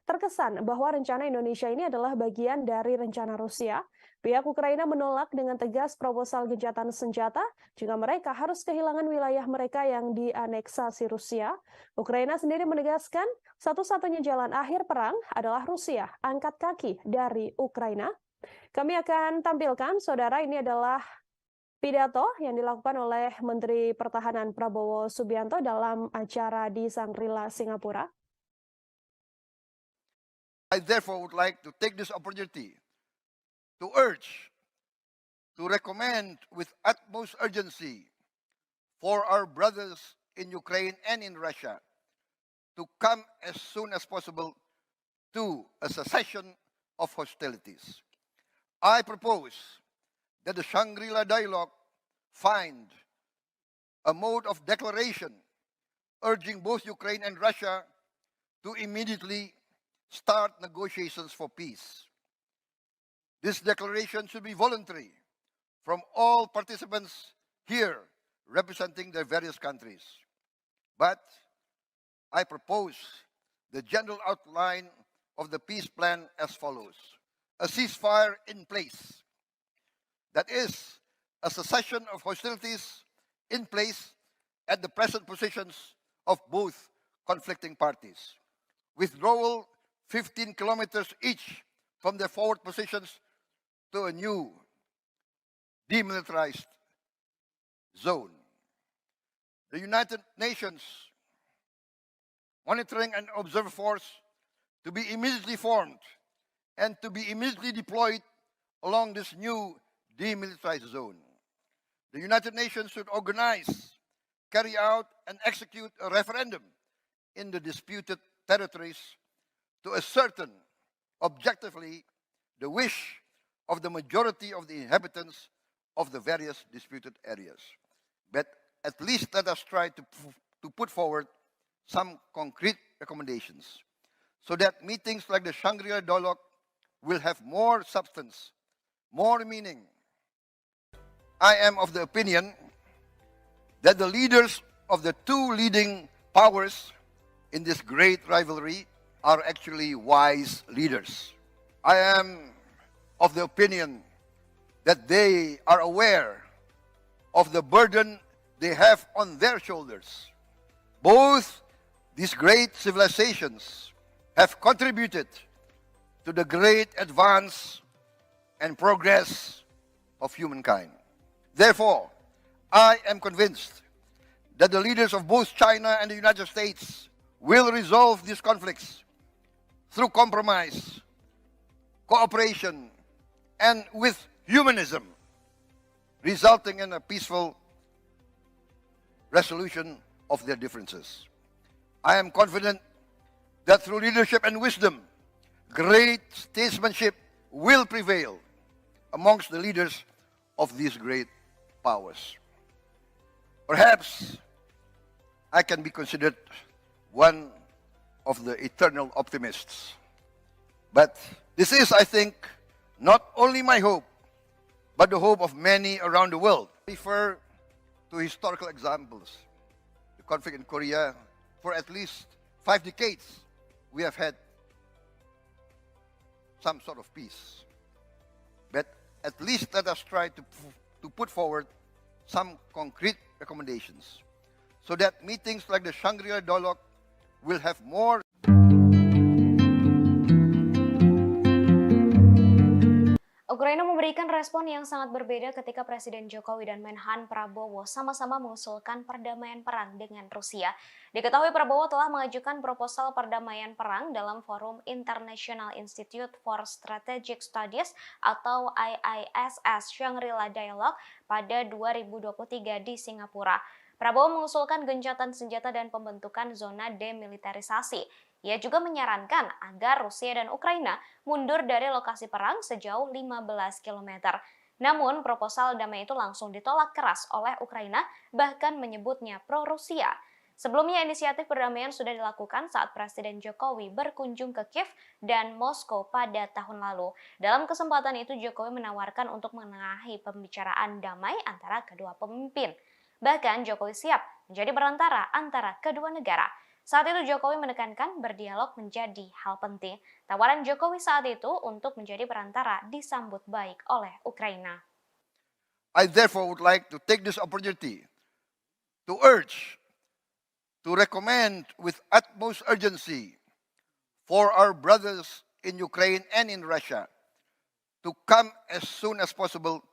terkesan bahwa rencana Indonesia ini adalah bagian dari rencana Rusia. Pihak Ukraina menolak dengan tegas proposal gencatan senjata jika mereka harus kehilangan wilayah mereka yang dianeksasi Rusia. Ukraina sendiri menegaskan satu-satunya jalan akhir perang adalah Rusia angkat kaki dari Ukraina. Kami akan tampilkan, saudara, ini adalah pidato yang dilakukan oleh Menteri Pertahanan Prabowo Subianto dalam acara di Shangri-La, Singapura. I therefore would like to take this opportunity to urge, to recommend with utmost urgency for our brothers in Ukraine and in Russia to come as soon as possible to a cessation of hostilities. I propose that the Shangri-La dialogue find a mode of declaration urging both Ukraine and Russia to immediately start negotiations for peace. This declaration should be voluntary from all participants here representing their various countries. But I propose the general outline of the peace plan as follows. A ceasefire in place. That is, a cessation of hostilities in place at the present positions of both conflicting parties. Withdrawal 15 kilometers each from their forward positions to a new demilitarized zone. The United Nations Monitoring and Observer Force to be immediately formed and to be immediately deployed along this new demilitarized zone. The United Nations should organize, carry out, and execute a referendum in the disputed territories to ascertain objectively the wish of the majority of the inhabitants of the various disputed areas. But at least let us try to put forward some concrete recommendations so that meetings like the Shangri-La dialogue will have more substance, more meaning. I am of the opinion that the leaders of the two leading powers in this great rivalry are actually wise leaders. I am of the opinion that they are aware of the burden they have on their shoulders. Both these great civilizations have contributed to the great advance and progress of humankind. Therefore, I am convinced that the leaders of both China and the United States will resolve these conflicts through compromise, cooperation, and with humanism, resulting in a peaceful resolution of their differences. I am confident that through leadership and wisdom, great statesmanship will prevail amongst the leaders of these great powers. Perhaps I can be considered one of the eternal optimists. But this is, I think, not only my hope, but the hope of many around the world. I refer to historical examples. The conflict in Korea, for at least 5 decades, we have had some sort of peace. But at least let us try to put forward some concrete recommendations so that meetings like the Shangri-La dialogue will have more. Ukraina memberikan respon yang sangat berbeda ketika Presiden Jokowi dan Menhan Prabowo sama-sama mengusulkan perdamaian perang dengan Rusia. Diketahui Prabowo telah mengajukan proposal perdamaian perang dalam forum International Institute for Strategic Studies atau IISS Shangri-La Dialogue pada 2023 di Singapura. Prabowo mengusulkan gencatan senjata dan pembentukan zona demilitarisasi. Ia juga menyarankan agar Rusia dan Ukraina mundur dari lokasi perang sejauh 15 km. Namun, proposal damai itu langsung ditolak keras oleh Ukraina, bahkan menyebutnya pro-Rusia. Sebelumnya, inisiatif perdamaian sudah dilakukan saat Presiden Jokowi berkunjung ke Kiev dan Moskow pada tahun lalu. Dalam kesempatan itu, Jokowi menawarkan untuk menengahi pembicaraan damai antara kedua pemimpin. Bahkan, Jokowi siap menjadi perantara antara kedua negara. Saat itu Jokowi menekankan berdialog menjadi hal penting. Tawaran Jokowi saat itu untuk menjadi perantara disambut baik oleh Ukraina. I therefore would like to take this opportunity to urge, to recommend with utmost urgency for our brothers in Ukraine and in Russia to come as soon as possible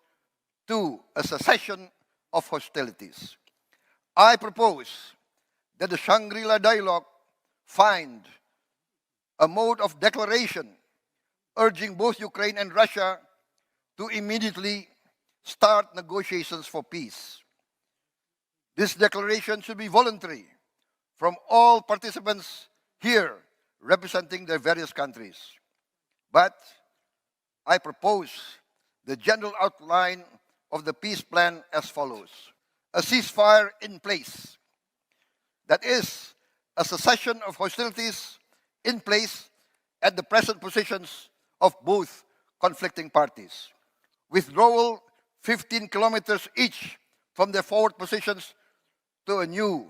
to a cessation of hostilities. I propose that the Shangri-La dialogue find a mode of declaration urging both Ukraine and Russia to immediately start negotiations for peace. This declaration should be voluntary from all participants here representing their various countries. But I propose the general outline of the peace plan as follows. A ceasefire in place. That is, a cessation of hostilities in place at the present positions of both conflicting parties. Withdrawal 15 kilometers each from their forward positions to a new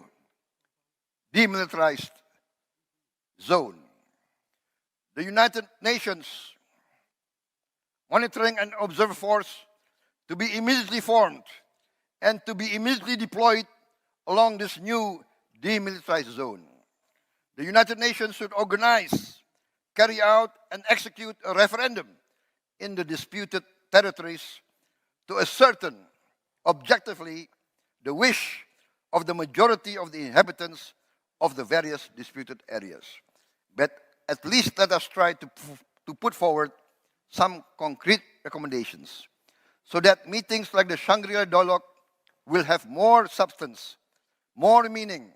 demilitarized zone. The United Nations Monitoring and Observer Force to be immediately formed and to be immediately deployed along this new demilitarized zone. The United Nations should organize, carry out, and execute a referendum in the disputed territories to ascertain objectively the wish of the majority of the inhabitants of the various disputed areas. But at least let us try to put forward some concrete recommendations so that meetings like the Shangri-La dialogue will have more substance, more meaning.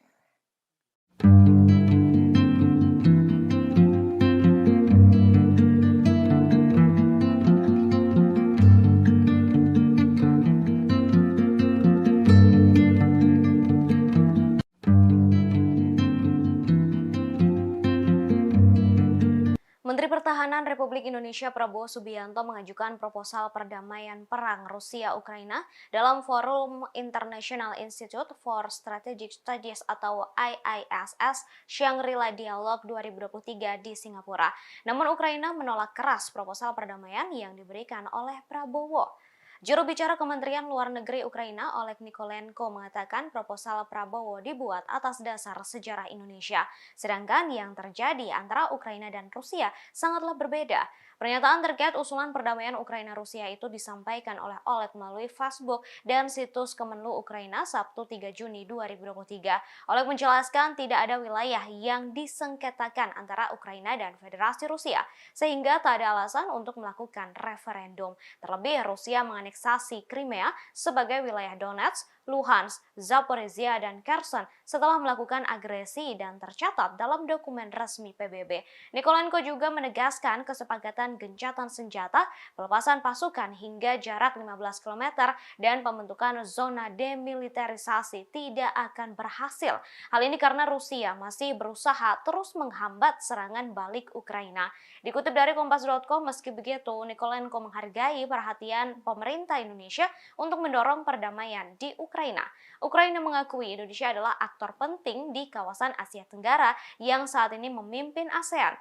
Menteri Pertahanan Republik Indonesia Prabowo Subianto mengajukan proposal perdamaian perang Rusia-Ukraina dalam forum International Institute for Strategic Studies atau IISS Shangri-La Dialogue 2023 di Singapura. Namun Ukraina menolak keras proposal perdamaian yang diberikan oleh Prabowo. Juru bicara Kementerian Luar Negeri Ukraina, Oleg Nikolenko, mengatakan proposal Prabowo dibuat atas dasar sejarah Indonesia, sedangkan yang terjadi antara Ukraina dan Rusia sangatlah berbeda. Pernyataan terkait usulan perdamaian Ukraina-Rusia itu disampaikan oleh Oleg melalui Facebook dan situs Kemenlu Ukraina Sabtu 3 Juni 2023. Oleg menjelaskan tidak ada wilayah yang disengketakan antara Ukraina dan Federasi Rusia, sehingga tak ada alasan untuk melakukan referendum. Terlebih, Rusia menganeksasi Crimea sebagai wilayah Donetsk, Luhansk, Zaporizhia, dan Kherson setelah melakukan agresi dan tercatat dalam dokumen resmi PBB. Nikolenko juga menegaskan kesepakatan gencatan senjata, pelepasan pasukan hingga jarak 15 km, dan pembentukan zona demilitarisasi tidak akan berhasil. Hal ini karena Rusia masih berusaha terus menghambat serangan balik Ukraina. Dikutip dari Kompas.com, meski begitu, Nikolenko menghargai perhatian pemerintah Indonesia untuk mendorong perdamaian di Ukraina. Ukraina mengakui Indonesia adalah aktor penting di kawasan Asia Tenggara yang saat ini memimpin ASEAN.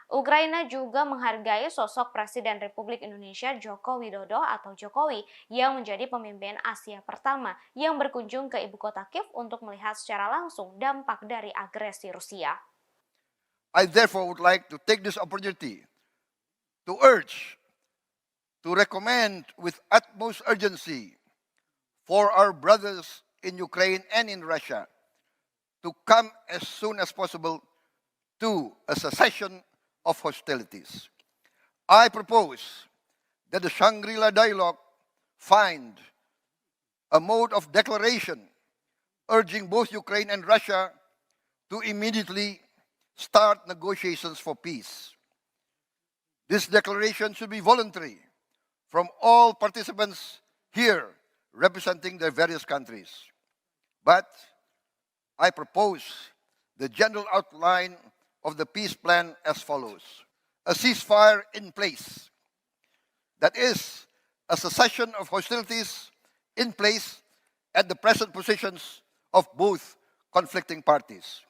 Ukraina juga menghargai sosok Presiden Republik Indonesia Joko Widodo atau Jokowi yang menjadi pemimpin Asia pertama yang berkunjung ke ibu kota Kiev untuk melihat secara langsung dampak dari agresi Rusia. I therefore would like to take this opportunity to urge, to recommend with utmost urgency for our brothers in Ukraine and in Russia to come as soon as possible to a cessation of hostilities. I propose that the Shangri-La dialogue find a mode of declaration urging both Ukraine and Russia to immediately start negotiations for peace. This declaration should be voluntary from all participants here representing their various countries. But I propose the general outline of the peace plan as follows. A ceasefire in place. That is, a cessation of hostilities in place at the present positions of both conflicting parties.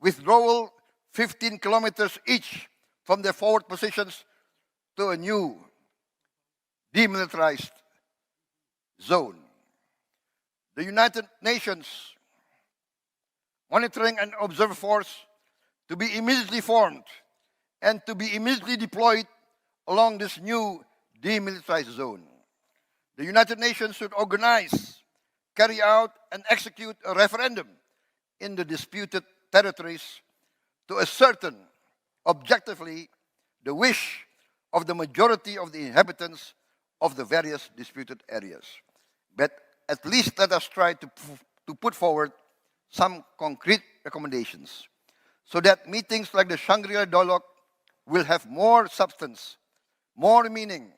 withdrawal 15 kilometers each from their forward positions to a new demilitarized zone. The United Nations Monitoring and Observer Force to be immediately formed and to be immediately deployed along this new demilitarized zone. The United Nations should organize, carry out, and execute a referendum in the disputed territories to ascertain objectively the wish of the majority of the inhabitants of the various disputed areas. But at least let us try to put forward some concrete recommendations so that meetings like the Shangri-La dialogue will have more substance, more meaning.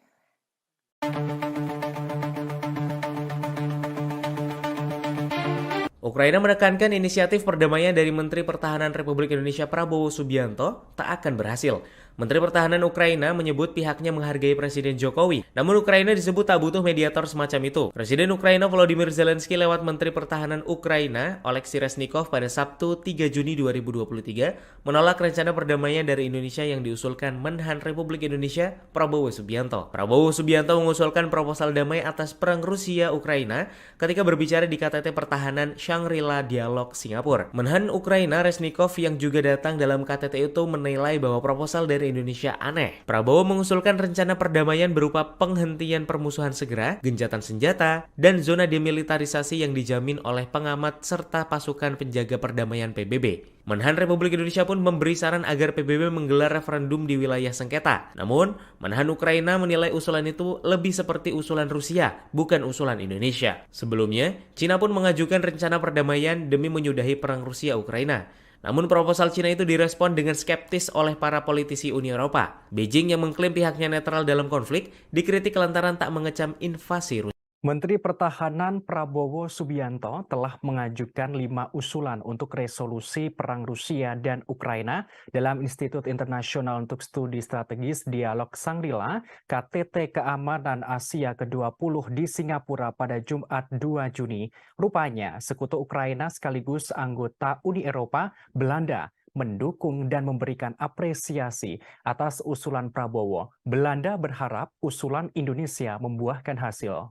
Ukraina menekankan inisiatif perdamaian dari Menteri Pertahanan Republik Indonesia Prabowo Subianto tak akan berhasil. Menteri Pertahanan Ukraina menyebut pihaknya menghargai Presiden Jokowi. Namun Ukraina disebut tak butuh mediator semacam itu. Presiden Ukraina Volodymyr Zelensky lewat Menteri Pertahanan Ukraina Oleksiy Reznikov pada Sabtu 3 Juni 2023 menolak rencana perdamaian dari Indonesia yang diusulkan Menhan Republik Indonesia Prabowo Subianto. Prabowo Subianto mengusulkan proposal damai atas perang Rusia-Ukraina ketika berbicara di KTT Pertahanan Shangri-La Dialog Singapura. Menhan Ukraina Reznikov yang juga datang dalam KTT itu menilai bahwa proposal dari Indonesia aneh. Prabowo mengusulkan rencana perdamaian berupa penghentian permusuhan segera, gencatan senjata, dan zona demilitarisasi yang dijamin oleh pengamat serta pasukan penjaga perdamaian PBB. Menhan Republik Indonesia pun memberi saran agar PBB menggelar referendum di wilayah sengketa. Namun, Menhan Ukraina menilai usulan itu lebih seperti usulan Rusia, bukan usulan Indonesia. Sebelumnya, Cina pun mengajukan rencana perdamaian demi menyudahi perang Rusia-Ukraina. Namun proposal Cina itu direspon dengan skeptis oleh para politisi Uni Eropa. Beijing yang mengklaim pihaknya netral dalam konflik dikritik lantaran tak mengecam invasi Rusia. Menteri Pertahanan Prabowo Subianto telah mengajukan 5 usulan untuk resolusi perang Rusia dan Ukraina dalam Institut Internasional untuk Studi Strategis Dialog Shangri-La KTT Keamanan Asia ke-20 di Singapura pada Jumat 2 Juni. Rupanya, sekutu Ukraina sekaligus anggota Uni Eropa, Belanda, mendukung dan memberikan apresiasi atas usulan Prabowo. Belanda berharap usulan Indonesia membuahkan hasil.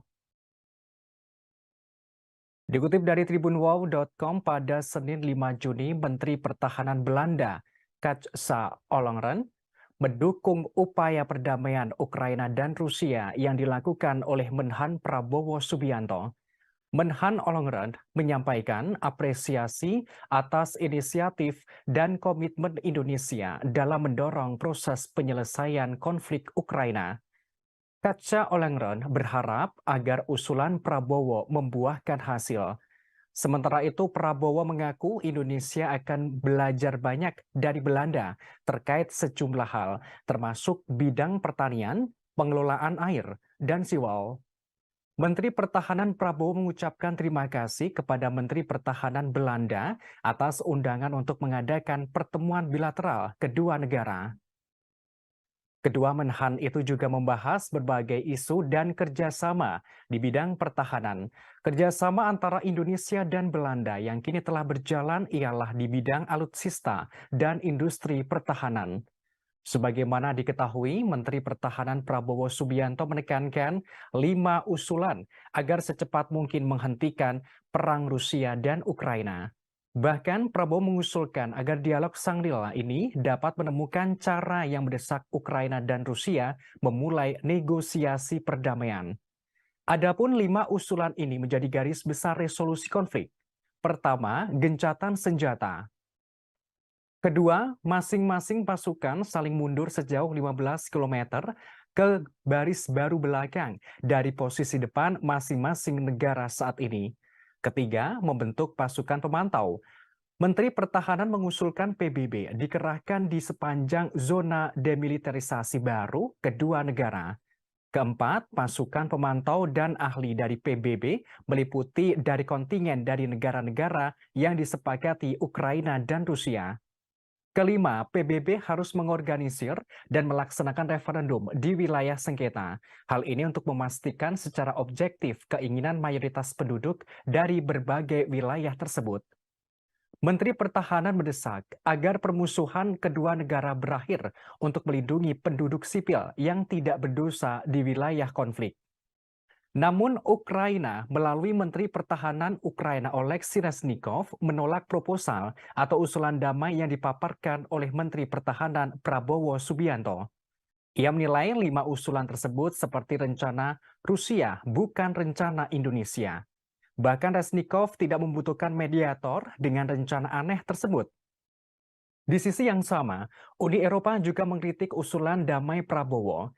Dikutip dari tribunwow.com pada Senin 5 Juni, Menteri Pertahanan Belanda, Kajsa Ollongren, mendukung upaya perdamaian Ukraina dan Rusia yang dilakukan oleh Menhan Prabowo Subianto. Menhan Ollongren menyampaikan apresiasi atas inisiatif dan komitmen Indonesia dalam mendorong proses penyelesaian konflik Ukraina. Kajsa Ollongren berharap agar usulan Prabowo membuahkan hasil. Sementara itu, Prabowo mengaku Indonesia akan belajar banyak dari Belanda terkait sejumlah hal, termasuk bidang pertanian, pengelolaan air, dan siwal. Menteri Pertahanan Prabowo mengucapkan terima kasih kepada Menteri Pertahanan Belanda atas undangan untuk mengadakan pertemuan bilateral kedua negara. Kedua menhan itu juga membahas berbagai isu dan kerjasama di bidang pertahanan. Kerjasama antara Indonesia dan Belanda yang kini telah berjalan ialah di bidang alutsista dan industri pertahanan. Sebagaimana diketahui, Menteri Pertahanan Prabowo Subianto menekankan 5 usulan agar secepat mungkin menghentikan perang Rusia dan Ukraina. Bahkan Prabowo mengusulkan agar dialog Shangri-La ini dapat menemukan cara yang mendesak Ukraina dan Rusia memulai negosiasi perdamaian. Adapun 5 usulan ini menjadi garis besar resolusi konflik. Pertama, gencatan senjata. Kedua, masing-masing pasukan saling mundur sejauh 15 km ke baris baru belakang dari posisi depan masing-masing negara saat ini. Ketiga, membentuk pasukan pemantau. Menteri Pertahanan mengusulkan PBB dikerahkan di sepanjang zona demilitarisasi baru kedua negara. Keempat, pasukan pemantau dan ahli dari PBB meliputi dari kontingen dari negara-negara yang disepakati Ukraina dan Rusia. Kelima, PBB harus mengorganisir dan melaksanakan referendum di wilayah sengketa. Hal ini untuk memastikan secara objektif keinginan mayoritas penduduk dari berbagai wilayah tersebut. Menteri Pertahanan mendesak agar permusuhan kedua negara berakhir untuk melindungi penduduk sipil yang tidak berdosa di wilayah konflik. Namun Ukraina melalui Menteri Pertahanan Ukraina Oleksiy Reznikov menolak proposal atau usulan damai yang dipaparkan oleh Menteri Pertahanan Prabowo Subianto. Ia menilai 5 usulan tersebut seperti rencana Rusia, bukan rencana Indonesia. Bahkan Reznikov tidak membutuhkan mediator dengan rencana aneh tersebut. Di sisi yang sama, Uni Eropa juga mengkritik usulan damai Prabowo.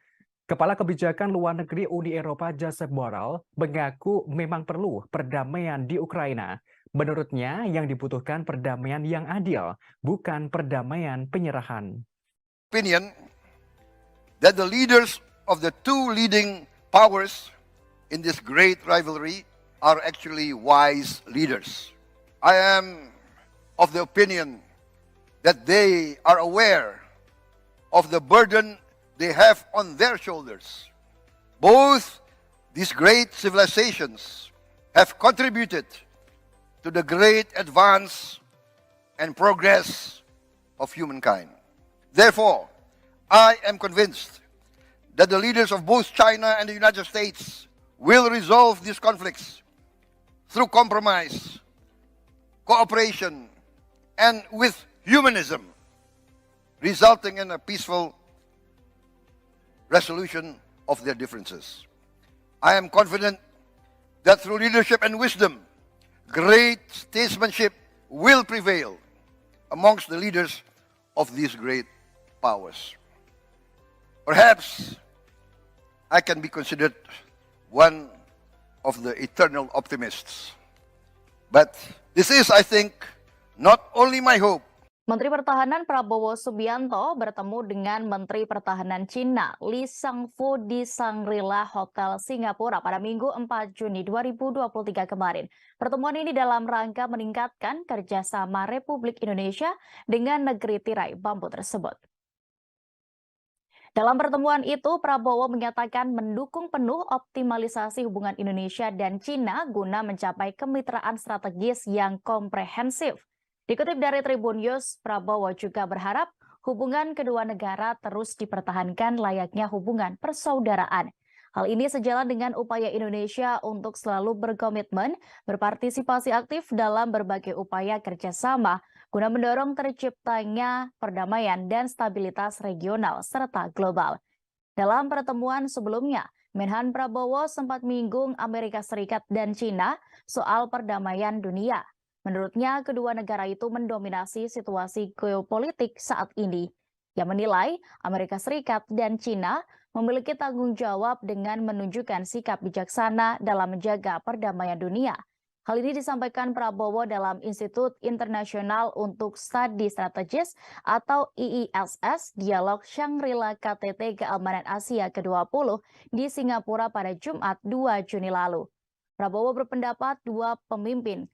Kepala Kebijakan Luar Negeri Uni Eropa Josep Borrell mengaku memang perlu perdamaian di Ukraina. Menurutnya, yang dibutuhkan perdamaian yang adil, bukan perdamaian penyerahan. Opinion that the leaders of the two leading powers in this great rivalry are actually wise leaders. I am of the opinion that they are aware of the burden they have on their shoulders. Both these great civilizations have contributed to the great advance and progress of humankind. Therefore, I am convinced that the leaders of both China and the United States will resolve these conflicts through compromise, cooperation, and with humanism, resulting in a peaceful resolution of their differences. I am confident that through leadership and wisdom, great statesmanship will prevail amongst the leaders of these great powers. Perhaps I can be considered one of the eternal optimists. But this is, I think, not only my hope. Menteri Pertahanan Prabowo Subianto bertemu dengan Menteri Pertahanan Cina Li Shangfu di Shangri-La Hotel Singapura pada Minggu 4 Juni 2023 kemarin. Pertemuan ini dalam rangka meningkatkan kerjasama Republik Indonesia dengan negeri tirai bambu tersebut. Dalam pertemuan itu, Prabowo menyatakan mendukung penuh optimalisasi hubungan Indonesia dan Cina guna mencapai kemitraan strategis yang komprehensif. Dikutip dari Tribun News, Prabowo juga berharap hubungan kedua negara terus dipertahankan layaknya hubungan persaudaraan. Hal ini sejalan dengan upaya Indonesia untuk selalu berkomitmen berpartisipasi aktif dalam berbagai upaya kerjasama guna mendorong terciptanya perdamaian dan stabilitas regional serta global. Dalam pertemuan sebelumnya, Menhan Prabowo sempat menyinggung Amerika Serikat dan Cina soal perdamaian dunia. Menurutnya, kedua negara itu mendominasi situasi geopolitik saat ini. Ia menilai Amerika Serikat dan Cina memiliki tanggung jawab dengan menunjukkan sikap bijaksana dalam menjaga perdamaian dunia. Hal ini disampaikan Prabowo dalam Institut Internasional untuk Studi Strategis atau IISS Dialog Shangri-La KTT Keamanan Asia ke-20 di Singapura pada Jumat 2 Juni lalu. Prabowo berpendapat dua pemimpin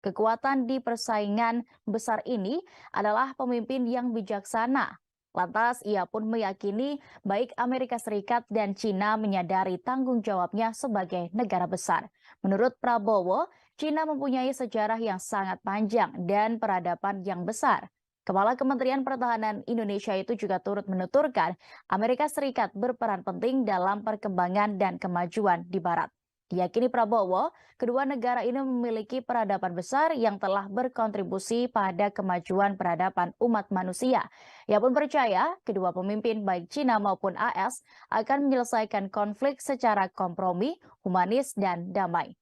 kekuatan di persaingan besar ini adalah pemimpin yang bijaksana. Lantas ia pun meyakini baik Amerika Serikat dan Cina menyadari tanggung jawabnya sebagai negara besar. Menurut Prabowo, Cina mempunyai sejarah yang sangat panjang dan peradaban yang besar. Kepala Kementerian Pertahanan Indonesia itu juga turut menuturkan Amerika Serikat berperan penting dalam perkembangan dan kemajuan di Barat. Diyakini Prabowo, kedua negara ini memiliki peradaban besar yang telah berkontribusi pada kemajuan peradaban umat manusia. Ia pun percaya kedua pemimpin baik Cina maupun AS akan menyelesaikan konflik secara kompromi, humanis, dan damai.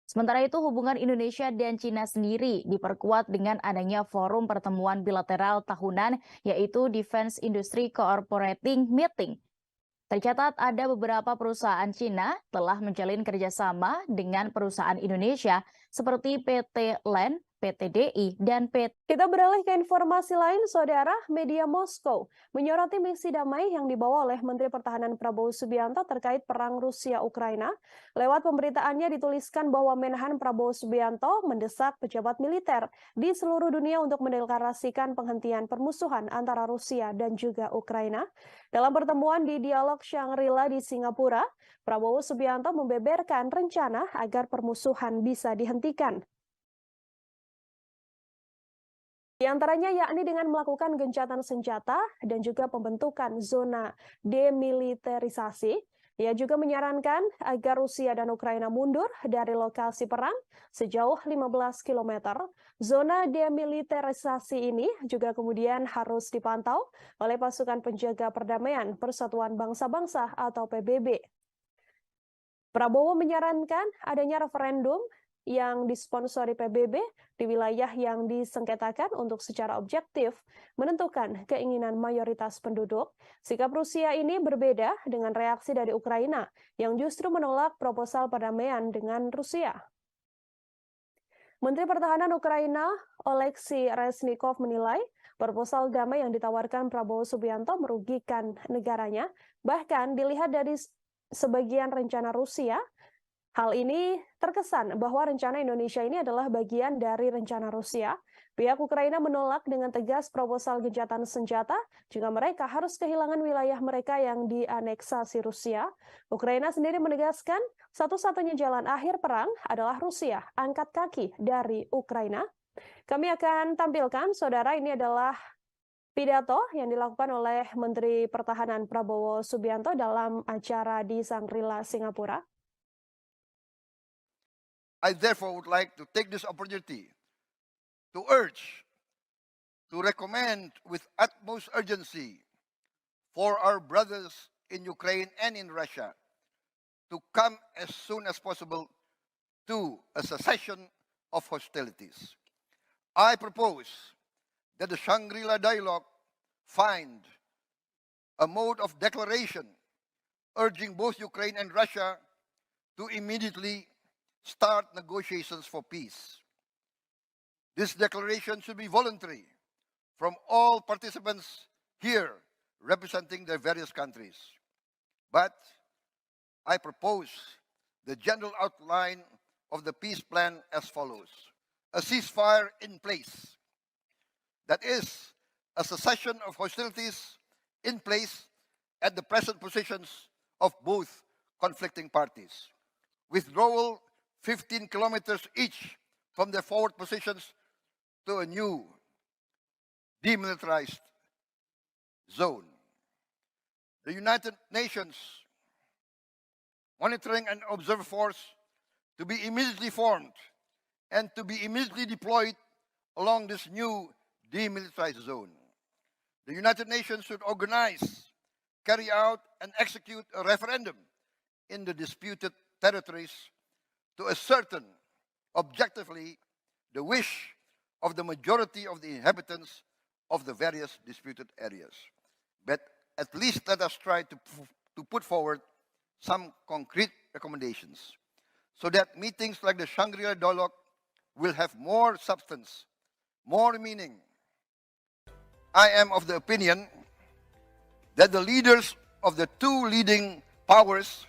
Sementara itu, hubungan Indonesia dan Cina sendiri diperkuat dengan adanya forum pertemuan bilateral tahunan yaitu Defense Industry Cooperating Meeting. Tercatat ada beberapa perusahaan Cina telah menjalin kerjasama dengan perusahaan Indonesia seperti PT LAN, PT DI, dan PT. Kita beralih ke informasi lain, Saudara. Media Moskow menyoroti misi damai yang dibawa oleh Menteri Pertahanan Prabowo Subianto terkait perang Rusia-Ukraina. Lewat pemberitaannya dituliskan bahwa Menhan Prabowo Subianto mendesak pejabat militer di seluruh dunia untuk mendeklarasikan penghentian permusuhan antara Rusia dan juga Ukraina. Dalam pertemuan di Dialog Shangri-La di Singapura, Prabowo Subianto membeberkan rencana agar permusuhan bisa dihentikan. Di antaranya yakni dengan melakukan gencatan senjata dan juga pembentukan zona demilitarisasi. Ia juga menyarankan agar Rusia dan Ukraina mundur dari lokasi perang sejauh 15 km. Zona demilitarisasi ini juga kemudian harus dipantau oleh pasukan penjaga perdamaian Persatuan Bangsa-Bangsa atau PBB. Prabowo menyarankan adanya referendum yang disponsori PBB di wilayah yang disengketakan untuk secara objektif menentukan keinginan mayoritas penduduk. Sikap Rusia ini berbeda dengan reaksi dari Ukraina yang justru menolak proposal perdamaian dengan Rusia. Menteri Pertahanan Ukraina, Oleksiy Reznikov menilai proposal damai yang ditawarkan Prabowo Subianto merugikan negaranya, bahkan dilihat dari sebagian rencana Rusia. Hal ini terkesan bahwa rencana Indonesia ini adalah bagian dari rencana Rusia. Pihak Ukraina menolak dengan tegas proposal gencatan senjata jika mereka harus kehilangan wilayah mereka yang dianeksasi Rusia. Ukraina sendiri menegaskan satu-satunya jalan akhir perang adalah Rusia angkat kaki dari Ukraina. Kami akan tampilkan, saudara, ini adalah pidato yang dilakukan oleh Menteri Pertahanan Prabowo Subianto dalam acara di Shangri-La, Singapura. I therefore would like to take this opportunity to urge, to recommend with utmost urgency for our brothers in Ukraine and in Russia to come as soon as possible to a cessation of hostilities. I propose that the Shangri-La dialogue find a mode of declaration urging both Ukraine and Russia to immediately start negotiations for peace. This declaration should be voluntary from all participants here representing their various countries. But I propose the general outline of the peace plan as follows. A ceasefire in place. That is, a cessation of hostilities in place at the present positions of both conflicting parties. Withdrawal 15 kilometers each from their forward positions to a new demilitarized zone. The United Nations Monitoring and Observer Force to be immediately formed and to be immediately deployed along this new demilitarized zone. The United Nations should organize, carry out, and execute a referendum in the disputed territories to ascertain objectively the wish of the majority of the inhabitants of the various disputed areas. But at least let us try to put forward some concrete recommendations so that meetings like the Shangri-La dialogue will have more substance, more meaning. I am of the opinion that the leaders of the two leading powers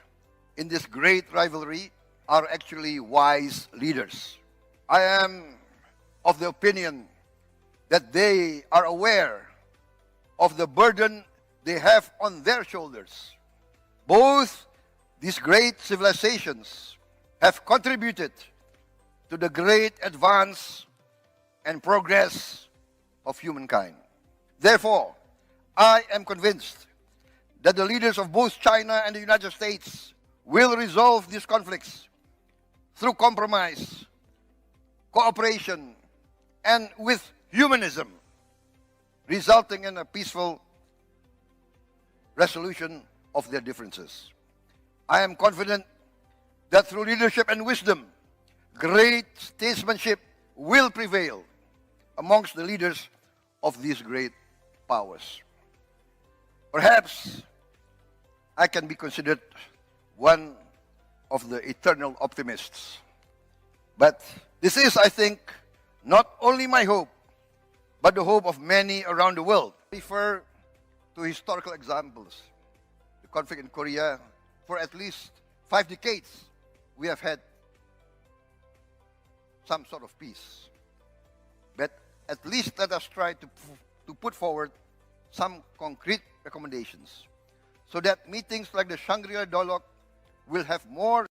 in this great rivalry are actually wise leaders. I am of the opinion that they are aware of the burden they have on their shoulders. Both these great civilizations have contributed to the great advance and progress of humankind. Therefore, I am convinced that the leaders of both China and the United States will resolve these conflicts through compromise, cooperation, and with humanism, resulting in a peaceful resolution of their differences. I am confident that through leadership and wisdom, great statesmanship will prevail amongst the leaders of these great powers. Perhaps I can be considered one of the eternal optimists. But this is, I think, not only my hope, but the hope of many around the world. I refer to historical examples. The conflict in Korea, for at least 5 decades, we have had some sort of peace. But at least let us try to put forward some concrete recommendations so that meetings like the Shangri-La dialogue will have more.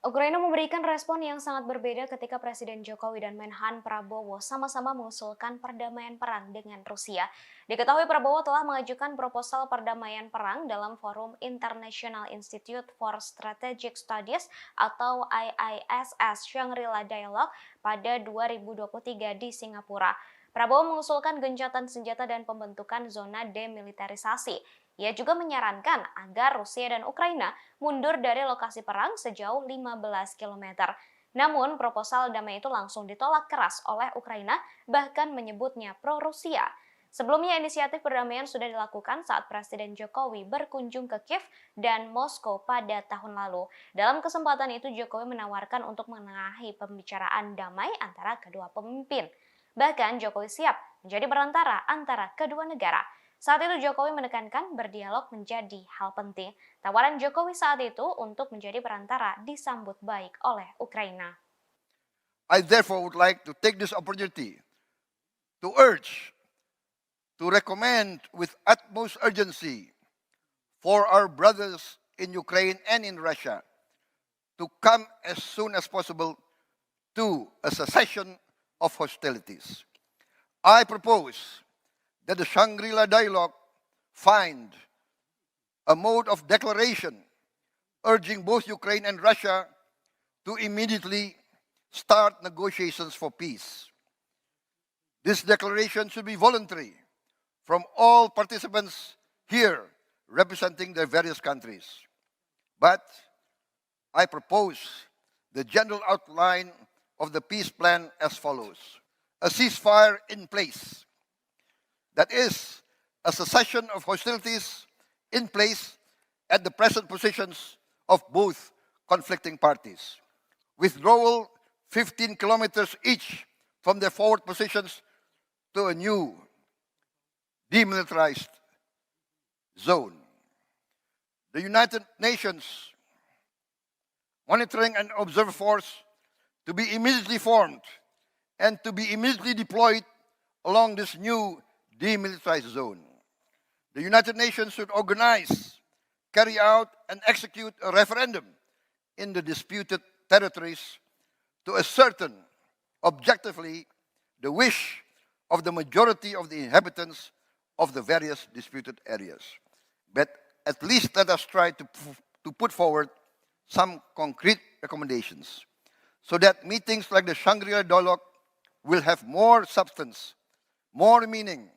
Ukraina memberikan respon yang sangat berbeda ketika Presiden Jokowi dan Menhan Prabowo sama-sama mengusulkan perdamaian perang dengan Rusia. Diketahui Prabowo telah mengajukan proposal perdamaian perang dalam forum International Institute for Strategic Studies atau IISS Shangri-La Dialogue pada 2023 di Singapura. Prabowo mengusulkan gencatan senjata dan pembentukan zona demilitarisasi. Ia juga menyarankan agar Rusia dan Ukraina mundur dari lokasi perang sejauh 15 km. Namun, proposal damai itu langsung ditolak keras oleh Ukraina, bahkan menyebutnya pro-Rusia. Sebelumnya, inisiatif perdamaian sudah dilakukan saat Presiden Jokowi berkunjung ke Kiev dan Moskow pada tahun lalu. Dalam kesempatan itu, Jokowi menawarkan untuk menengahi pembicaraan damai antara kedua pemimpin. Bahkan, Jokowi siap menjadi perantara antara kedua negara. Saat itu Jokowi menekankan berdialog menjadi hal penting. Tawaran Jokowi saat itu untuk menjadi perantara disambut baik oleh Ukraina. I therefore would like to take this opportunity to urge, to recommend with utmost urgency for our brothers in Ukraine and in Russia to come as soon as possible to a cessation of hostilities. I propose that the Shangri-La Dialogue find a mode of declaration urging both Ukraine and Russia to immediately start negotiations for peace. This declaration should be voluntary from all participants here representing their various countries. But I propose the general outline of the peace plan as follows. A ceasefire in place. That is, a cessation of hostilities in place at the present positions of both conflicting parties. Withdrawal 15 kilometers each from their forward positions to a new demilitarized zone. The United Nations Monitoring and Observer Force to be immediately formed and to be immediately deployed along this new demilitarized zone. The United Nations should organize, carry out, and execute a referendum in the disputed territories to ascertain objectively the wish of the majority of the inhabitants of the various disputed areas. But at least let us try to put forward some concrete recommendations so that meetings like the Shangri-La Dialogue will have more substance, more meaning.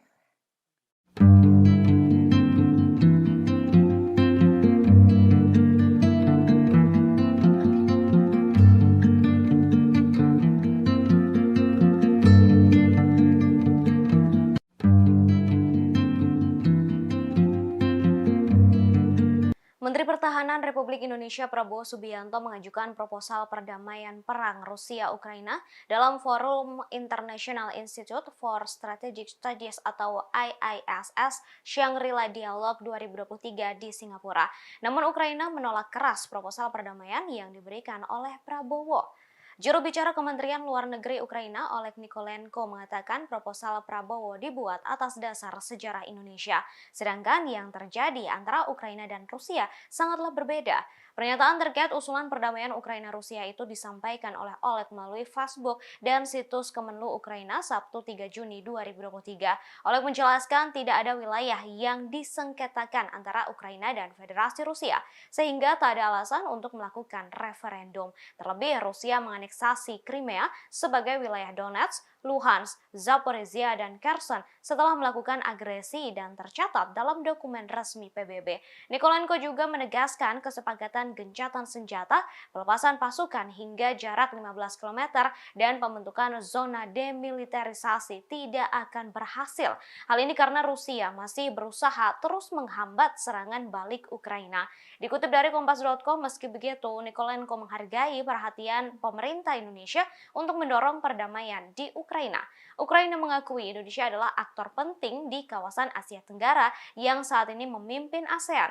Menteri Pertahanan Republik Indonesia Prabowo Subianto mengajukan proposal perdamaian perang Rusia-Ukraina dalam forum International Institute for Strategic Studies atau IISS Shangri-La Dialogue 2023 di Singapura. Namun Ukraina menolak keras proposal perdamaian yang diberikan oleh Prabowo. Juru bicara Kementerian Luar Negeri Ukraina, Oleg Nikolenko, mengatakan proposal Prabowo dibuat atas dasar sejarah Indonesia. Sedangkan yang terjadi antara Ukraina dan Rusia sangatlah berbeda. Pernyataan terkait usulan perdamaian Ukraina-Rusia itu disampaikan oleh Oleg melalui Facebook dan situs Kemenlu Ukraina Sabtu 3 Juni 2023. Oleg menjelaskan tidak ada wilayah yang disengketakan antara Ukraina dan Federasi Rusia, sehingga tak ada alasan untuk melakukan referendum. Terlebih, Rusia menganeksasi Crimea sebagai wilayah Donetsk, Luhansk, Zaporizhia, dan Kherson setelah melakukan agresi dan tercatat dalam dokumen resmi PBB. Nikolenko juga menegaskan kesepakatan gencatan senjata, pelepasan pasukan hingga jarak 15 km, dan pembentukan zona demilitarisasi tidak akan berhasil. Hal ini karena Rusia masih berusaha terus menghambat serangan balik Ukraina. Dikutip dari Kompas.com, meski begitu, Nikolenko menghargai perhatian pemerintah Indonesia untuk mendorong perdamaian di Ukraina. Ukraina mengakui Indonesia adalah aktor penting di kawasan Asia Tenggara yang saat ini memimpin ASEAN.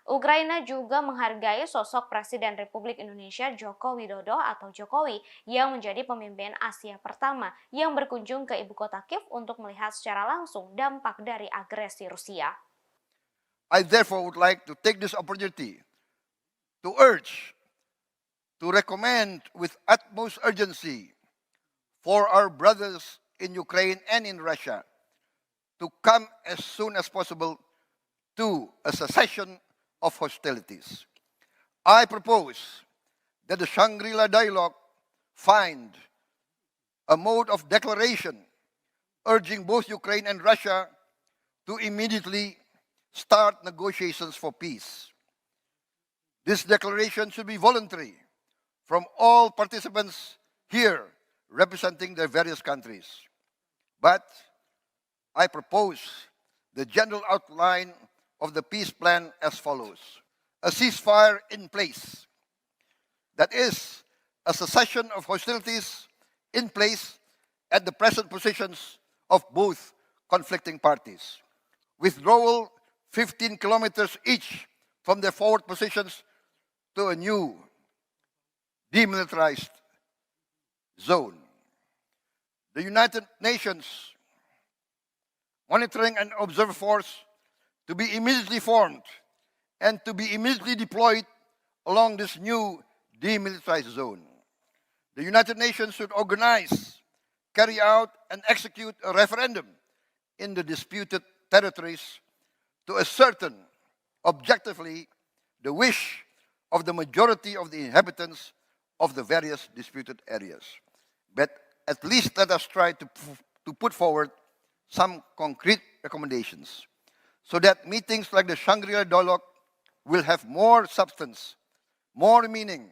Ukraina juga menghargai sosok Presiden Republik Indonesia Joko Widodo atau Jokowi yang menjadi pemimpin Asia pertama yang berkunjung ke ibu kota Kiev untuk melihat secara langsung dampak dari agresi Rusia. I therefore would like to take this opportunity to urge, to recommend with utmost urgency for our brothers in Ukraine and in Russia to come as soon as possible to a cessation of hostilities. I propose that the Shangri-La dialogue find a mode of declaration urging both Ukraine and Russia to immediately start negotiations for peace. This declaration should be voluntary from all participants here representing their various countries. But I propose the general outline of the peace plan as follows. A ceasefire in place. That is, a cessation of hostilities in place at the present positions of both conflicting parties. Withdrawal 15 kilometers each from their forward positions to a new demilitarized zone. The United Nations Monitoring and Observer Force to be immediately formed and to be immediately deployed along this new demilitarized zone. The United Nations should organize, carry out, and execute a referendum in the disputed territories to ascertain objectively the wish of the majority of the inhabitants of the various disputed areas. But at least let us try to put forward some concrete recommendations so that meetings like the Shangri-La dialogue will have more substance, more meaning.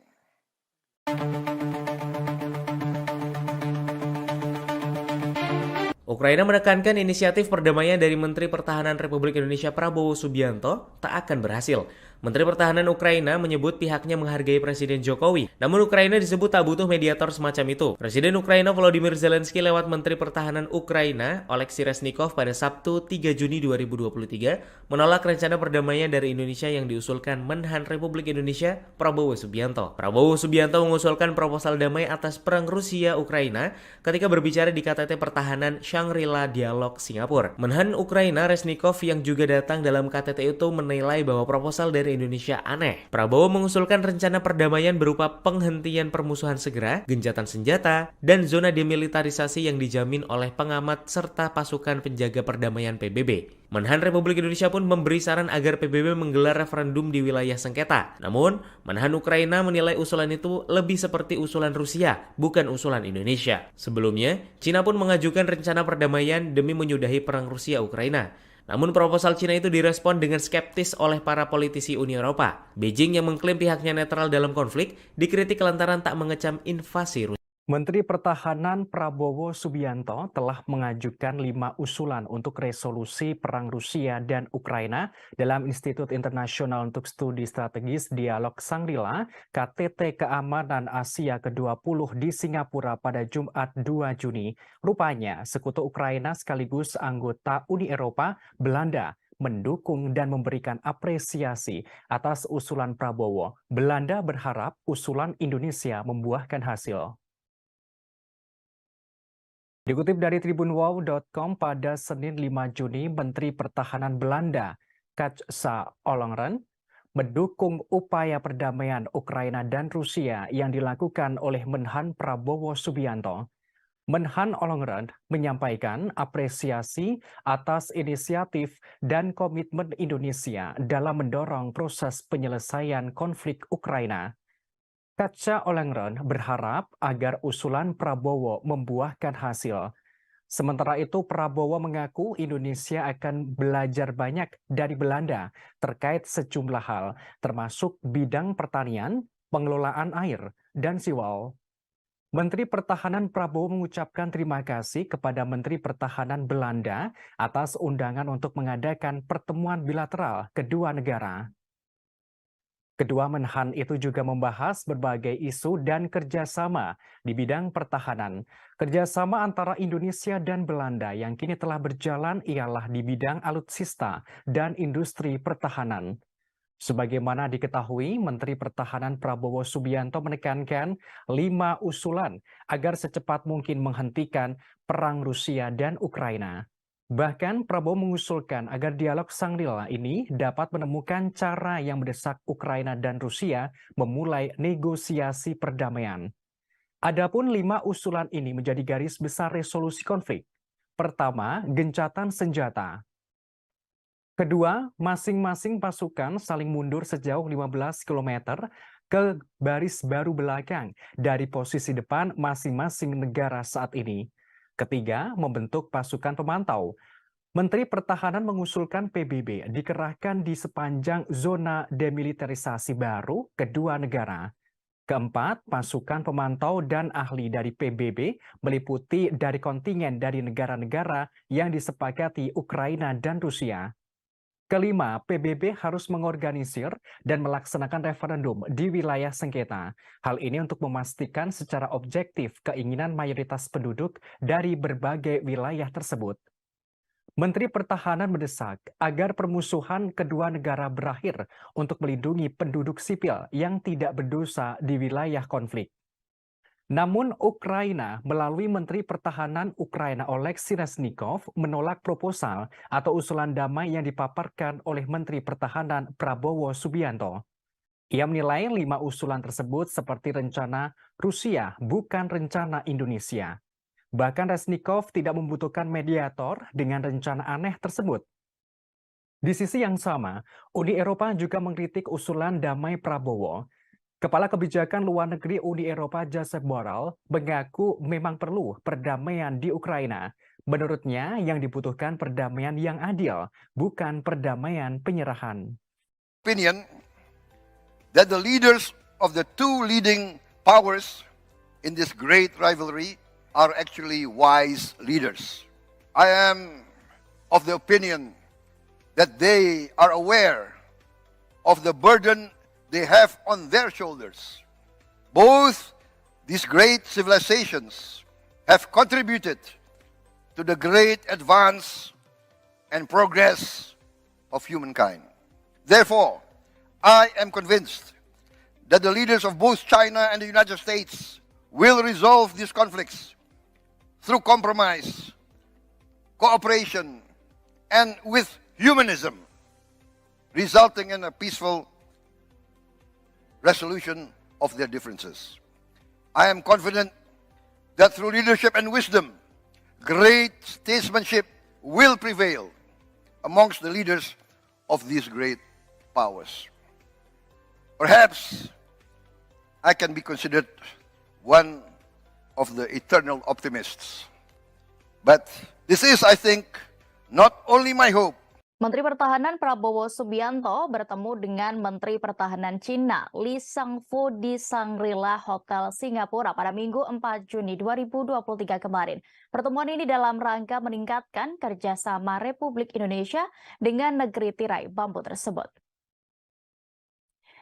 Ukraina menekankan inisiatif perdamaian dari Menteri Pertahanan Republik Indonesia Prabowo Subianto tak akan berhasil. Menteri Pertahanan Ukraina menyebut pihaknya menghargai Presiden Jokowi. Namun Ukraina disebut tak butuh mediator semacam itu. Presiden Ukraina Volodymyr Zelensky lewat Menteri Pertahanan Ukraina Oleksiy Reznikov pada Sabtu 3 Juni 2023 menolak rencana perdamaian dari Indonesia yang diusulkan Menhan Republik Indonesia Prabowo Subianto. Prabowo Subianto mengusulkan proposal damai atas perang Rusia-Ukraina ketika berbicara di KTT Pertahanan Shangri-La Dialog Singapura. Menhan Ukraina Reznikov yang juga datang dalam KTT itu menilai bahwa proposal dari Indonesia aneh. Prabowo mengusulkan rencana perdamaian berupa penghentian permusuhan segera, gencatan senjata, dan zona demilitarisasi yang dijamin oleh pengamat serta pasukan penjaga perdamaian PBB. Menhan Republik Indonesia pun memberi saran agar PBB menggelar referendum di wilayah sengketa. Namun, Menhan Ukraina menilai usulan itu lebih seperti usulan Rusia, bukan usulan Indonesia. Sebelumnya, Cina pun mengajukan rencana perdamaian demi menyudahi perang Rusia-Ukraina. Namun proposal Cina itu direspon dengan skeptis oleh para politisi Uni Eropa. Beijing yang mengklaim pihaknya netral dalam konflik dikritik lantaran tak mengecam invasi Rusia. Menteri Pertahanan Prabowo Subianto telah mengajukan 5 usulan untuk resolusi perang Rusia dan Ukraina dalam Institut Internasional untuk Studi Strategis Dialog Shangri-La KTT Keamanan Asia ke-20 di Singapura pada Jumat 2 Juni. Rupanya, sekutu Ukraina sekaligus anggota Uni Eropa, Belanda, mendukung dan memberikan apresiasi atas usulan Prabowo. Belanda berharap usulan Indonesia membuahkan hasil. Dikutip dari tribunwow.com pada Senin 5 Juni, Menteri Pertahanan Belanda, Kajsa Ollongren, mendukung upaya perdamaian Ukraina dan Rusia yang dilakukan oleh Menhan Prabowo Subianto. Menhan Ollongren menyampaikan apresiasi atas inisiatif dan komitmen Indonesia dalam mendorong proses penyelesaian konflik Ukraina. Kajsa Ollongren berharap agar usulan Prabowo membuahkan hasil. Sementara itu, Prabowo mengaku Indonesia akan belajar banyak dari Belanda terkait sejumlah hal, termasuk bidang pertanian, pengelolaan air, dan siwal. Menteri Pertahanan Prabowo mengucapkan terima kasih kepada Menteri Pertahanan Belanda atas undangan untuk mengadakan pertemuan bilateral kedua negara. Kedua menhan itu juga membahas berbagai isu dan kerjasama di bidang pertahanan. Kerjasama antara Indonesia dan Belanda yang kini telah berjalan ialah di bidang alutsista dan industri pertahanan. Sebagaimana diketahui, Menteri Pertahanan Prabowo Subianto menekankan 5 usulan agar secepat mungkin menghentikan perang Rusia dan Ukraina. Bahkan Prabowo mengusulkan agar dialog Shangri-La ini dapat menemukan cara yang mendesak Ukraina dan Rusia memulai negosiasi perdamaian. Adapun 5 usulan ini menjadi garis besar resolusi konflik. Pertama, gencatan senjata. Kedua, masing-masing pasukan saling mundur sejauh 15 km ke baris baru belakang dari posisi depan masing-masing negara saat ini. Ketiga, membentuk pasukan pemantau. Menteri Pertahanan mengusulkan PBB dikerahkan di sepanjang zona demilitarisasi baru kedua negara. Keempat, pasukan pemantau dan ahli dari PBB meliputi dari kontingen dari negara-negara yang disepakati Ukraina dan Rusia. Kelima, PBB harus mengorganisir dan melaksanakan referendum di wilayah sengketa. Hal ini untuk memastikan secara objektif keinginan mayoritas penduduk dari berbagai wilayah tersebut. Menteri Pertahanan mendesak agar permusuhan kedua negara berakhir untuk melindungi penduduk sipil yang tidak berdosa di wilayah konflik. Namun Ukraina melalui Menteri Pertahanan Ukraina Oleksiy Reznikov menolak proposal atau usulan damai yang dipaparkan oleh Menteri Pertahanan Prabowo Subianto. Ia menilai 5 usulan tersebut seperti rencana Rusia, bukan rencana Indonesia. Bahkan Reznikov tidak membutuhkan mediator dengan rencana aneh tersebut. Di sisi yang sama, Uni Eropa juga mengkritik usulan damai Prabowo. Kepala Kebijakan Luar Negeri Uni Eropa Josep Borrell mengaku memang perlu perdamaian di Ukraina. Menurutnya yang dibutuhkan perdamaian yang adil, bukan perdamaian penyerahan. Opinion that the leaders of the two leading powers in this great rivalry are actually wise leaders. I am of the opinion that they are aware of the burden they have on their shoulders. Both these great civilizations have contributed to the great advance and progress of humankind. Therefore, I am convinced that the leaders of both China and the United States will resolve these conflicts through compromise, cooperation, and with humanism, resulting in a peaceful resolution of their differences. I am confident that through leadership and wisdom, great statesmanship will prevail amongst the leaders of these great powers. Perhaps I can be considered one of the eternal optimists. But this is, I think, not only my hope. Menteri Pertahanan Prabowo Subianto bertemu dengan Menteri Pertahanan Cina Li Shangfu di Shangri-La Hotel Singapura pada Minggu 4 Juni 2023 kemarin. Pertemuan ini dalam rangka meningkatkan kerjasama Republik Indonesia dengan negeri tirai bambu tersebut.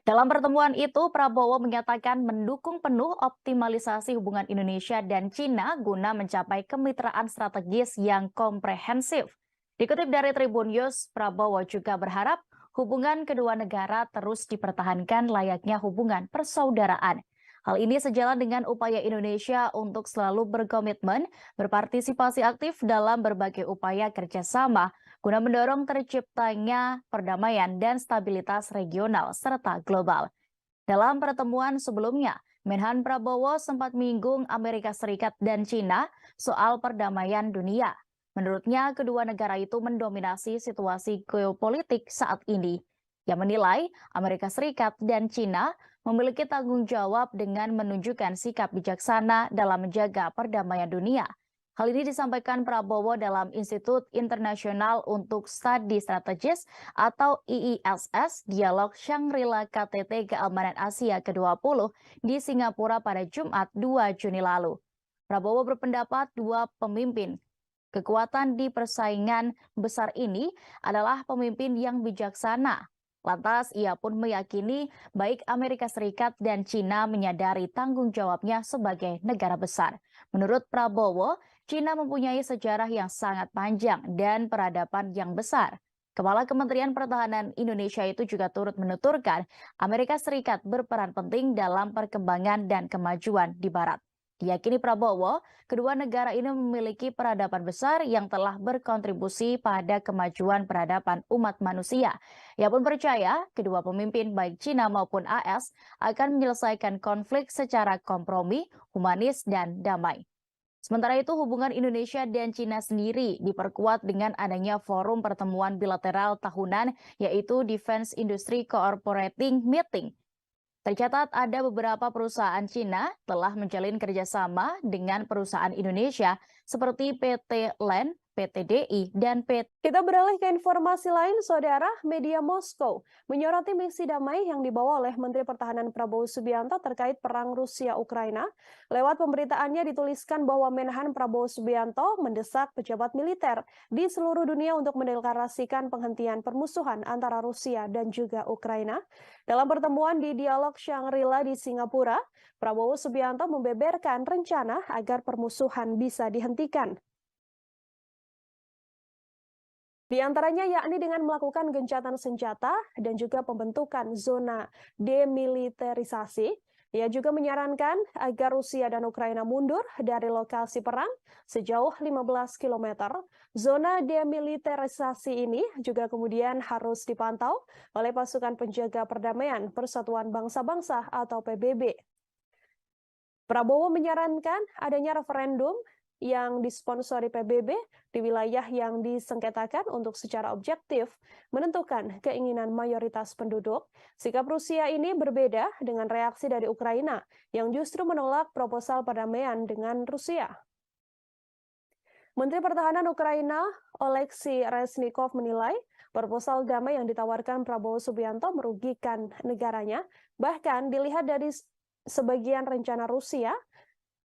Dalam pertemuan itu, Prabowo menyatakan mendukung penuh optimalisasi hubungan Indonesia dan Cina guna mencapai kemitraan strategis yang komprehensif. Dikutip dari Tribun News, Prabowo juga berharap hubungan kedua negara terus dipertahankan layaknya hubungan persaudaraan. Hal ini sejalan dengan upaya Indonesia untuk selalu berkomitmen berpartisipasi aktif dalam berbagai upaya kerjasama guna mendorong terciptanya perdamaian dan stabilitas regional serta global. Dalam pertemuan sebelumnya, Menhan Prabowo sempat menyinggung Amerika Serikat dan Cina soal perdamaian dunia. Menurutnya, kedua negara itu mendominasi situasi geopolitik saat ini. Ia menilai Amerika Serikat dan Cina memiliki tanggung jawab dengan menunjukkan sikap bijaksana dalam menjaga perdamaian dunia. Hal ini disampaikan Prabowo dalam Institut Internasional untuk Studi Strategis atau IISS Dialog Shangri-La KTT Keamanan Asia ke-20 di Singapura pada Jumat 2 Juni lalu. Prabowo berpendapat dua pemimpin kekuatan di persaingan besar ini adalah pemimpin yang bijaksana. Lantas ia pun meyakini baik Amerika Serikat dan Cina menyadari tanggung jawabnya sebagai negara besar. Menurut Prabowo, Cina mempunyai sejarah yang sangat panjang dan peradaban yang besar. Kepala Kementerian Pertahanan Indonesia itu juga turut menuturkan Amerika Serikat berperan penting dalam perkembangan dan kemajuan di Barat. Diyakini Prabowo, kedua negara ini memiliki peradaban besar yang telah berkontribusi pada kemajuan peradaban umat manusia. Ia pun percaya kedua pemimpin baik Cina maupun AS akan menyelesaikan konflik secara kompromi, humanis, dan damai. Sementara itu, hubungan Indonesia dan Cina sendiri diperkuat dengan adanya forum pertemuan bilateral tahunan, yaitu Defense Industry Cooperating Meeting. Tercatat ada beberapa perusahaan Cina telah menjalin kerjasama dengan perusahaan Indonesia seperti PT LAN, PT DI, dan PT. Kita beralih ke informasi lain, Saudara. Media Moskow menyoroti misi damai yang dibawa oleh Menteri Pertahanan Prabowo Subianto terkait perang Rusia-Ukraina. Lewat pemberitaannya dituliskan bahwa Menhan Prabowo Subianto mendesak pejabat militer di seluruh dunia untuk mendeklarasikan penghentian permusuhan antara Rusia dan juga Ukraina. Dalam pertemuan di Dialog Shangri-La di Singapura, Prabowo Subianto membeberkan rencana agar permusuhan bisa dihentikan. Di antaranya yakni dengan melakukan gencatan senjata dan juga pembentukan zona demilitarisasi. Ia juga menyarankan agar Rusia dan Ukraina mundur dari lokasi perang sejauh 15 km. Zona demilitarisasi ini juga kemudian harus dipantau oleh pasukan penjaga perdamaian Persatuan Bangsa-Bangsa atau PBB. Prabowo menyarankan adanya referendum yang disponsori PBB di wilayah yang disengketakan untuk secara objektif menentukan keinginan mayoritas penduduk. Sikap Rusia ini berbeda dengan reaksi dari Ukraina yang justru menolak proposal perdamaian dengan Rusia. Menteri Pertahanan Ukraina Oleksiy Reznikov menilai proposal damai yang ditawarkan Prabowo Subianto merugikan negaranya. Bahkan dilihat dari sebagian rencana Rusia,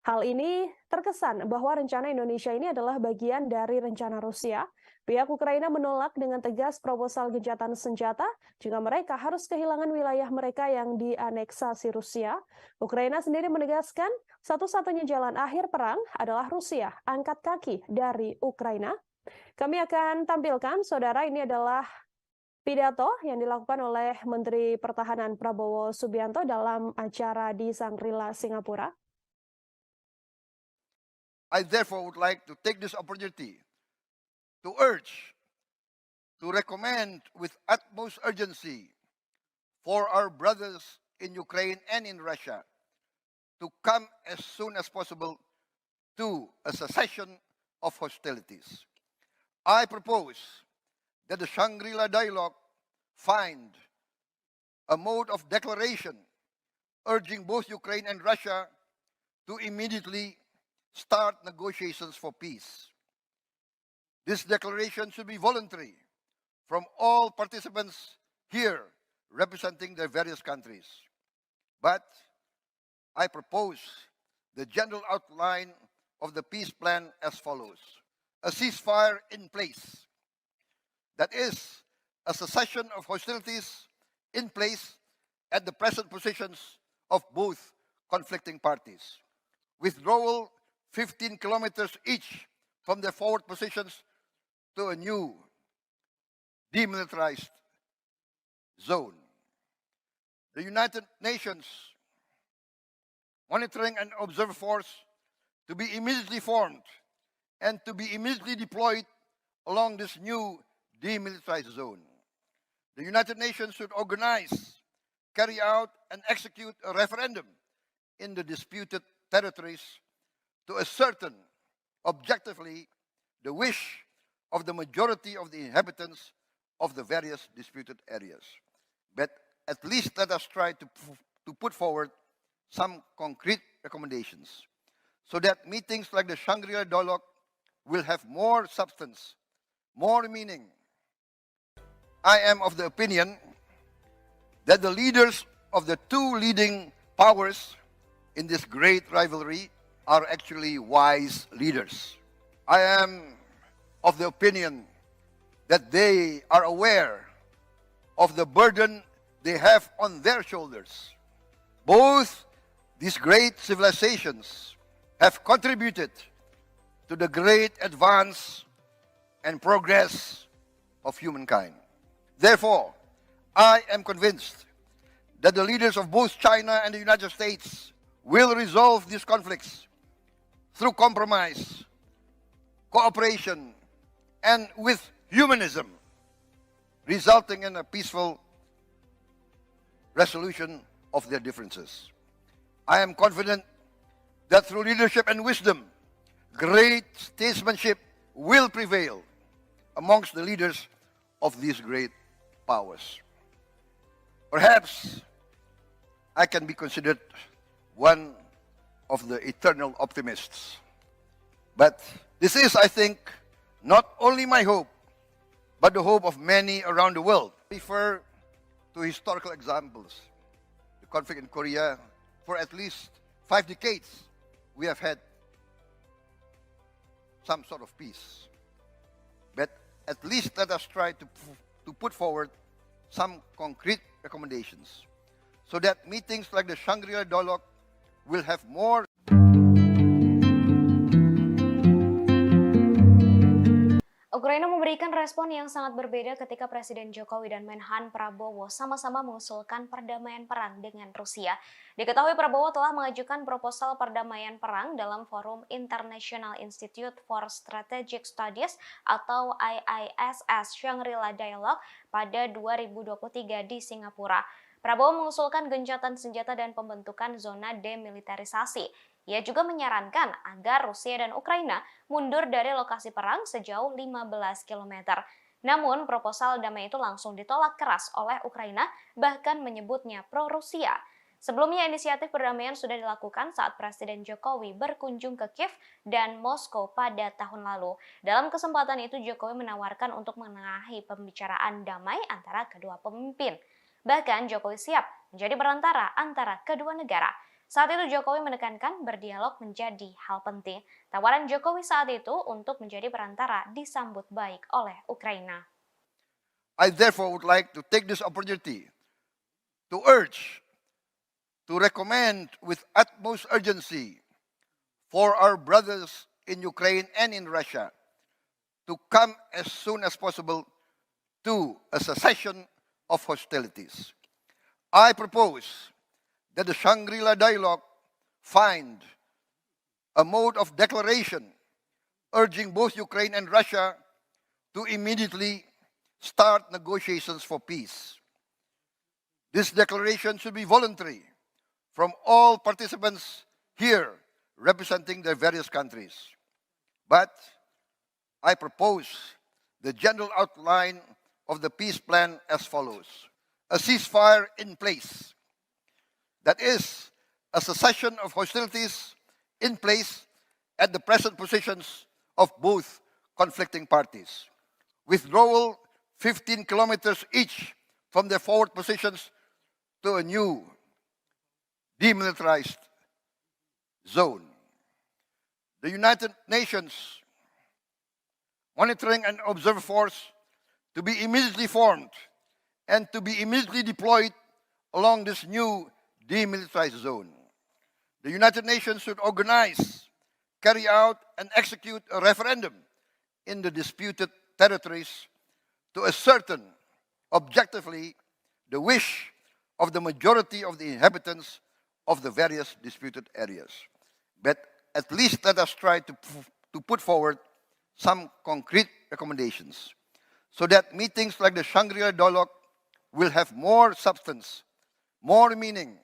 hal ini terkesan bahwa rencana Indonesia ini adalah bagian dari rencana Rusia. Pihak Ukraina menolak dengan tegas proposal gencatan senjata jika mereka harus kehilangan wilayah mereka yang dianeksasi Rusia. Ukraina sendiri menegaskan satu-satunya jalan akhir perang adalah Rusia angkat kaki dari Ukraina. Kami akan tampilkan, Saudara, ini adalah pidato yang dilakukan oleh Menteri Pertahanan Prabowo Subianto dalam acara di Shangri-La, Singapura. I therefore would like to take this opportunity to urge, to recommend with utmost urgency for our brothers in Ukraine and in Russia to come as soon as possible to a cessation of hostilities. I propose that the Shangri-La dialogue find a mode of declaration urging both Ukraine and Russia to immediately start negotiations for peace. This declaration should be voluntary from all participants here representing their various countries. But I propose the general outline of the peace plan as follows. A ceasefire in place. That is, a cessation of hostilities in place at the present positions of both conflicting parties. Withdrawal 15 kilometers each from their forward positions to a new demilitarized zone. The United Nations Monitoring and Observer Force to be immediately formed and to be immediately deployed along this new demilitarized zone. The United Nations should organize, carry out, and execute a referendum in the disputed territories to ascertain objectively the wish of the majority of the inhabitants of the various disputed areas. But at least let us try to put forward some concrete recommendations so that meetings like the Shangri-La dialogue will have more substance, more meaning. I am of the opinion that the leaders of the two leading powers in this great rivalry are actually wise leaders. I am of the opinion that they are aware of the burden they have on their shoulders. Both these great civilizations have contributed to the great advance and progress of humankind. Therefore, I am convinced that the leaders of both China and the United States will resolve these conflicts through compromise, cooperation, and with humanism, resulting in a peaceful resolution of their differences. I am confident that through leadership and wisdom, great statesmanship will prevail amongst the leaders of these great powers. Perhaps I can be considered one of the eternal optimists. But this is, I think, not only my hope, but the hope of many around the world. Refer to historical examples. The conflict in Korea, for at least 5 decades, we have had some sort of peace. But at least let us try to put forward some concrete recommendations so that meetings like the Shangri-La Dialogue will have more. Ukraina memberikan respon yang sangat berbeda ketika Presiden Jokowi dan Menhan Prabowo sama-sama mengusulkan perdamaian perang dengan Rusia. Diketahui Prabowo telah mengajukan proposal perdamaian perang dalam forum International Institute for Strategic Studies atau IISS Shangri-La Dialogue pada 2023 di Singapura. Prabowo mengusulkan gencatan senjata dan pembentukan zona demilitarisasi. Ia juga menyarankan agar Rusia dan Ukraina mundur dari lokasi perang sejauh 15 km. Namun, proposal damai itu langsung ditolak keras oleh Ukraina, bahkan menyebutnya pro-Rusia. Sebelumnya, inisiatif perdamaian sudah dilakukan saat Presiden Jokowi berkunjung ke Kiev dan Moskow pada tahun lalu. Dalam kesempatan itu, Jokowi menawarkan untuk menengahi pembicaraan damai antara kedua pemimpin. Bahkan, Jokowi siap menjadi perantara antara kedua negara. Saat itu Jokowi menekankan berdialog menjadi hal penting. Tawaran Jokowi saat itu untuk menjadi perantara disambut baik oleh Ukraina. I therefore would like to take this opportunity to urge, to recommend with utmost urgency for our brothers in Ukraine and in Russia to come as soon as possible to a cessation of hostilities. I propose that the Shangri-La Dialogue find a mode of declaration urging both Ukraine and Russia to immediately start negotiations for peace. This declaration should be voluntary from all participants here representing their various countries. But I propose the general outline of the peace plan as follows: a ceasefire in place. That is, a cessation of hostilities in place at the present positions of both conflicting parties. Withdrawal 15 kilometers each from their forward positions to a new demilitarized zone. The United Nations Monitoring and Observer Force to be immediately formed and to be immediately deployed along this new demilitarized zone. The United Nations should organize, carry out, and execute a referendum in the disputed territories to ascertain objectively the wish of the majority of the inhabitants of the various disputed areas. But at least let us try to put forward some concrete recommendations so that meetings like the Shangri-La Dialogue will have more substance, more meaning.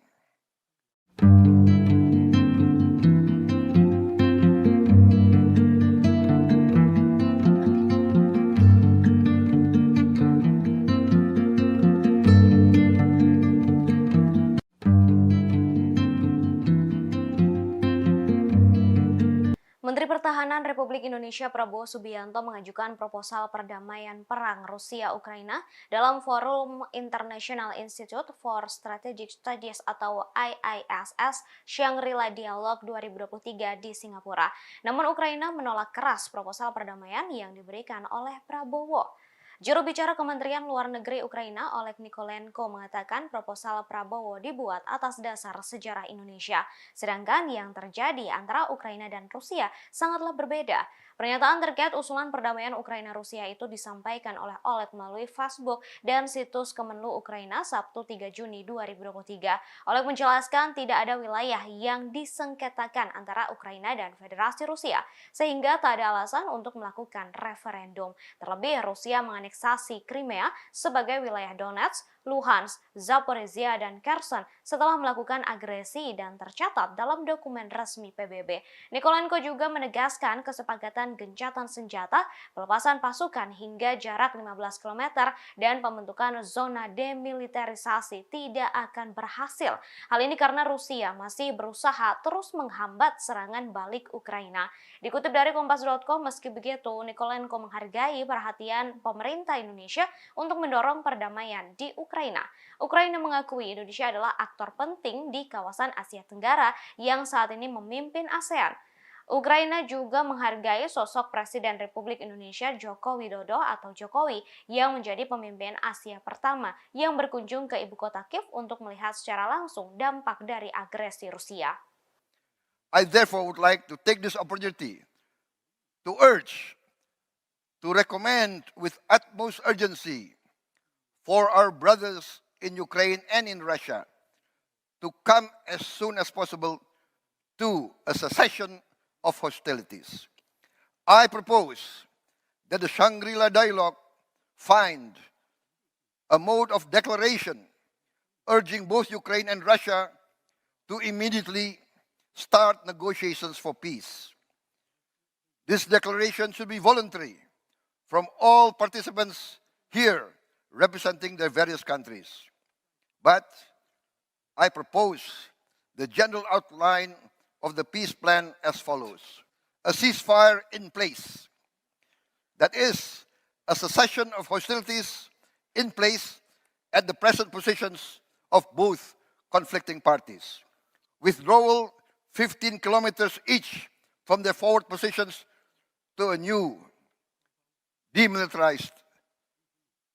Menteri Pertahanan Republik Indonesia Prabowo Subianto mengajukan proposal perdamaian perang Rusia-Ukraina dalam forum International Institute for Strategic Studies atau IISS Shangri-La Dialogue 2023 di Singapura. Namun Ukraina menolak keras proposal perdamaian yang diberikan oleh Prabowo. Juru bicara Kementerian Luar Negeri Ukraina, Oleg Nikolenko, mengatakan proposal Prabowo dibuat atas dasar sejarah Indonesia. Sedangkan yang terjadi antara Ukraina dan Rusia sangatlah berbeda. Pernyataan terkait usulan perdamaian Ukraina-Rusia itu disampaikan oleh Oleg melalui Facebook dan situs Kemenlu Ukraina Sabtu 3 Juni 2023. Oleg menjelaskan tidak ada wilayah yang disengketakan antara Ukraina dan Federasi Rusia, sehingga tak ada alasan untuk melakukan referendum. Terlebih, Rusia menganeksasi Crimea sebagai wilayah Donetsk, Luhansk, Zaporizhia, dan Kherson setelah melakukan agresi dan tercatat dalam dokumen resmi PBB. Nikolenko juga menegaskan kesepakatan gencatan senjata, pelepasan pasukan hingga jarak 15 km, dan pembentukan zona demilitarisasi tidak akan berhasil. Hal ini karena Rusia masih berusaha terus menghambat serangan balik Ukraina. Dikutip dari Kompas.com, meski begitu, Nikolenko menghargai perhatian pemerintah Indonesia untuk mendorong perdamaian di Ukraina. Ukraina mengakui Indonesia adalah aktor penting di kawasan Asia Tenggara yang saat ini memimpin ASEAN. Ukraina juga menghargai sosok Presiden Republik Indonesia Joko Widodo atau Jokowi yang menjadi pemimpin Asia pertama yang berkunjung ke ibu kota Kiev untuk melihat secara langsung dampak dari agresi Rusia. I therefore would like to take this opportunity to urge, to recommend with utmost urgency for our brothers in Ukraine and in Russia to come as soon as possible to a cessation of hostilities. I propose that the Shangri-La dialogue find a mode of declaration urging both Ukraine and Russia to immediately start negotiations for peace. This declaration should be voluntary from all participants here representing their various countries. But I propose the general outline of the peace plan as follows. A ceasefire in place. That is, a cessation of hostilities in place at the present positions of both conflicting parties. Withdrawal 15 kilometers each from their forward positions to a new demilitarized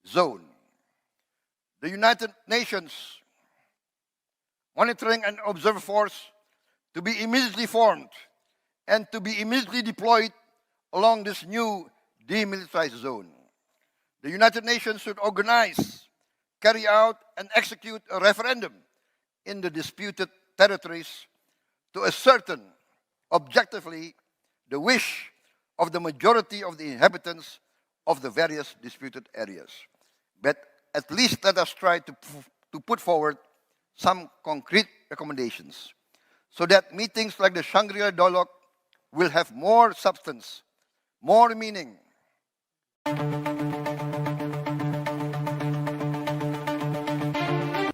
zone. The United Nations Monitoring and Observer Force to be immediately formed and to be immediately deployed along this new demilitarized zone. The United Nations should organize, carry out, and execute a referendum in the disputed territories to ascertain objectively the wish of the majority of the inhabitants of the various disputed areas. But at least let us try to put forward some concrete recommendations so that meetings like the Shangri-La dialogue will have more substance, more meaning.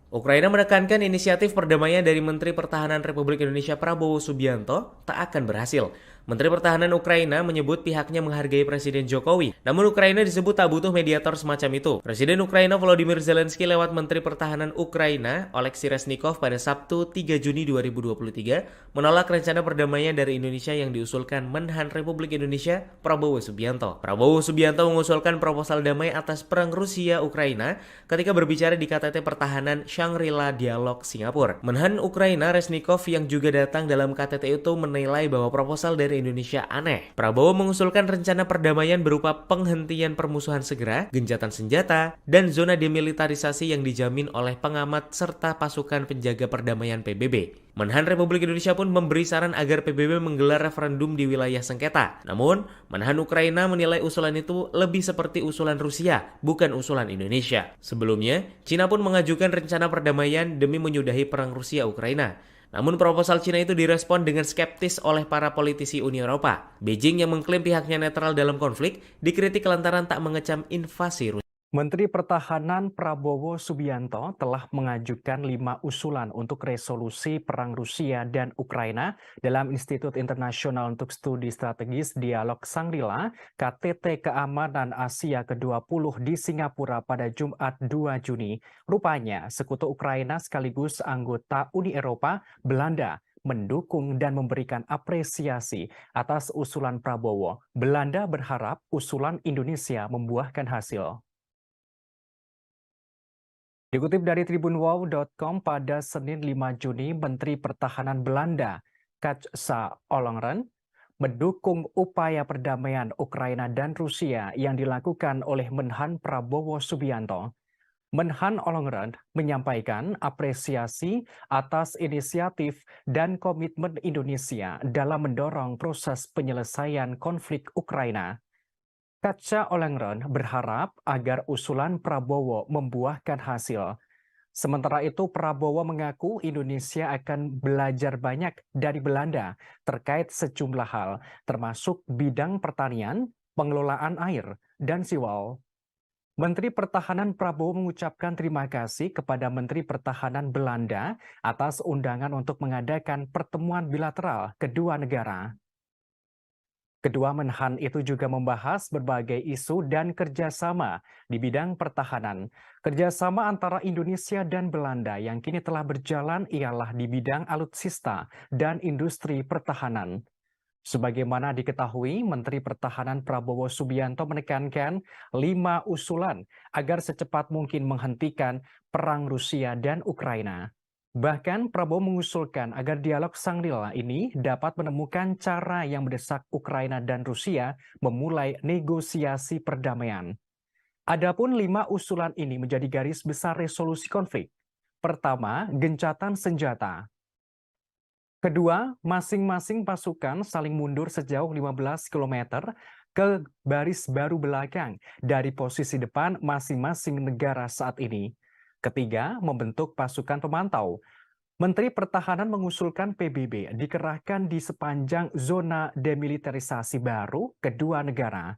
Ukraina menekankan inisiatif perdamaian dari Menteri Pertahanan Republik Indonesia Prabowo Subianto tak akan berhasil. Menteri Pertahanan Ukraina menyebut pihaknya menghargai Presiden Jokowi. Namun Ukraina disebut tak butuh mediator semacam itu. Presiden Ukraina Volodymyr Zelensky lewat Menteri Pertahanan Ukraina Oleksiy Reznikov pada Sabtu 3 Juni 2023 menolak rencana perdamaian dari Indonesia yang diusulkan Menhan Republik Indonesia Prabowo Subianto. Prabowo Subianto mengusulkan proposal damai atas perang Rusia-Ukraina ketika berbicara di KTT Pertahanan Shangri-La Dialog Singapura. Menhan Ukraina Reznikov yang juga datang dalam KTT itu menilai bahwa proposal dari Indonesia aneh. Prabowo mengusulkan rencana perdamaian berupa penghentian permusuhan segera, gencatan senjata, dan zona demilitarisasi yang dijamin oleh pengamat serta pasukan penjaga perdamaian PBB. Menhan Republik Indonesia pun memberi saran agar PBB menggelar referendum di wilayah sengketa. Namun, Menhan Ukraina menilai usulan itu lebih seperti usulan Rusia, bukan usulan Indonesia. Sebelumnya, Cina pun mengajukan rencana perdamaian demi menyudahi perang Rusia-Ukraina. Namun proposal Cina itu direspon dengan skeptis oleh para politisi Uni Eropa. Beijing yang mengklaim pihaknya netral dalam konflik dikritik lantaran tak mengecam invasi Rusia. Menteri Pertahanan Prabowo Subianto telah mengajukan 5 usulan untuk resolusi perang Rusia dan Ukraina dalam Institut Internasional untuk Studi Strategis Dialog Shangri-La KTT Keamanan Asia ke-20 di Singapura pada Jumat 2 Juni. Rupanya sekutu Ukraina sekaligus anggota Uni Eropa, Belanda, mendukung dan memberikan apresiasi atas usulan Prabowo. Belanda berharap usulan Indonesia membuahkan hasil. Dikutip dari tribunwow.com pada Senin 5 Juni, Menteri Pertahanan Belanda, Kajsa Ollongren, mendukung upaya perdamaian Ukraina dan Rusia yang dilakukan oleh Menhan Prabowo Subianto. Menhan Ollongren menyampaikan apresiasi atas inisiatif dan komitmen Indonesia dalam mendorong proses penyelesaian konflik Ukraina. Katja Ollongren berharap agar usulan Prabowo membuahkan hasil. Sementara itu, Prabowo mengaku Indonesia akan belajar banyak dari Belanda terkait sejumlah hal, termasuk bidang pertanian, pengelolaan air, dan siwal. Menteri Pertahanan Prabowo mengucapkan terima kasih kepada Menteri Pertahanan Belanda atas undangan untuk mengadakan pertemuan bilateral kedua negara. Kedua menhan itu juga membahas berbagai isu dan kerjasama di bidang pertahanan. Kerjasama antara Indonesia dan Belanda yang kini telah berjalan ialah di bidang alutsista dan industri pertahanan. Sebagaimana diketahui, Menteri Pertahanan Prabowo Subianto menekankan 5 usulan agar secepat mungkin menghentikan perang Rusia dan Ukraina. Bahkan Prabowo mengusulkan agar dialog Shangri-La ini dapat menemukan cara yang mendesak Ukraina dan Rusia memulai negosiasi perdamaian. Adapun 5 usulan ini menjadi garis besar resolusi konflik. Pertama, gencatan senjata. Kedua, masing-masing pasukan saling mundur sejauh 15 km ke baris baru belakang dari posisi depan masing-masing negara saat ini. Ketiga, membentuk pasukan pemantau. Menteri Pertahanan mengusulkan PBB dikerahkan di sepanjang zona demilitarisasi baru kedua negara.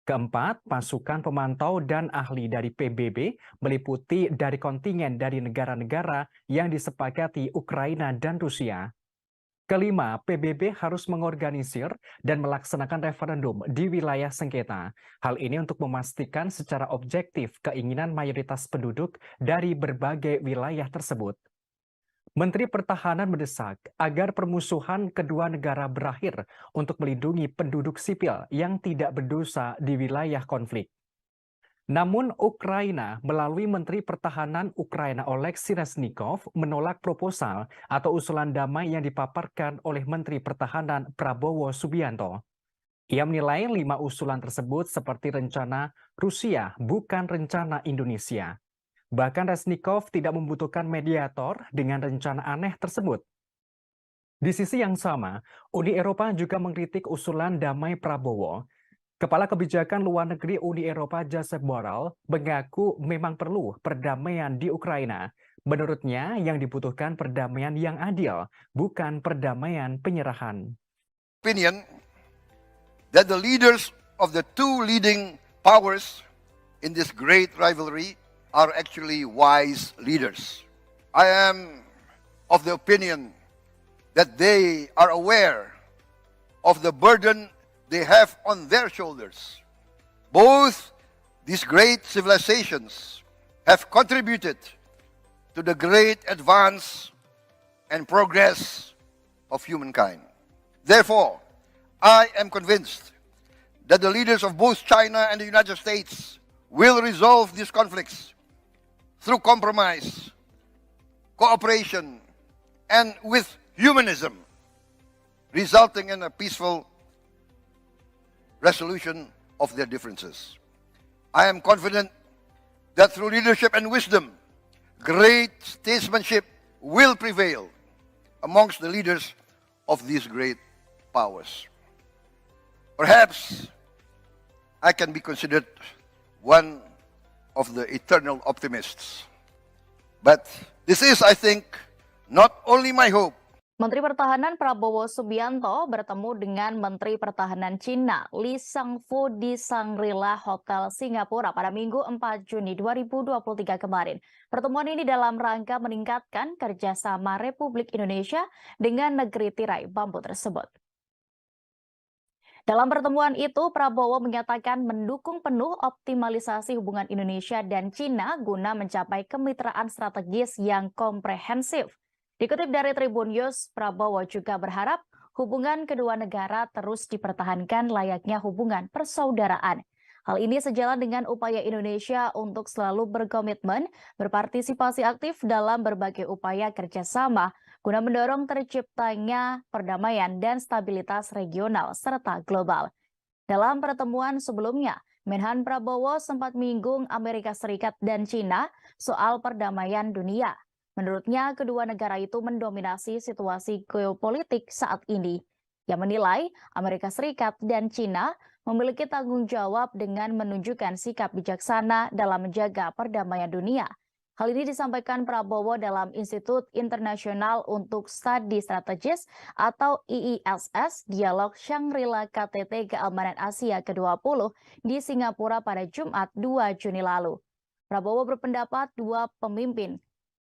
Keempat, pasukan pemantau dan ahli dari PBB meliputi dari kontingen dari negara-negara yang disepakati Ukraina dan Rusia. Kelima, PBB harus mengorganisir dan melaksanakan referendum di wilayah sengketa. Hal ini untuk memastikan secara objektif keinginan mayoritas penduduk dari berbagai wilayah tersebut. Menteri Pertahanan mendesak agar permusuhan kedua negara berakhir untuk melindungi penduduk sipil yang tidak berdosa di wilayah konflik. Namun Ukraina melalui Menteri Pertahanan Ukraina Oleksiy Reznikov menolak proposal atau usulan damai yang dipaparkan oleh Menteri Pertahanan Prabowo Subianto. Ia menilai 5 usulan tersebut seperti rencana Rusia, bukan rencana Indonesia. Bahkan Reznikov tidak membutuhkan mediator dengan rencana aneh tersebut. Di sisi yang sama, Uni Eropa juga mengkritik usulan damai Prabowo. Kepala Kebijakan Luar Negeri Uni Eropa Josep Borrell mengaku memang perlu perdamaian di Ukraina. Menurutnya, yang dibutuhkan perdamaian yang adil, bukan perdamaian penyerahan. Opinion that the leaders of the two leading powers in this great rivalry are actually wise leaders. I am of the opinion that they are aware of the burden they have on their shoulders. Both these great civilizations have contributed to the great advance and progress of humankind. Therefore, I am convinced that the leaders of both China and the United States will resolve these conflicts through compromise, cooperation, and with humanism, resulting in a peaceful resolution of their differences. I am confident that through leadership and wisdom, great statesmanship will prevail amongst the leaders of these great powers. Perhaps I can be considered one of the eternal optimists. But this is, I think, not only my hope. Menteri Pertahanan Prabowo Subianto bertemu dengan Menteri Pertahanan Cina Li Shangfu di Shangri-La Hotel Singapura pada Minggu 4 Juni 2023 kemarin. Pertemuan ini dalam rangka meningkatkan kerjasama Republik Indonesia dengan negeri tirai bambu tersebut. Dalam pertemuan itu, Prabowo menyatakan mendukung penuh optimalisasi hubungan Indonesia dan Cina guna mencapai kemitraan strategis yang komprehensif. Dikutip dari Tribun News, Prabowo juga berharap hubungan kedua negara terus dipertahankan layaknya hubungan persaudaraan. Hal ini sejalan dengan upaya Indonesia untuk selalu berkomitmen berpartisipasi aktif dalam berbagai upaya kerjasama guna mendorong terciptanya perdamaian dan stabilitas regional serta global. Dalam pertemuan sebelumnya, Menhan Prabowo sempat menyinggung Amerika Serikat dan China soal perdamaian dunia. Menurutnya, kedua negara itu mendominasi situasi geopolitik saat ini. Yang menilai Amerika Serikat dan China memiliki tanggung jawab dengan menunjukkan sikap bijaksana dalam menjaga perdamaian dunia. Hal ini disampaikan Prabowo dalam Institut Internasional untuk Studi Strategis atau IISS Dialog Shangri-La KTT Keamanan Asia ke-20 di Singapura pada Jumat 2 Juni lalu. Prabowo berpendapat dua pemimpin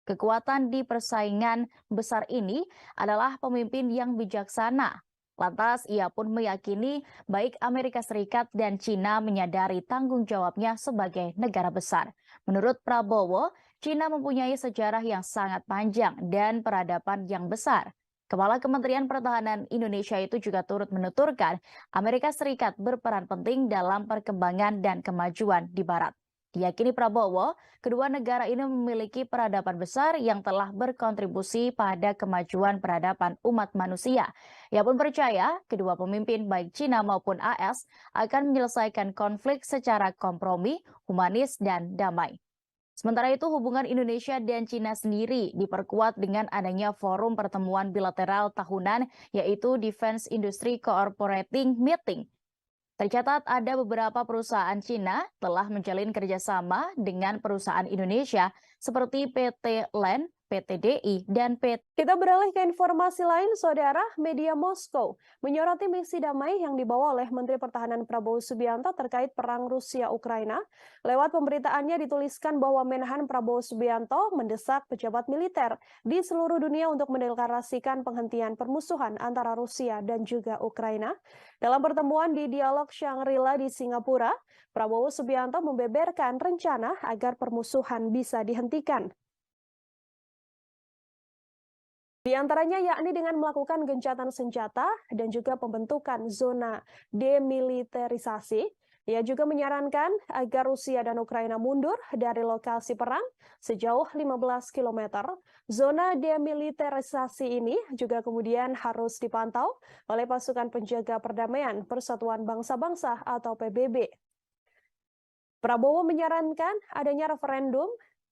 kekuatan di persaingan besar ini adalah pemimpin yang bijaksana. Lantas ia pun meyakini baik Amerika Serikat dan China menyadari tanggung jawabnya sebagai negara besar. Menurut Prabowo, China mempunyai sejarah yang sangat panjang dan peradaban yang besar. Kepala Kementerian Pertahanan Indonesia itu juga turut menuturkan Amerika Serikat berperan penting dalam perkembangan dan kemajuan di Barat. Diyakini Prabowo, kedua negara ini memiliki peradaban besar yang telah berkontribusi pada kemajuan peradaban umat manusia. Ia pun percaya kedua pemimpin baik China maupun AS akan menyelesaikan konflik secara kompromi, humanis, dan damai. Sementara itu, hubungan Indonesia dan China sendiri diperkuat dengan adanya forum pertemuan bilateral tahunan yaitu Defense Industry Cooperating Meeting. Tercatat ada beberapa perusahaan Cina telah menjalin kerjasama dengan perusahaan Indonesia seperti PT LAN, PT DI, dan PT. Kita beralih ke informasi lain, Saudara. Media Moskow menyoroti misi damai yang dibawa oleh Menteri Pertahanan Prabowo Subianto terkait perang Rusia-Ukraina. Lewat pemberitaannya dituliskan bahwa Menhan Prabowo Subianto mendesak pejabat militer di seluruh dunia untuk mendeklarasikan penghentian permusuhan antara Rusia dan juga Ukraina. Dalam pertemuan di Dialog Shangri-La di Singapura, Prabowo Subianto membeberkan rencana agar permusuhan bisa dihentikan. Di antaranya yakni dengan melakukan gencatan senjata dan juga pembentukan zona demilitarisasi. Ia juga menyarankan agar Rusia dan Ukraina mundur dari lokasi perang sejauh 15 km. Zona demilitarisasi ini juga kemudian harus dipantau oleh pasukan penjaga perdamaian Persatuan Bangsa-Bangsa atau PBB. Prabowo menyarankan adanya referendum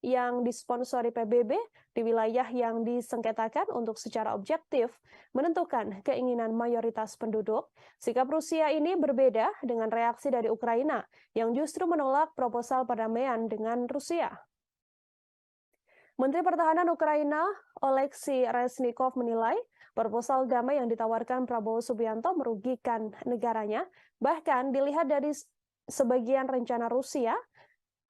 yang disponsori PBB di wilayah yang disengketakan untuk secara objektif menentukan keinginan mayoritas penduduk. Sikap Rusia ini berbeda dengan reaksi dari Ukraina yang justru menolak proposal perdamaian dengan Rusia. Menteri Pertahanan Ukraina Oleksiy Reznikov menilai proposal damai yang ditawarkan Prabowo Subianto merugikan negaranya, bahkan dilihat dari sebagian rencana Rusia.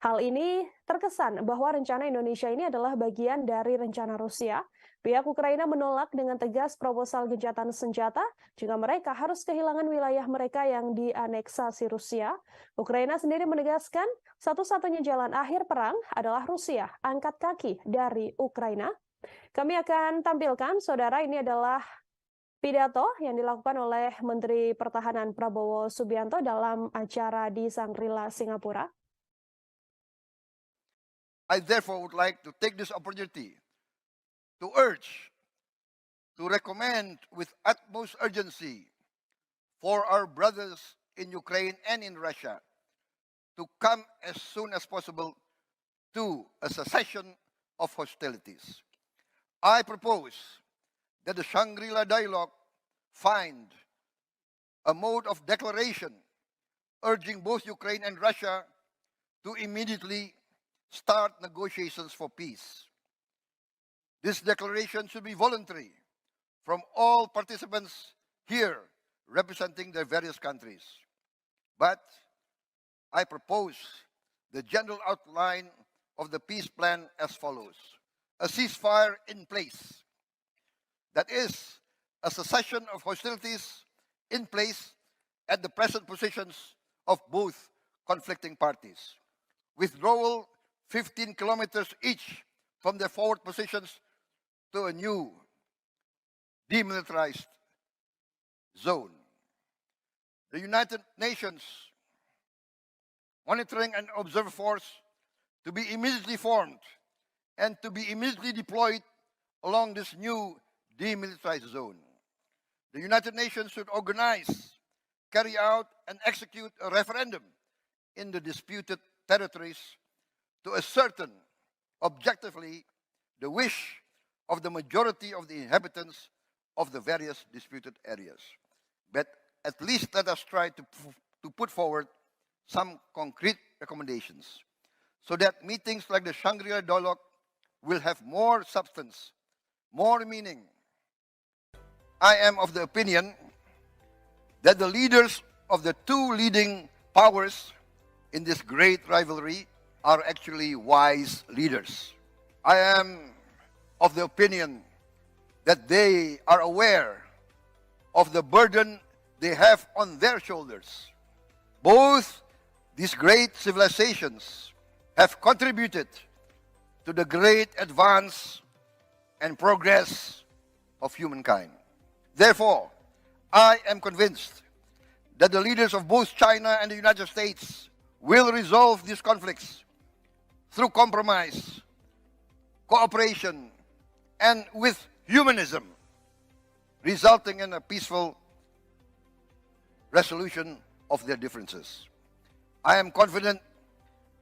Hal ini terkesan bahwa rencana Indonesia ini adalah bagian dari rencana Rusia. Pihak Ukraina menolak dengan tegas proposal gencatan senjata jika mereka harus kehilangan wilayah mereka yang dianeksasi Rusia. Ukraina sendiri menegaskan satu-satunya jalan akhir perang adalah Rusia angkat kaki dari Ukraina. Kami akan tampilkan, Saudara, ini adalah pidato yang dilakukan oleh Menteri Pertahanan Prabowo Subianto dalam acara di Shangri-La, Singapura. I therefore would like to take this opportunity to urge, to recommend with utmost urgency for our brothers in Ukraine and in Russia to come as soon as possible to a cessation of hostilities. I propose that the Shangri-La dialogue find a mode of declaration urging both Ukraine and Russia to immediately start negotiations for peace. This declaration should be voluntary from all participants here representing their various countries. But I propose the general outline of the peace plan as follows. A ceasefire in place. That is, a cessation of hostilities in place at the present positions of both conflicting parties. Withdrawal 15 kilometers each from their forward positions to a new demilitarized zone. The United Nations monitoring and observer force to be immediately formed and to be immediately deployed along this new demilitarized zone. The United Nations should organize, carry out, and execute a referendum in the disputed territories to ascertain objectively the wish of the majority of the inhabitants of the various disputed areas. But at least let us try to put forward some concrete recommendations so that meetings like the Shangri-La dialogue will have more substance, more meaning. I am of the opinion that the leaders of the two leading powers in this great rivalry are actually wise leaders. I am of the opinion that they are aware of the burden they have on their shoulders. Both these great civilizations have contributed to the great advance and progress of humankind. Therefore, I am convinced that the leaders of both China and the United States will resolve these conflicts through compromise, cooperation, and with humanism, resulting in a peaceful resolution of their differences. I am confident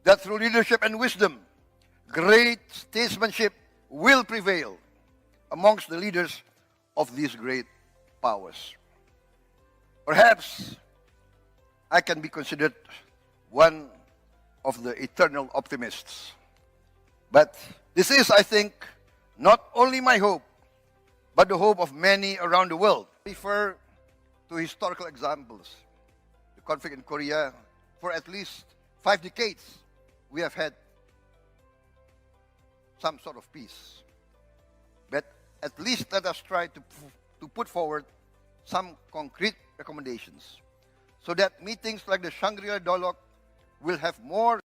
that through leadership and wisdom, great statesmanship will prevail amongst the leaders of these great powers. Perhaps I can be considered one of the eternal optimists. But this is, I think, not only my hope, but the hope of many around the world. Refer to historical examples. The conflict in Korea, for at least 5 decades, we have had some sort of peace. But at least let us try to put forward some concrete recommendations so that meetings like the Shangri-La dialogue will have more.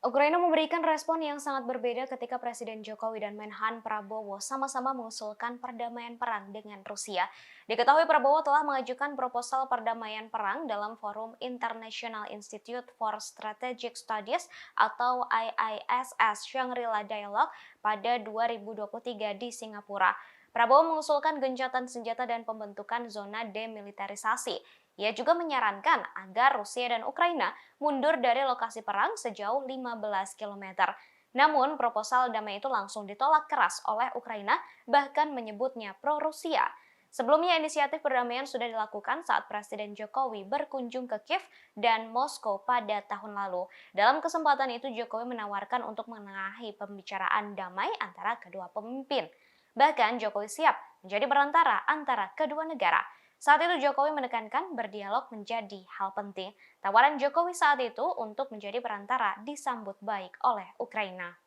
Ukraina memberikan respon yang sangat berbeda ketika Presiden Jokowi dan Menhan Prabowo sama-sama mengusulkan perdamaian perang dengan Rusia. Diketahui Prabowo telah mengajukan proposal perdamaian perang dalam forum International Institute for Strategic Studies atau IISS Shangri-La Dialogue pada 2023 di Singapura. Prabowo mengusulkan gencatan senjata dan pembentukan zona demilitarisasi. Ia juga menyarankan agar Rusia dan Ukraina mundur dari lokasi perang sejauh 15 km. Namun, proposal damai itu langsung ditolak keras oleh Ukraina, bahkan menyebutnya pro-Rusia. Sebelumnya, inisiatif perdamaian sudah dilakukan saat Presiden Jokowi berkunjung ke Kiev dan Moskow pada tahun lalu. Dalam kesempatan itu, Jokowi menawarkan untuk menengahi pembicaraan damai antara kedua pemimpin. Bahkan, Jokowi siap menjadi perantara antara kedua negara. Saat itu Jokowi menekankan berdialog menjadi hal penting. Tawaran Jokowi saat itu untuk menjadi perantara disambut baik oleh Ukraina.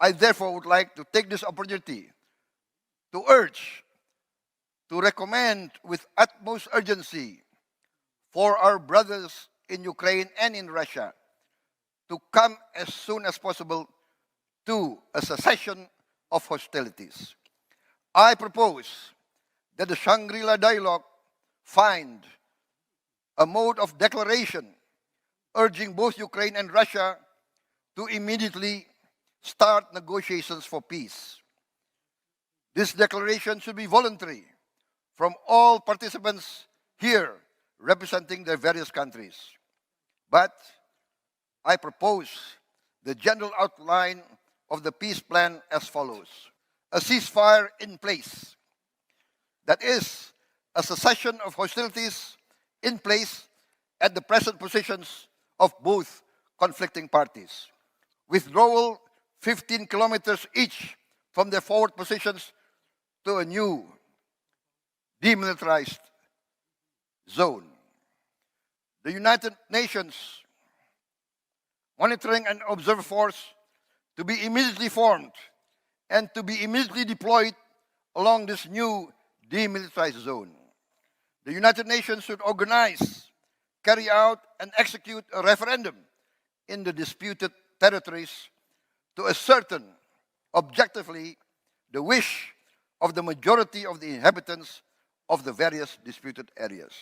I therefore would like to take this opportunity to urge, to recommend with utmost urgency for our brothers in Ukraine and in Russia to come as soon as possible to a cessation of hostilities. I propose that the Shangri-La dialogue find a mode of declaration urging both Ukraine and Russia to immediately start negotiations for peace. This declaration should be voluntary from all participants here representing their various countries. But I propose the general outline of the peace plan as follows. A ceasefire in place. That is, a cessation of hostilities in place at the present positions of both conflicting parties. Withdrawal 15 kilometers each from their forward positions to a new demilitarized zone. The United Nations monitoring and observer force to be immediately formed and to be immediately deployed along this new demilitarized zone. The United Nations should organize, carry out, and execute a referendum in the disputed territories to ascertain objectively the wish of the majority of the inhabitants of the various disputed areas.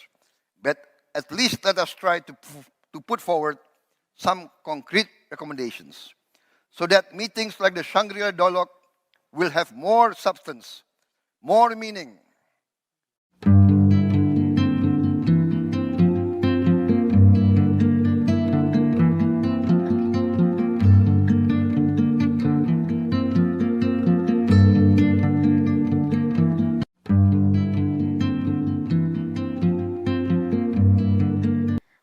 But at least let us try to put forward some concrete recommendations so that meetings like the Shangri-La dialogue will have more substance, more meaning.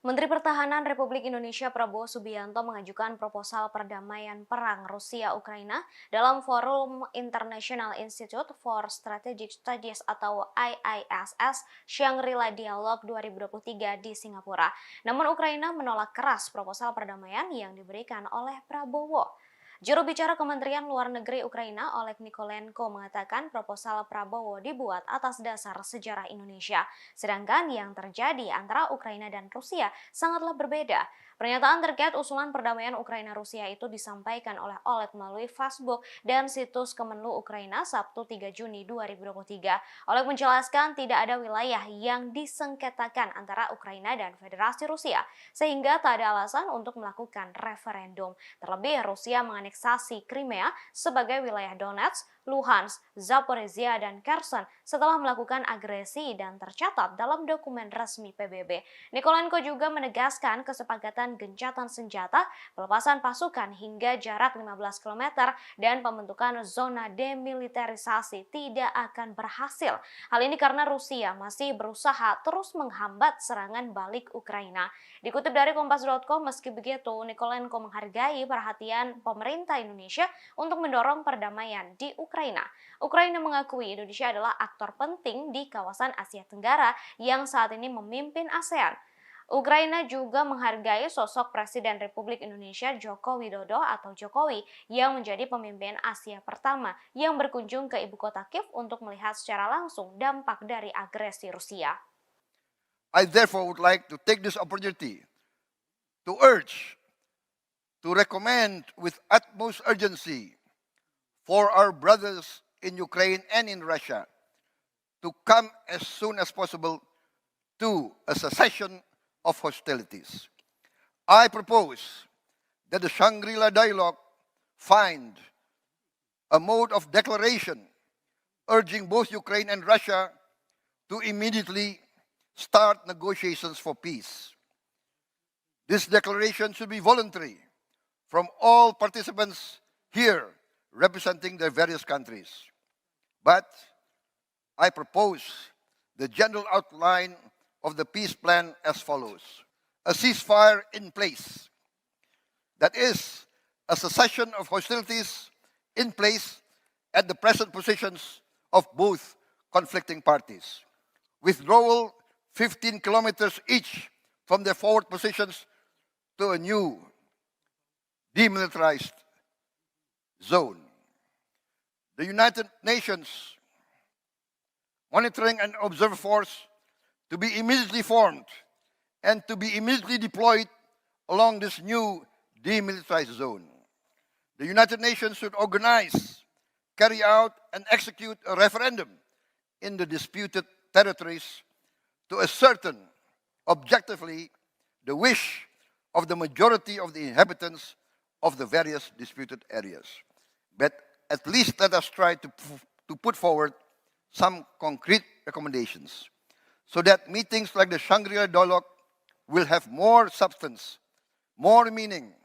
Menteri Pertahanan Republik Indonesia Prabowo Subianto mengajukan proposal perdamaian perang Rusia-Ukraina dalam Forum International Institute for Strategic Studies atau IISS Shangri-La Dialogue 2023 di Singapura. Namun Ukraina menolak keras proposal perdamaian yang diberikan oleh Prabowo. Juru bicara Kementerian Luar Negeri Ukraina, Oleg Nikolenko, mengatakan proposal Prabowo dibuat atas dasar sejarah Indonesia, sedangkan yang terjadi antara Ukraina dan Rusia sangatlah berbeda. Pernyataan terkait usulan perdamaian Ukraina-Rusia itu disampaikan oleh Oleg melalui Facebook dan situs Kemenlu Ukraina Sabtu 3 Juni 2023. Oleg menjelaskan tidak ada wilayah yang disengketakan antara Ukraina dan Federasi Rusia, sehingga tak ada alasan untuk melakukan referendum. Terlebih, Rusia menganeksasi Crimea sebagai wilayah Donetsk, Luhansk, Zaporizhia, dan Kherson setelah melakukan agresi dan tercatat dalam dokumen resmi PBB. Nikolenko juga menegaskan kesepakatan gencatan senjata, pelepasan pasukan hingga jarak 15 km, dan pembentukan zona demilitarisasi tidak akan berhasil. Hal ini karena Rusia masih berusaha terus menghambat serangan balik Ukraina. Dikutip dari Kompas.com, meski begitu, Nikolenko menghargai perhatian pemerintah Indonesia untuk mendorong perdamaian di Ukraina. Ukraina mengakui Indonesia adalah aktor penting di kawasan Asia Tenggara yang saat ini memimpin ASEAN. Ukraina juga menghargai sosok Presiden Republik Indonesia Joko Widodo atau Jokowi yang menjadi pemimpin Asia pertama yang berkunjung ke ibu kota Kiev untuk melihat secara langsung dampak dari agresi Rusia. I therefore would like to take this opportunity to urge, to recommend with utmost urgency for our brothers in Ukraine and in Russia to come as soon as possible to a cessation of hostilities. I propose that the Shangri-La dialogue find a mode of declaration urging both Ukraine and Russia to immediately start negotiations for peace. This declaration should be voluntary from all participants here representing their various countries. But I propose the general outline of the peace plan as follows. A ceasefire in place. That is, a cessation of hostilities in place at the present positions of both conflicting parties. Withdrawal 15 kilometers each from their forward positions to a new demilitarized zone. The United Nations Monitoring and Observer Force to be immediately formed and to be immediately deployed along this new demilitarized zone. The United Nations should organize, carry out, and execute a referendum in the disputed territories to ascertain objectively the wish of the majority of the inhabitants of the various disputed areas. But at least let us try to put forward some concrete recommendations so that meetings like the Shangri-La dialogue will have more substance, more meaning.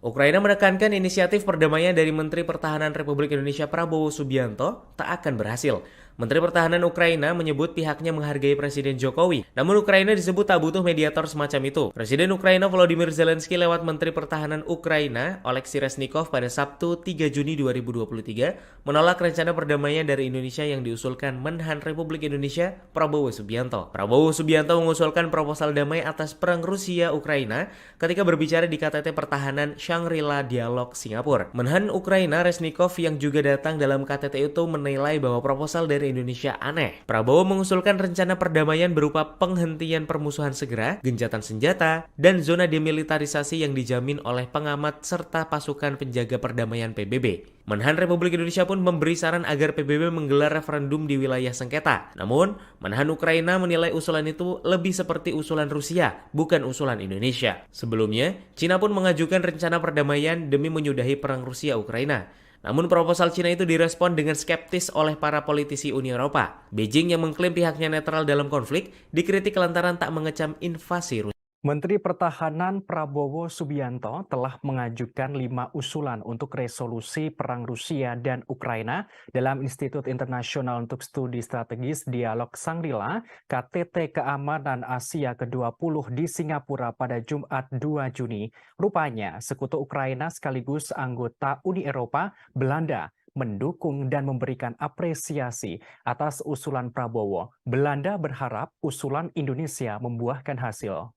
Ukraina menekankan inisiatif perdamaian dari Menteri Pertahanan Republik Indonesia Prabowo Subianto tak akan berhasil. Menteri Pertahanan Ukraina menyebut pihaknya menghargai Presiden Jokowi. Namun Ukraina disebut tak butuh mediator semacam itu. Presiden Ukraina Volodymyr Zelensky lewat Menteri Pertahanan Ukraina Oleksiy Reznikov pada Sabtu 3 Juni 2023 menolak rencana perdamaian dari Indonesia yang diusulkan Menhan Republik Indonesia Prabowo Subianto. Prabowo Subianto mengusulkan proposal damai atas perang Rusia-Ukraina ketika berbicara di KTT Pertahanan Shangri-La Dialogue Singapura. Menhan Ukraina Reznikov yang juga datang dalam KTT itu menilai bahwa proposal dari menteri Indonesia aneh. Prabowo mengusulkan rencana perdamaian berupa penghentian permusuhan segera, gencatan senjata, dan zona demilitarisasi yang dijamin oleh pengamat serta pasukan penjaga perdamaian PBB. Menhan Republik Indonesia pun memberi saran agar PBB menggelar referendum di wilayah sengketa. Namun, Menhan Ukraina menilai usulan itu lebih seperti usulan Rusia, bukan usulan Indonesia. Sebelumnya, Cina pun mengajukan rencana perdamaian demi menyudahi perang Rusia-Ukraina. Namun proposal Cina itu direspon dengan skeptis oleh para politisi Uni Eropa. Beijing yang mengklaim pihaknya netral dalam konflik dikritik lantaran tak mengecam invasi Rusia. Menteri Pertahanan Prabowo Subianto telah mengajukan 5 usulan untuk resolusi perang Rusia dan Ukraina dalam Institut Internasional untuk Studi Strategis Dialog Shangri-La KTT Keamanan Asia ke-20 di Singapura pada Jumat 2 Juni. Rupanya, sekutu Ukraina sekaligus anggota Uni Eropa, Belanda, mendukung dan memberikan apresiasi atas usulan Prabowo. Belanda berharap usulan Indonesia membuahkan hasil.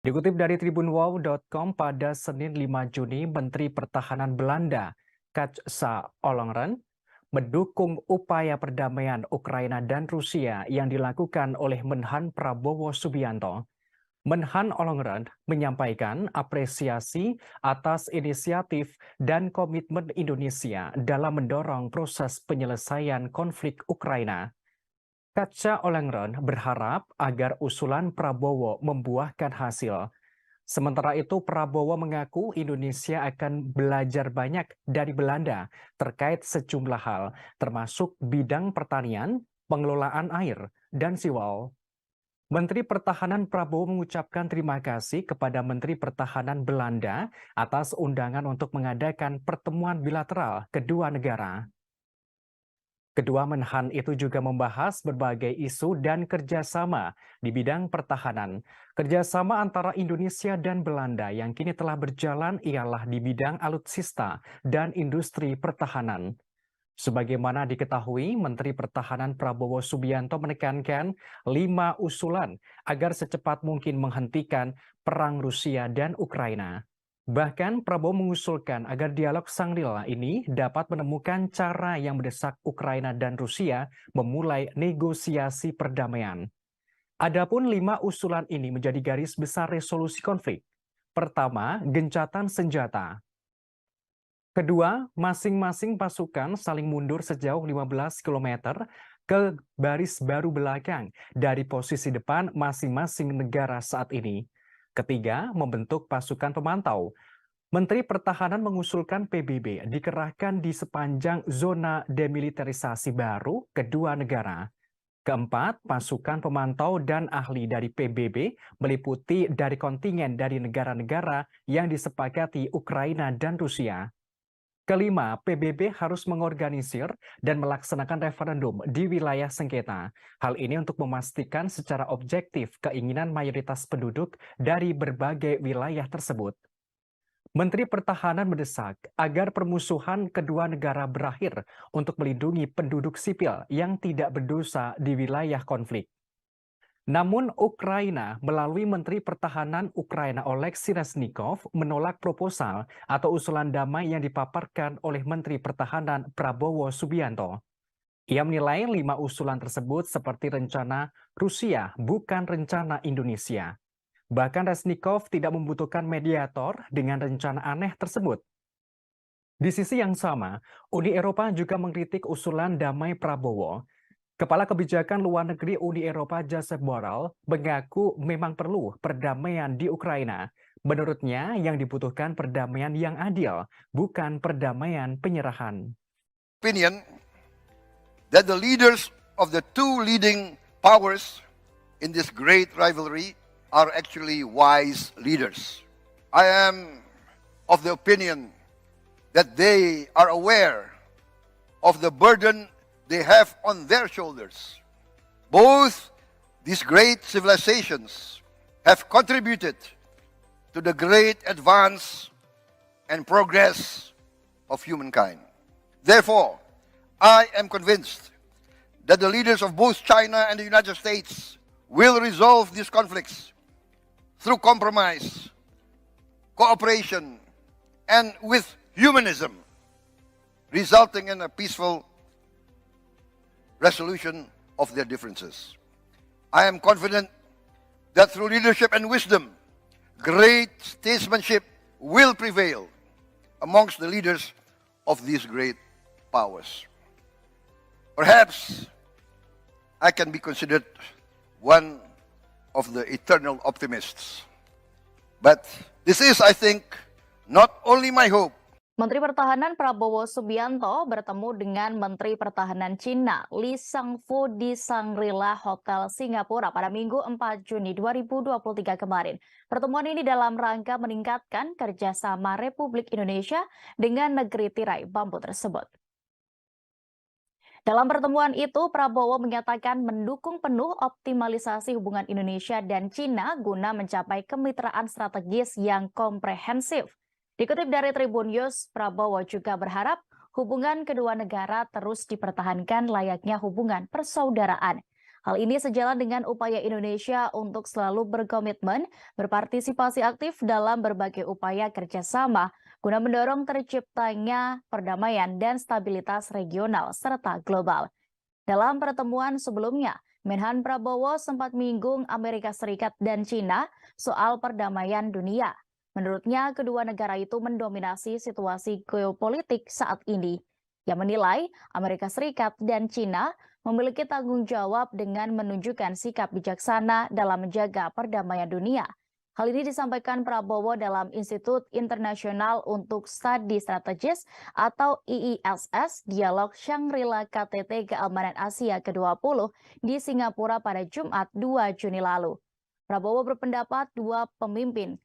Dikutip dari tribunwow.com pada Senin 5 Juni, Menteri Pertahanan Belanda, Kajsa Ollongren, mendukung upaya perdamaian Ukraina dan Rusia yang dilakukan oleh Menhan Prabowo Subianto. Menhan Ollongren menyampaikan apresiasi atas inisiatif dan komitmen Indonesia dalam mendorong proses penyelesaian konflik Ukraina. Kajsa Ollongren berharap agar usulan Prabowo membuahkan hasil. Sementara itu, Prabowo mengaku Indonesia akan belajar banyak dari Belanda terkait sejumlah hal, termasuk bidang pertanian, pengelolaan air, dan siwal. Menteri Pertahanan Prabowo mengucapkan terima kasih kepada Menteri Pertahanan Belanda atas undangan untuk mengadakan pertemuan bilateral kedua negara. Kedua menhan itu juga membahas berbagai isu dan kerjasama di bidang pertahanan. Kerjasama antara Indonesia dan Belanda yang kini telah berjalan ialah di bidang alutsista dan industri pertahanan. Sebagaimana diketahui, Menteri Pertahanan Prabowo Subianto menekankan 5 usulan agar secepat mungkin menghentikan perang Rusia dan Ukraina. Bahkan Prabowo mengusulkan agar dialog Shangri-La ini dapat menemukan cara yang mendesak Ukraina dan Rusia memulai negosiasi perdamaian. Adapun 5 usulan ini menjadi garis besar resolusi konflik. Pertama, gencatan senjata. Kedua, masing-masing pasukan saling mundur sejauh 15 km ke baris baru belakang dari posisi depan masing-masing negara saat ini. Ketiga, membentuk pasukan pemantau. Menteri Pertahanan mengusulkan PBB dikerahkan di sepanjang zona demilitarisasi baru kedua negara. Keempat, pasukan pemantau dan ahli dari PBB meliputi dari kontingen dari negara-negara yang disepakati Ukraina dan Rusia. Kelima, PBB harus mengorganisir dan melaksanakan referendum di wilayah sengketa. Hal ini untuk memastikan secara objektif keinginan mayoritas penduduk dari berbagai wilayah tersebut. Menteri Pertahanan mendesak agar permusuhan kedua negara berakhir untuk melindungi penduduk sipil yang tidak berdosa di wilayah konflik. Namun Ukraina melalui Menteri Pertahanan Ukraina Oleksiy Reznikov menolak proposal atau usulan damai yang dipaparkan oleh Menteri Pertahanan Prabowo Subianto. Ia menilai 5 usulan tersebut seperti rencana Rusia, bukan rencana Indonesia. Bahkan Reznikov tidak membutuhkan mediator dengan rencana aneh tersebut. Di sisi yang sama, Uni Eropa juga mengkritik usulan damai Prabowo. Kepala Kebijakan Luar Negeri Uni Eropa Josep Borrell mengaku memang perlu perdamaian di Ukraina. Menurutnya, yang dibutuhkan perdamaian yang adil, bukan perdamaian penyerahan. Opinion that the leaders of the two leading powers in this great rivalry are actually wise leaders. I am of the opinion that they are aware of the burden they have on their shoulders. Both these great civilizations have contributed to the great advance and progress of humankind. Therefore, I am convinced that the leaders of both China and the United States will resolve these conflicts through compromise, cooperation, and with humanism, resulting in a peaceful resolution of their differences. I am confident that through leadership and wisdom, great statesmanship will prevail amongst the leaders of these great powers. Perhaps I can be considered one of the eternal optimists. But this is, I think, not only my hope. Menteri Pertahanan Prabowo Subianto bertemu dengan Menteri Pertahanan Cina Lee Sang-fu di Shangri-La Hotel Singapura pada Minggu 4 Juni 2023 kemarin. Pertemuan ini dalam rangka meningkatkan kerjasama Republik Indonesia dengan negeri tirai bambu tersebut. Dalam pertemuan itu, Prabowo menyatakan mendukung penuh optimalisasi hubungan Indonesia dan Cina guna mencapai kemitraan strategis yang komprehensif. Dikutip dari Tribun News, Prabowo juga berharap hubungan kedua negara terus dipertahankan layaknya hubungan persaudaraan. Hal ini sejalan dengan upaya Indonesia untuk selalu berkomitmen berpartisipasi aktif dalam berbagai upaya kerjasama guna mendorong terciptanya perdamaian dan stabilitas regional serta global. Dalam pertemuan sebelumnya, Menhan Prabowo sempat menyinggung Amerika Serikat dan Cina soal perdamaian dunia. Menurutnya, kedua negara itu mendominasi situasi geopolitik saat ini. Ia menilai Amerika Serikat dan Cina memiliki tanggung jawab dengan menunjukkan sikap bijaksana dalam menjaga perdamaian dunia. Hal ini disampaikan Prabowo dalam Institut Internasional untuk Studi Strategis atau IISS Dialog Shangri-La KTT Keamanan Asia ke-20 di Singapura pada Jumat 2 Juni lalu. Prabowo berpendapat dua pemimpin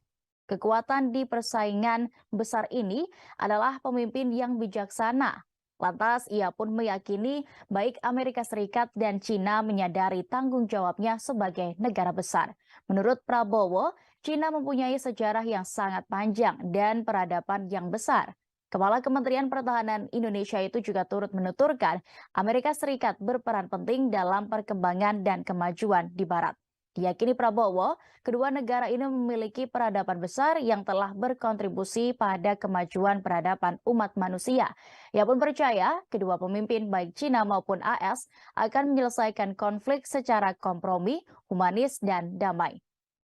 kekuatan di persaingan besar ini adalah pemimpin yang bijaksana. Lantas, ia pun meyakini baik Amerika Serikat dan Cina menyadari tanggung jawabnya sebagai negara besar. Menurut Prabowo, Cina mempunyai sejarah yang sangat panjang dan peradaban yang besar. Kepala Kementerian Pertahanan Indonesia itu juga turut menuturkan Amerika Serikat berperan penting dalam perkembangan dan kemajuan di Barat. Diyakini Prabowo, kedua negara ini memiliki peradaban besar yang telah berkontribusi pada kemajuan peradaban umat manusia. Ia pun percaya kedua pemimpin baik Cina maupun AS akan menyelesaikan konflik secara kompromi, humanis, dan damai.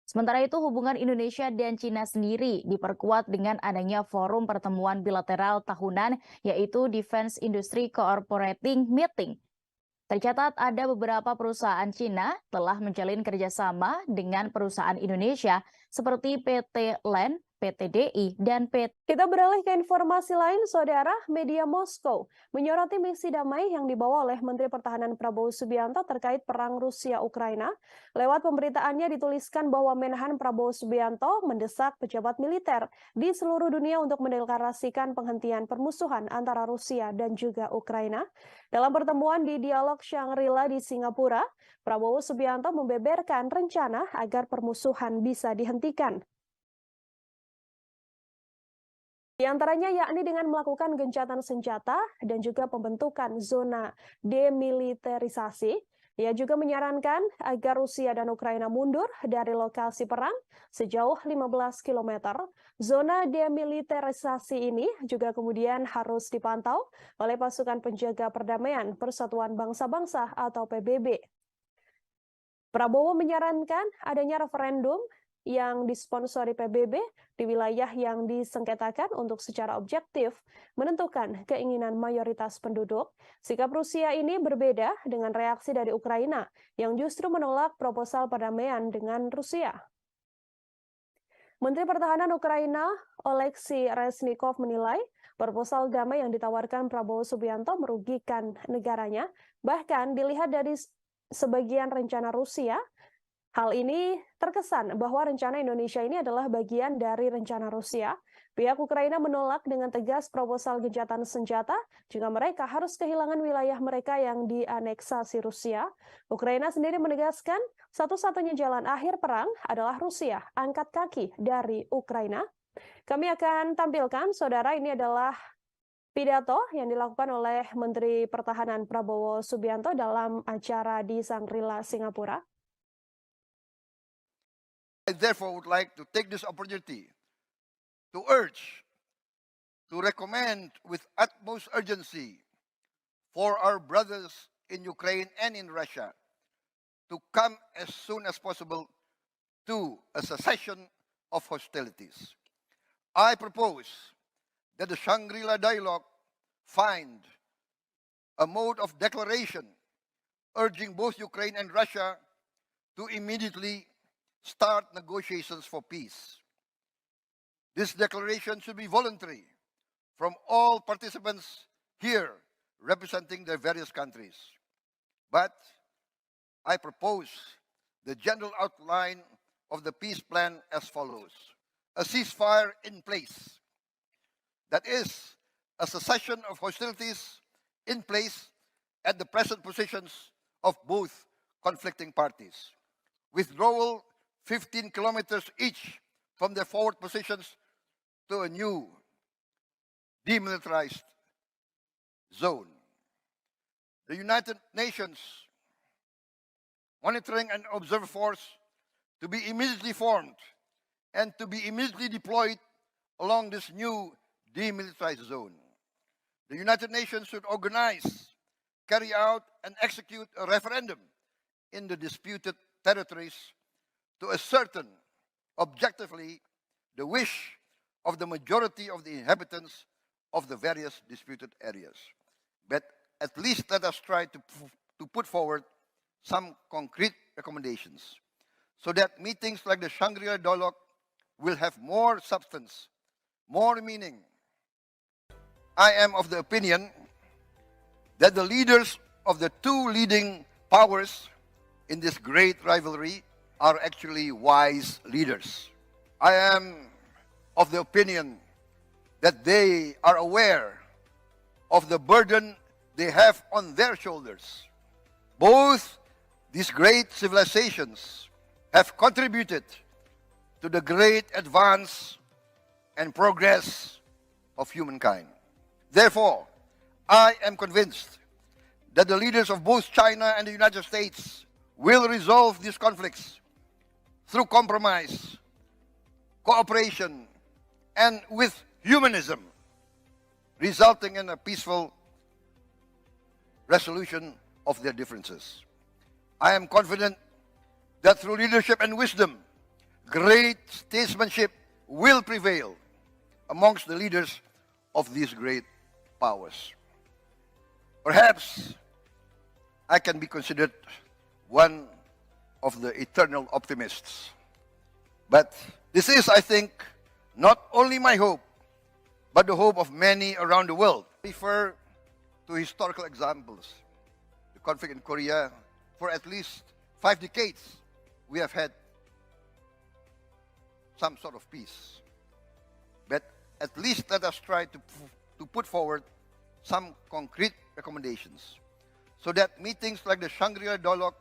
Sementara itu, hubungan Indonesia dan Cina sendiri diperkuat dengan adanya forum pertemuan bilateral tahunan, yaitu Defense Industry Cooperating Meeting. Tercatat ada beberapa perusahaan Cina telah menjalin kerjasama dengan perusahaan Indonesia seperti PT LAN, PT DI, dan PT. Kita beralih ke informasi lain, Saudara. Media Moskow menyoroti misi damai yang dibawa oleh Menteri Pertahanan Prabowo Subianto terkait perang Rusia-Ukraina. Lewat pemberitaannya dituliskan bahwa Menhan Prabowo Subianto mendesak pejabat militer di seluruh dunia untuk mendeklarasikan penghentian permusuhan antara Rusia dan juga Ukraina. Dalam pertemuan di Dialog Shangri-La di Singapura, Prabowo Subianto membeberkan rencana agar permusuhan bisa dihentikan. Di antaranya yakni dengan melakukan gencatan senjata dan juga pembentukan zona demilitarisasi. Ia juga menyarankan agar Rusia dan Ukraina mundur dari lokasi perang sejauh 15 km. Zona demilitarisasi ini juga kemudian harus dipantau oleh pasukan penjaga perdamaian Persatuan Bangsa-Bangsa atau PBB. Prabowo menyarankan adanya referendum yang disponsori PBB di wilayah yang disengketakan untuk secara objektif menentukan keinginan mayoritas penduduk. Sikap Rusia ini berbeda dengan reaksi dari Ukraina yang justru menolak proposal perdamaian dengan Rusia. Menteri Pertahanan Ukraina Oleksiy Reznikov menilai proposal damai yang ditawarkan Prabowo Subianto merugikan negaranya. Bahkan dilihat dari sebagian rencana Rusia, hal ini terkesan bahwa rencana Indonesia ini adalah bagian dari rencana Rusia. Pihak Ukraina menolak dengan tegas proposal gencatan senjata jika mereka harus kehilangan wilayah mereka yang dianeksasi Rusia. Ukraina sendiri menegaskan satu-satunya jalan akhir perang adalah Rusia angkat kaki dari Ukraina. Kami akan tampilkan, Saudara, ini adalah pidato yang dilakukan oleh Menteri Pertahanan Prabowo Subianto dalam acara di Shangri-La, Singapura. I therefore would like to take this opportunity to urge, to recommend with utmost urgency for our brothers in Ukraine and in Russia to come as soon as possible to a cessation of hostilities. I propose that the Shangri-La dialogue find a mode of declaration urging both Ukraine and Russia to immediately start negotiations for peace. This declaration should be voluntary from all participants here representing their various countries. But I propose the general outline of the peace plan as follows. A ceasefire in place. That is, a cessation of hostilities in place at the present positions of both conflicting parties. Withdrawal 15 kilometers each from their forward positions to a new demilitarized zone. The United Nations Monitoring and Observer Force to be immediately formed and to be immediately deployed along this new demilitarized zone. The United Nations should organize, carry out, and execute a referendum in the disputed territories to ascertain objectively the wish of the majority of the inhabitants of the various disputed areas. But at least let us try to put forward some concrete recommendations so that meetings like the Shangri-La dialogue will have more substance, more meaning. I am of the opinion that the leaders of the two leading powers in this great rivalry are actually wise leaders. I am of the opinion that they are aware of the burden they have on their shoulders. Both these great civilizations have contributed to the great advance and progress of humankind. Therefore, I am convinced that the leaders of both China and the United States will resolve these conflicts through compromise, cooperation, and with humanism, resulting in a peaceful resolution of their differences. I am confident that through leadership and wisdom, great statesmanship will prevail amongst the leaders of these great powers. Perhaps I can be considered one of the eternal optimists. But this is, I think, not only my hope, but the hope of many around the world. I refer to historical examples. The conflict in Korea, for at least 5 decades, we have had some sort of peace. But at least let us try to put forward some concrete recommendations so that meetings like the Shangri-La dialogue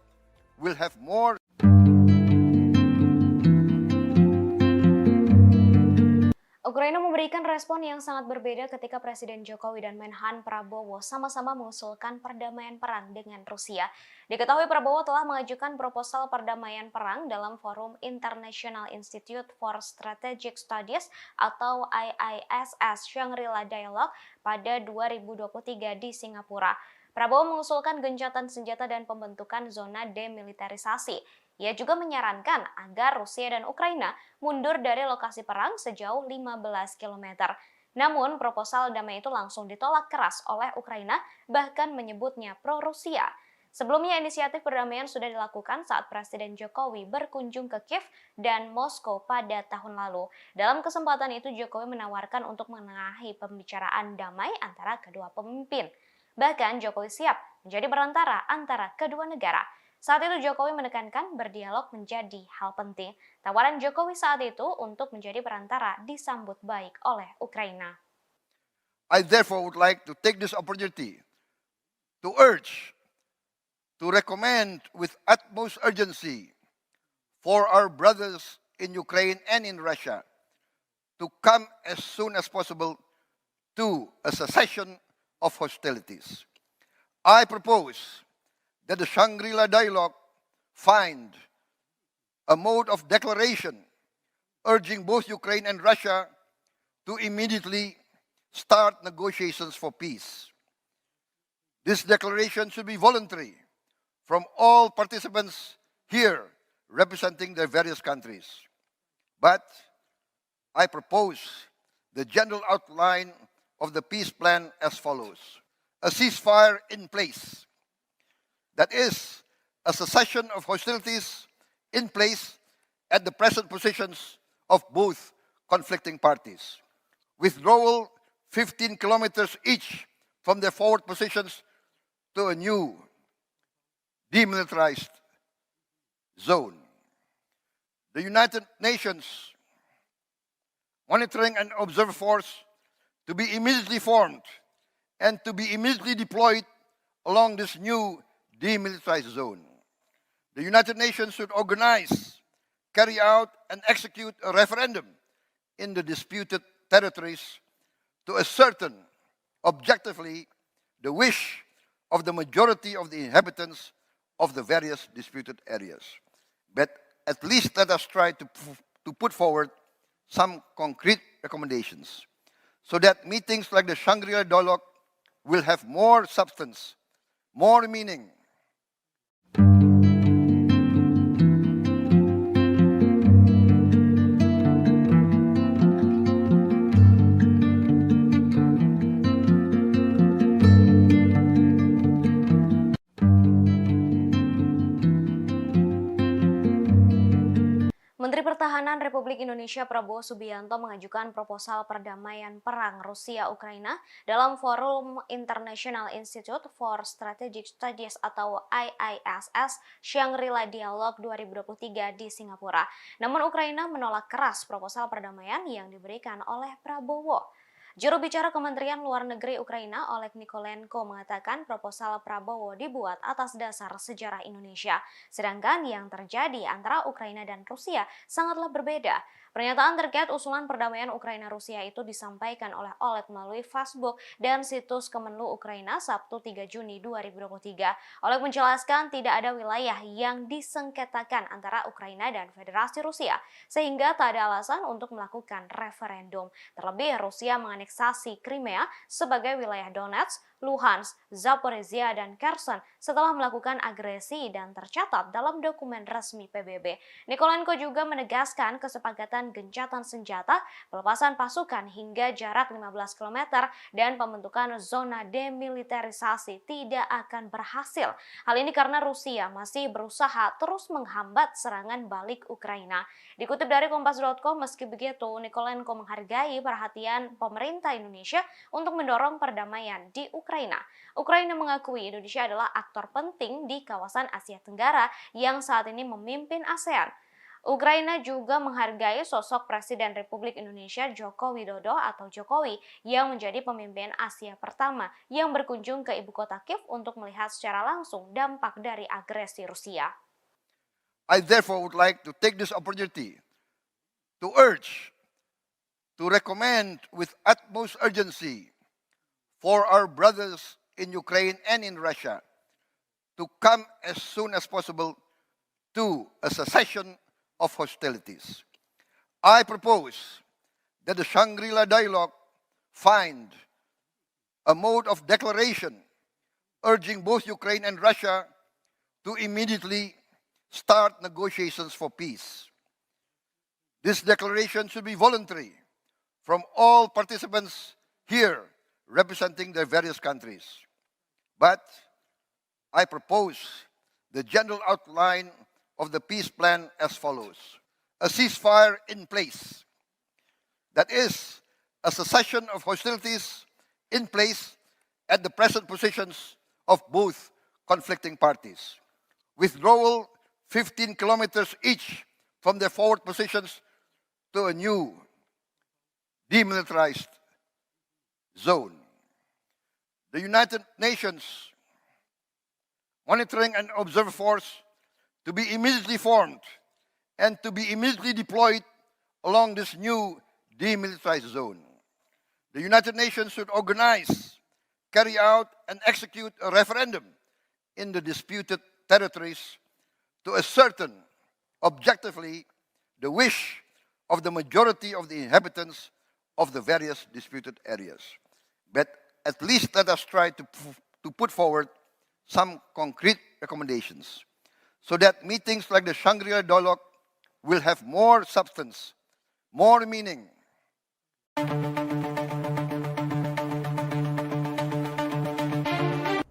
will have more. Ukraina memberikan respon yang sangat berbeda ketika Presiden Jokowi dan Menhan Prabowo sama-sama mengusulkan perdamaian perang dengan Rusia. Diketahui Prabowo telah mengajukan proposal perdamaian perang dalam forum International Institute for Strategic Studies atau IISS Shangri-La Dialogue pada 2023 di Singapura. Prabowo mengusulkan gencatan senjata dan pembentukan zona demilitarisasi. Ia juga menyarankan agar Rusia dan Ukraina mundur dari lokasi perang sejauh 15 km. Namun, proposal damai itu langsung ditolak keras oleh Ukraina, bahkan menyebutnya pro-Rusia. Sebelumnya, inisiatif perdamaian sudah dilakukan saat Presiden Jokowi berkunjung ke Kiev dan Moskow pada tahun lalu. Dalam kesempatan itu, Jokowi menawarkan untuk menengahi pembicaraan damai antara kedua pemimpin. Bahkan, Jokowi siap menjadi perantara antara kedua negara. Saat itu Jokowi menekankan berdialog menjadi hal penting. Tawaran Jokowi saat itu untuk menjadi perantara disambut baik oleh Ukraina. I therefore would like to take this opportunity to urge, to recommend with utmost urgency for our brothers in Ukraine and in Russia to come as soon as possible to a cessation of hostilities. I propose that the Shangri-La dialogue find a mode of declaration urging both Ukraine and Russia to immediately start negotiations for peace. This declaration should be voluntary from all participants here representing their various countries. But I propose the general outline of the peace plan as follows. A ceasefire in place. That is, a cessation of hostilities in place at the present positions of both conflicting parties. Withdrawal 15 kilometers each from their forward positions to a new demilitarized zone. The United Nations Monitoring and Observer Force to be immediately formed and to be immediately deployed along this new demilitarized zone. The United Nations should organize, carry out, and execute a referendum in the disputed territories to ascertain objectively the wish of the majority of the inhabitants of the various disputed areas. But at least let us try to put forward some concrete recommendations so that meetings like the Shangri-La Dialogue will have more substance, more meaning. Menteri Pertahanan Republik Indonesia Prabowo Subianto mengajukan proposal perdamaian perang Rusia-Ukraina dalam Forum International Institute for Strategic Studies atau IISS Shangri-La Dialogue 2023 di Singapura. Namun Ukraina menolak keras proposal perdamaian yang diberikan oleh Prabowo. Juru bicara Kementerian Luar Negeri Ukraina, Oleg Nikolenko, mengatakan proposal Prabowo dibuat atas dasar sejarah Indonesia, sedangkan yang terjadi antara Ukraina dan Rusia sangatlah berbeda. Pernyataan terkait usulan perdamaian Ukraina-Rusia itu disampaikan oleh Oleg melalui Facebook dan situs Kemenlu Ukraina Sabtu 3 Juni 2023. Oleg menjelaskan tidak ada wilayah yang disengketakan antara Ukraina dan Federasi Rusia, sehingga tak ada alasan untuk melakukan referendum. Terlebih, Rusia menganeksasi Crimea sebagai wilayah Donetsk, Luhansk, Zaporizhia, dan Kherson setelah melakukan agresi dan tercatat dalam dokumen resmi PBB. Nikolenko juga menegaskan kesepakatan gencatan senjata, pelepasan pasukan hingga jarak 15 km, dan pembentukan zona demilitarisasi tidak akan berhasil. Hal ini karena Rusia masih berusaha terus menghambat serangan balik Ukraina. Dikutip dari Kompas.com, meski begitu, Nikolenko menghargai perhatian pemerintah Indonesia untuk mendorong perdamaian di Ukraina. Ukraina mengakui Indonesia adalah aktor penting di kawasan Asia Tenggara yang saat ini memimpin ASEAN. Ukraina juga menghargai sosok Presiden Republik Indonesia Joko Widodo atau Jokowi yang menjadi pemimpin Asia pertama yang berkunjung ke ibu kota Kiev untuk melihat secara langsung dampak dari agresi Rusia. I therefore would like to take this opportunity to urge, to recommend with utmost urgency for our brothers in Ukraine and in Russia to come as soon as possible to a cessation of hostilities. I propose that the Shangri-La Dialogue find a mode of declaration urging both Ukraine and Russia to immediately start negotiations for peace. This declaration should be voluntary from all participants here representing their various countries. But I propose the general outline of the peace plan as follows. A ceasefire in place. That is, a cessation of hostilities in place at the present positions of both conflicting parties. Withdrawal 15 kilometers each from their forward positions to a new demilitarized zone. The United Nations Monitoring and Observer Force to be immediately formed and to be immediately deployed along this new demilitarized zone. The United Nations should organize, carry out, and execute a referendum in the disputed territories to ascertain objectively the wish of the majority of the inhabitants of the various disputed areas. But at least let us try to to put forward some concrete recommendations so that meetings like the Shangri-La dialogue will have more substance, more meaning.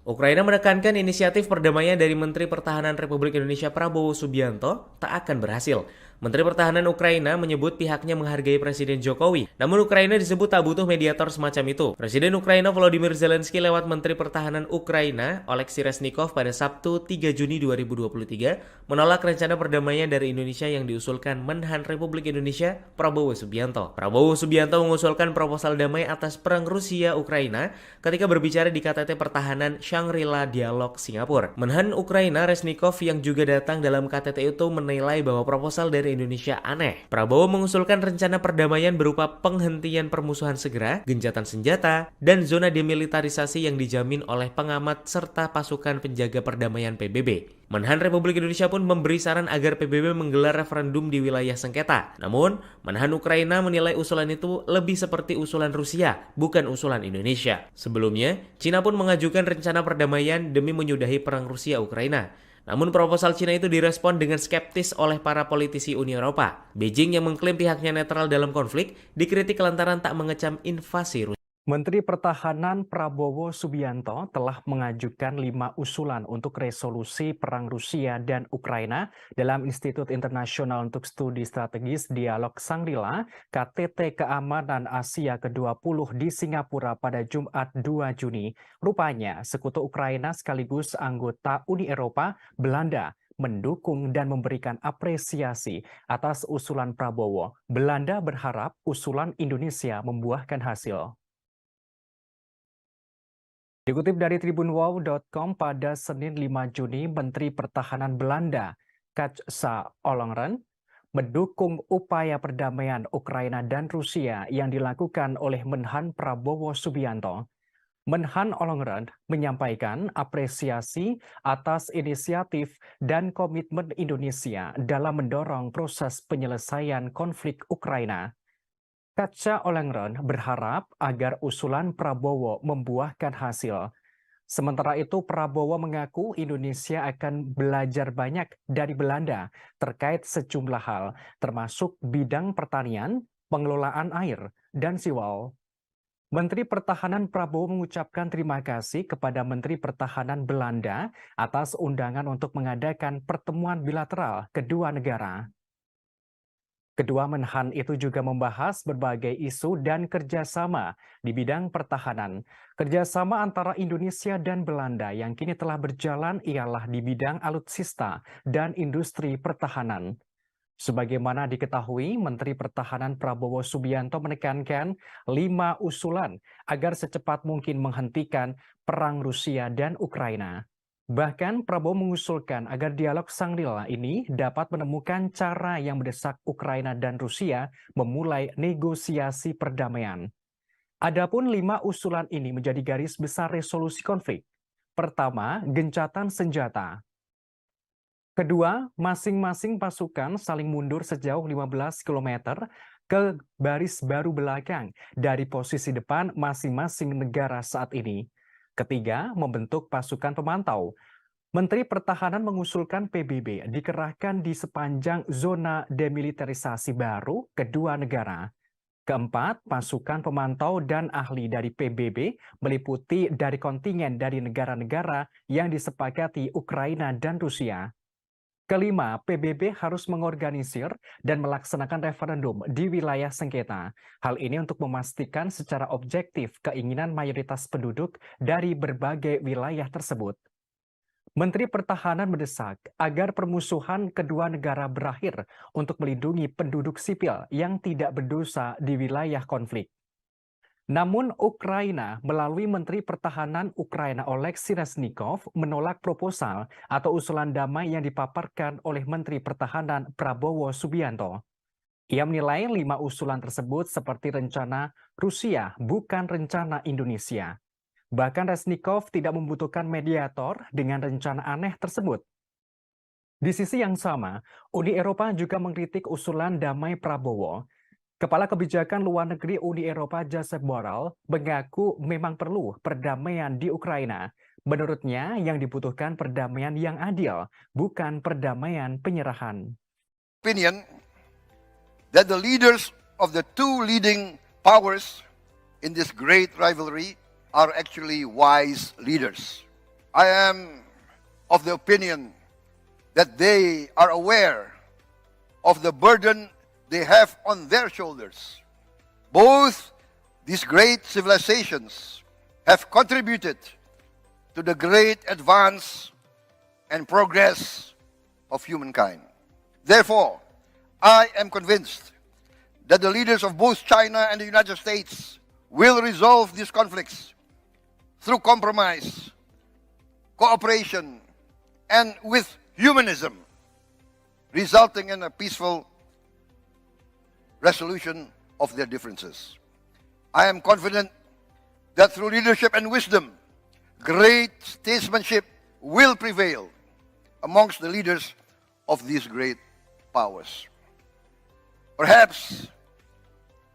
Ukraina menekankan inisiatif perdamaian dari Menteri Pertahanan Republik Indonesia Prabowo Subianto tak akan berhasil. Menteri Pertahanan Ukraina menyebut pihaknya menghargai Presiden Jokowi. Namun Ukraina disebut tak butuh mediator semacam itu. Presiden Ukraina Volodymyr Zelensky lewat Menteri Pertahanan Ukraina Oleksiy Reznikov pada Sabtu 3 Juni 2023 menolak rencana perdamaian dari Indonesia yang diusulkan Menhan Republik Indonesia Prabowo Subianto. Prabowo Subianto mengusulkan proposal damai atas perang Rusia-Ukraina ketika berbicara di KTT Pertahanan Shangri-La Dialog Singapura. Menhan Ukraina Reznikov yang juga datang dalam KTT itu menilai bahwa proposal dari Indonesia aneh. Prabowo mengusulkan rencana perdamaian berupa penghentian permusuhan segera, gencatan senjata, dan zona demilitarisasi yang dijamin oleh pengamat serta pasukan penjaga perdamaian PBB. Menhan Republik Indonesia pun memberi saran agar PBB menggelar referendum di wilayah sengketa. Namun, Menhan Ukraina menilai usulan itu lebih seperti usulan Rusia, bukan usulan Indonesia. Sebelumnya, Cina pun mengajukan rencana perdamaian demi menyudahi perang Rusia-Ukraina. Namun proposal Cina itu direspon dengan skeptis oleh para politisi Uni Eropa. Beijing yang mengklaim pihaknya netral dalam konflik dikritik lantaran tak mengecam invasi Rusia. Menteri Pertahanan Prabowo Subianto telah mengajukan 5 usulan untuk resolusi perang Rusia dan Ukraina dalam Institut Internasional untuk Studi Strategis Dialog Shangri-La KTT Keamanan Asia ke-20 di Singapura pada Jumat 2 Juni. Rupanya sekutu Ukraina sekaligus anggota Uni Eropa, Belanda, mendukung dan memberikan apresiasi atas usulan Prabowo. Belanda berharap usulan Indonesia membuahkan hasil. Dikutip dari tribunwow.com pada Senin 5 Juni, Menteri Pertahanan Belanda, Kajsa Ollongren, mendukung upaya perdamaian Ukraina dan Rusia yang dilakukan oleh Menhan Prabowo Subianto. Menhan Ollongren menyampaikan apresiasi atas inisiatif dan komitmen Indonesia dalam mendorong proses penyelesaian konflik Ukraina. Kajsa Ollongren berharap agar usulan Prabowo membuahkan hasil. Sementara itu, Prabowo mengaku Indonesia akan belajar banyak dari Belanda terkait sejumlah hal, termasuk bidang pertanian, pengelolaan air, dan siwal. Menteri Pertahanan Prabowo mengucapkan terima kasih kepada Menteri Pertahanan Belanda atas undangan untuk mengadakan pertemuan bilateral kedua negara. Kedua menhan itu juga membahas berbagai isu dan kerjasama di bidang pertahanan. Kerjasama antara Indonesia dan Belanda yang kini telah berjalan ialah di bidang alutsista dan industri pertahanan. Sebagaimana diketahui, Menteri Pertahanan Prabowo Subianto menekankan 5 usulan agar secepat mungkin menghentikan perang Rusia dan Ukraina. Bahkan Prabowo mengusulkan agar dialog Shangri-La ini dapat menemukan cara yang mendesak Ukraina dan Rusia memulai negosiasi perdamaian. Adapun 5 usulan ini menjadi garis besar resolusi konflik. Pertama, gencatan senjata. Kedua, masing-masing pasukan saling mundur sejauh 15 km ke baris baru belakang dari posisi depan masing-masing negara saat ini. Ketiga, membentuk pasukan pemantau. Menteri Pertahanan mengusulkan PBB dikerahkan di sepanjang zona demilitarisasi baru kedua negara. Keempat, pasukan pemantau dan ahli dari PBB meliputi dari kontingen dari negara-negara yang disepakati Ukraina dan Rusia. Kelima, PBB harus mengorganisir dan melaksanakan referendum di wilayah sengketa. Hal ini untuk memastikan secara objektif keinginan mayoritas penduduk dari berbagai wilayah tersebut. Menteri Pertahanan mendesak agar permusuhan kedua negara berakhir untuk melindungi penduduk sipil yang tidak berdosa di wilayah konflik. Namun Ukraina melalui Menteri Pertahanan Ukraina Oleksiy Reznikov menolak proposal atau usulan damai yang dipaparkan oleh Menteri Pertahanan Prabowo Subianto. Ia menilai 5 usulan tersebut seperti rencana Rusia, bukan rencana Indonesia. Bahkan Reznikov tidak membutuhkan mediator dengan rencana aneh tersebut. Di sisi yang sama, Uni Eropa juga mengkritik usulan damai Prabowo. Kepala Kebijakan Luar Negeri Uni Eropa Josep Borrell mengaku memang perlu perdamaian di Ukraina. Menurutnya, yang dibutuhkan perdamaian yang adil, bukan perdamaian penyerahan. Opinion that the leaders of the two leading powers in this great rivalry are actually wise leaders. I am of the opinion that they are aware of the burden they have on their shoulders. Both these great civilizations have contributed to the great advance and progress of humankind. Therefore, I am convinced that the leaders of both China and the United States will resolve these conflicts through compromise, cooperation, and with humanism, resulting in a peaceful resolution of their differences. I am confident that through leadership and wisdom, great statesmanship will prevail amongst the leaders of these great powers. Perhaps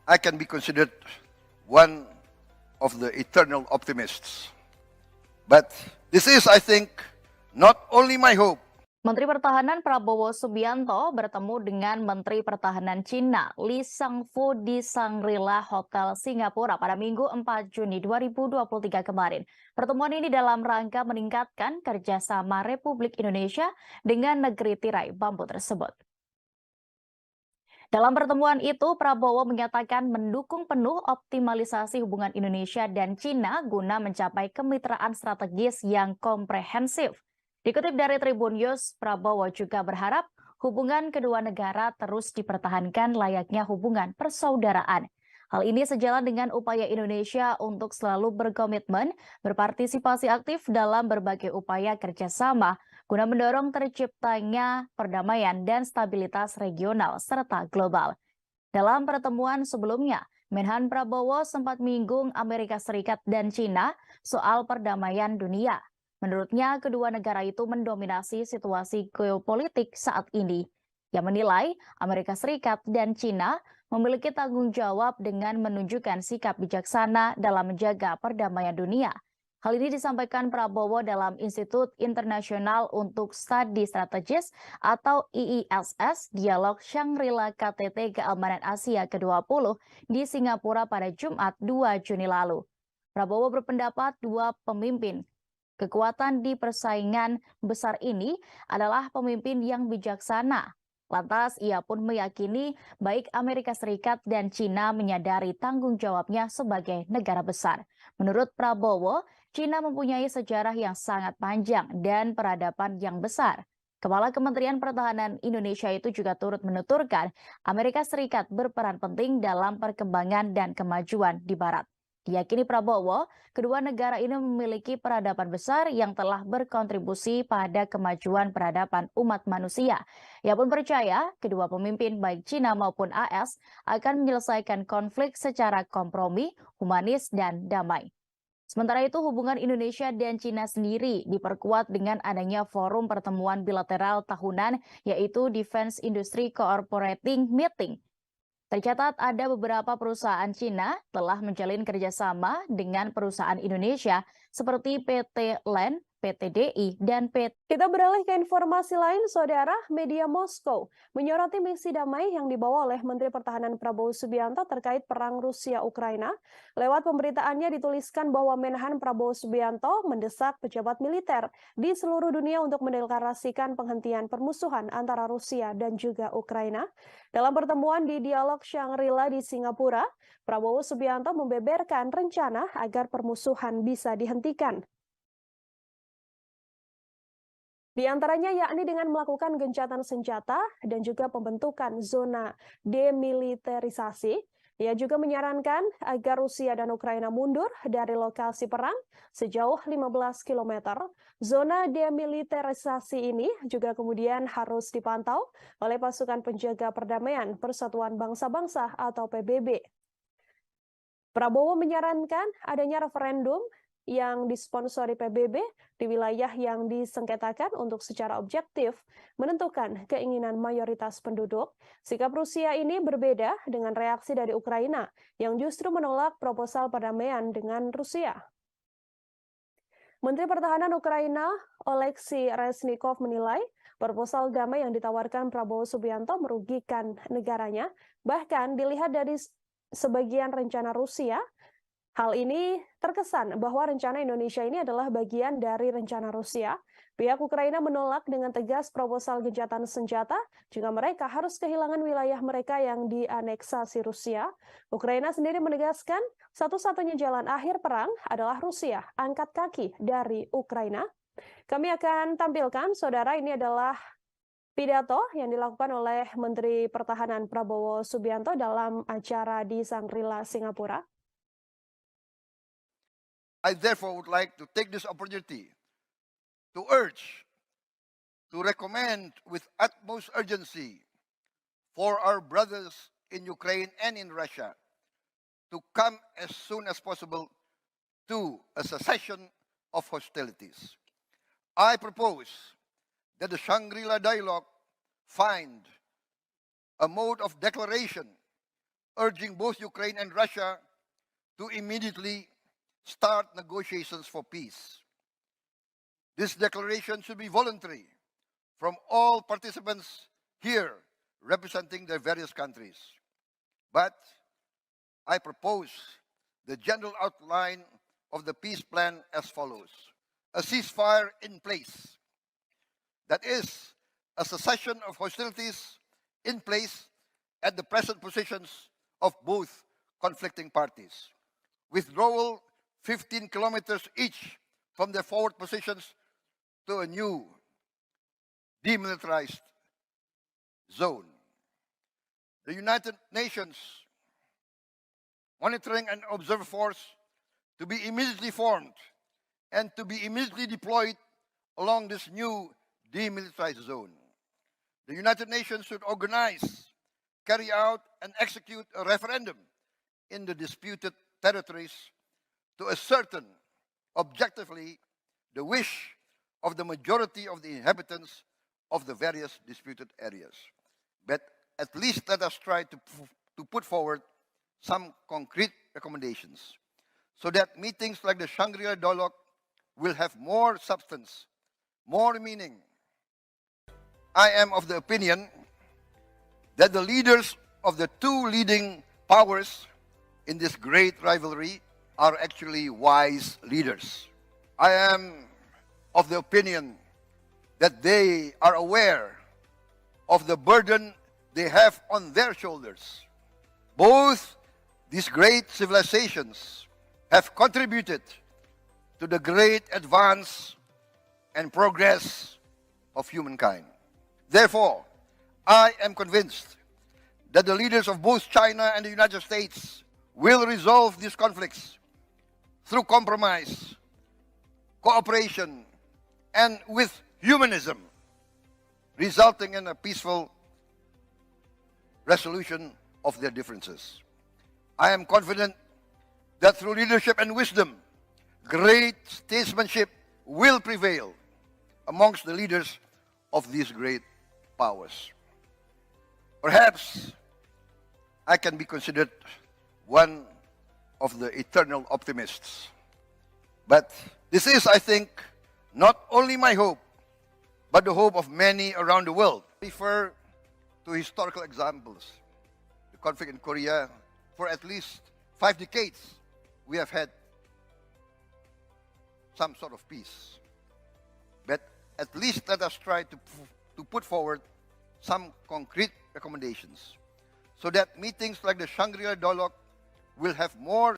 I can be considered one of the eternal optimists. But this is, I think, not only my hope. Menteri Pertahanan Prabowo Subianto bertemu dengan Menteri Pertahanan Cina Li Shangfu di Shangri-La Hotel Singapura pada Minggu 4 Juni 2023 kemarin. Pertemuan ini dalam rangka meningkatkan kerjasama Republik Indonesia dengan negeri tirai bambu tersebut. Dalam pertemuan itu, Prabowo menyatakan mendukung penuh optimalisasi hubungan Indonesia dan Cina guna mencapai kemitraan strategis yang komprehensif. Dikutip dari Tribun News, Prabowo juga berharap hubungan kedua negara terus dipertahankan layaknya hubungan persaudaraan. Hal ini sejalan dengan upaya Indonesia untuk selalu berkomitmen berpartisipasi aktif dalam berbagai upaya kerjasama guna mendorong terciptanya perdamaian dan stabilitas regional serta global. Dalam pertemuan sebelumnya, Menhan Prabowo sempat menyinggung Amerika Serikat dan Cina soal perdamaian dunia. Menurutnya, kedua negara itu mendominasi situasi geopolitik saat ini. Ia menilai Amerika Serikat dan Cina memiliki tanggung jawab dengan menunjukkan sikap bijaksana dalam menjaga perdamaian dunia. Hal ini disampaikan Prabowo dalam Institut Internasional untuk Studi Strategis atau IISS Dialog Shangri-La KTT Keamanan Asia ke-20 di Singapura pada Jumat 2 Juni lalu. Prabowo berpendapat dua pemimpin kekuatan di persaingan besar ini adalah pemimpin yang bijaksana. Lantas, ia pun meyakini baik Amerika Serikat dan Cina menyadari tanggung jawabnya sebagai negara besar. Menurut Prabowo, Cina mempunyai sejarah yang sangat panjang dan peradaban yang besar. Kepala Kementerian Pertahanan Indonesia itu juga turut menuturkan Amerika Serikat berperan penting dalam perkembangan dan kemajuan di Barat. Diyakini Prabowo, kedua negara ini memiliki peradaban besar yang telah berkontribusi pada kemajuan peradaban umat manusia. Ia pun percaya kedua pemimpin baik Cina maupun AS akan menyelesaikan konflik secara kompromi, humanis, dan damai. Sementara itu, hubungan Indonesia dan Cina sendiri diperkuat dengan adanya forum pertemuan bilateral tahunan, yaitu Defense Industry Cooperating Meeting. Tercatat ada beberapa perusahaan Cina telah menjalin kerjasama dengan perusahaan Indonesia seperti PT LAN, PT DI, dan PT. Kita beralih ke informasi lain, Saudara. Media Moskow menyoroti misi damai yang dibawa oleh Menteri Pertahanan Prabowo Subianto terkait perang Rusia-Ukraina. Lewat pemberitaannya dituliskan bahwa Menhan Prabowo Subianto mendesak pejabat militer di seluruh dunia untuk mendeklarasikan penghentian permusuhan antara Rusia dan juga Ukraina. Dalam pertemuan di Dialog Shangri-La di Singapura, Prabowo Subianto membeberkan rencana agar permusuhan bisa dihentikan. Di antaranya yakni dengan melakukan gencatan senjata dan juga pembentukan zona demilitarisasi. Ia juga menyarankan agar Rusia dan Ukraina mundur dari lokasi perang sejauh 15 km. Zona demilitarisasi ini juga kemudian harus dipantau oleh pasukan penjaga perdamaian Persatuan Bangsa-Bangsa atau PBB. Prabowo menyarankan adanya referendum yang disponsori PBB di wilayah yang disengketakan untuk secara objektif menentukan keinginan mayoritas penduduk. Sikap Rusia ini berbeda dengan reaksi dari Ukraina yang justru menolak proposal perdamaian dengan Rusia. Menteri Pertahanan Ukraina Oleksiy Reznikov menilai proposal damai yang ditawarkan Prabowo Subianto merugikan negaranya, bahkan dilihat dari sebagian rencana Rusia. Hal ini terkesan bahwa rencana Indonesia ini adalah bagian dari rencana Rusia. Pihak Ukraina menolak dengan tegas proposal gencatan senjata jika mereka harus kehilangan wilayah mereka yang dianeksasi Rusia. Ukraina sendiri menegaskan satu-satunya jalan akhir perang adalah Rusia angkat kaki dari Ukraina. Kami akan tampilkan, saudara, ini adalah pidato yang dilakukan oleh Menteri Pertahanan Prabowo Subianto dalam acara di Shangri-La, Singapura. I therefore would like to take this opportunity to urge, to recommend with utmost urgency for our brothers in Ukraine and in Russia to come as soon as possible to a cessation of hostilities. I propose that the Shangri-La dialogue find a mode of declaration urging both Ukraine and Russia to immediately start negotiations for peace. This declaration should be voluntary from all participants here representing their various countries. But I propose the general outline of the peace plan as follows. A ceasefire in place. That is, a cessation of hostilities in place at the present positions of both conflicting parties. Withdrawal 15 kilometers each from their forward positions to a new demilitarized zone. The United Nations Monitoring and Observer Force to be immediately formed and to be immediately deployed along this new demilitarized zone. The United Nations should organize, carry out, and execute a referendum in the disputed territories to ascertain objectively the wish of the majority of the inhabitants of the various disputed areas. But at least let us try to put forward some concrete recommendations so that meetings like the Shangri-La dialogue will have more substance, more meaning. I am of the opinion that the leaders of the two leading powers in this great rivalry are actually wise leaders. I am of the opinion that they are aware of the burden they have on their shoulders. Both these great civilizations have contributed to the great advance and progress of humankind. Therefore, I am convinced that the leaders of both China and the United States will resolve these conflicts through compromise, cooperation, and with humanism, resulting in a peaceful resolution of their differences. I am confident that through leadership and wisdom, great statesmanship will prevail amongst the leaders of these great powers. Perhaps I can be considered one of the eternal optimists. But this is, I think, not only my hope, but the hope of many around the world. I refer to historical examples. The conflict in Korea, for at least 5 decades, we have had some sort of peace. But at least let us try to put forward some concrete recommendations so that meetings like the Shangri-La dialogue will have more.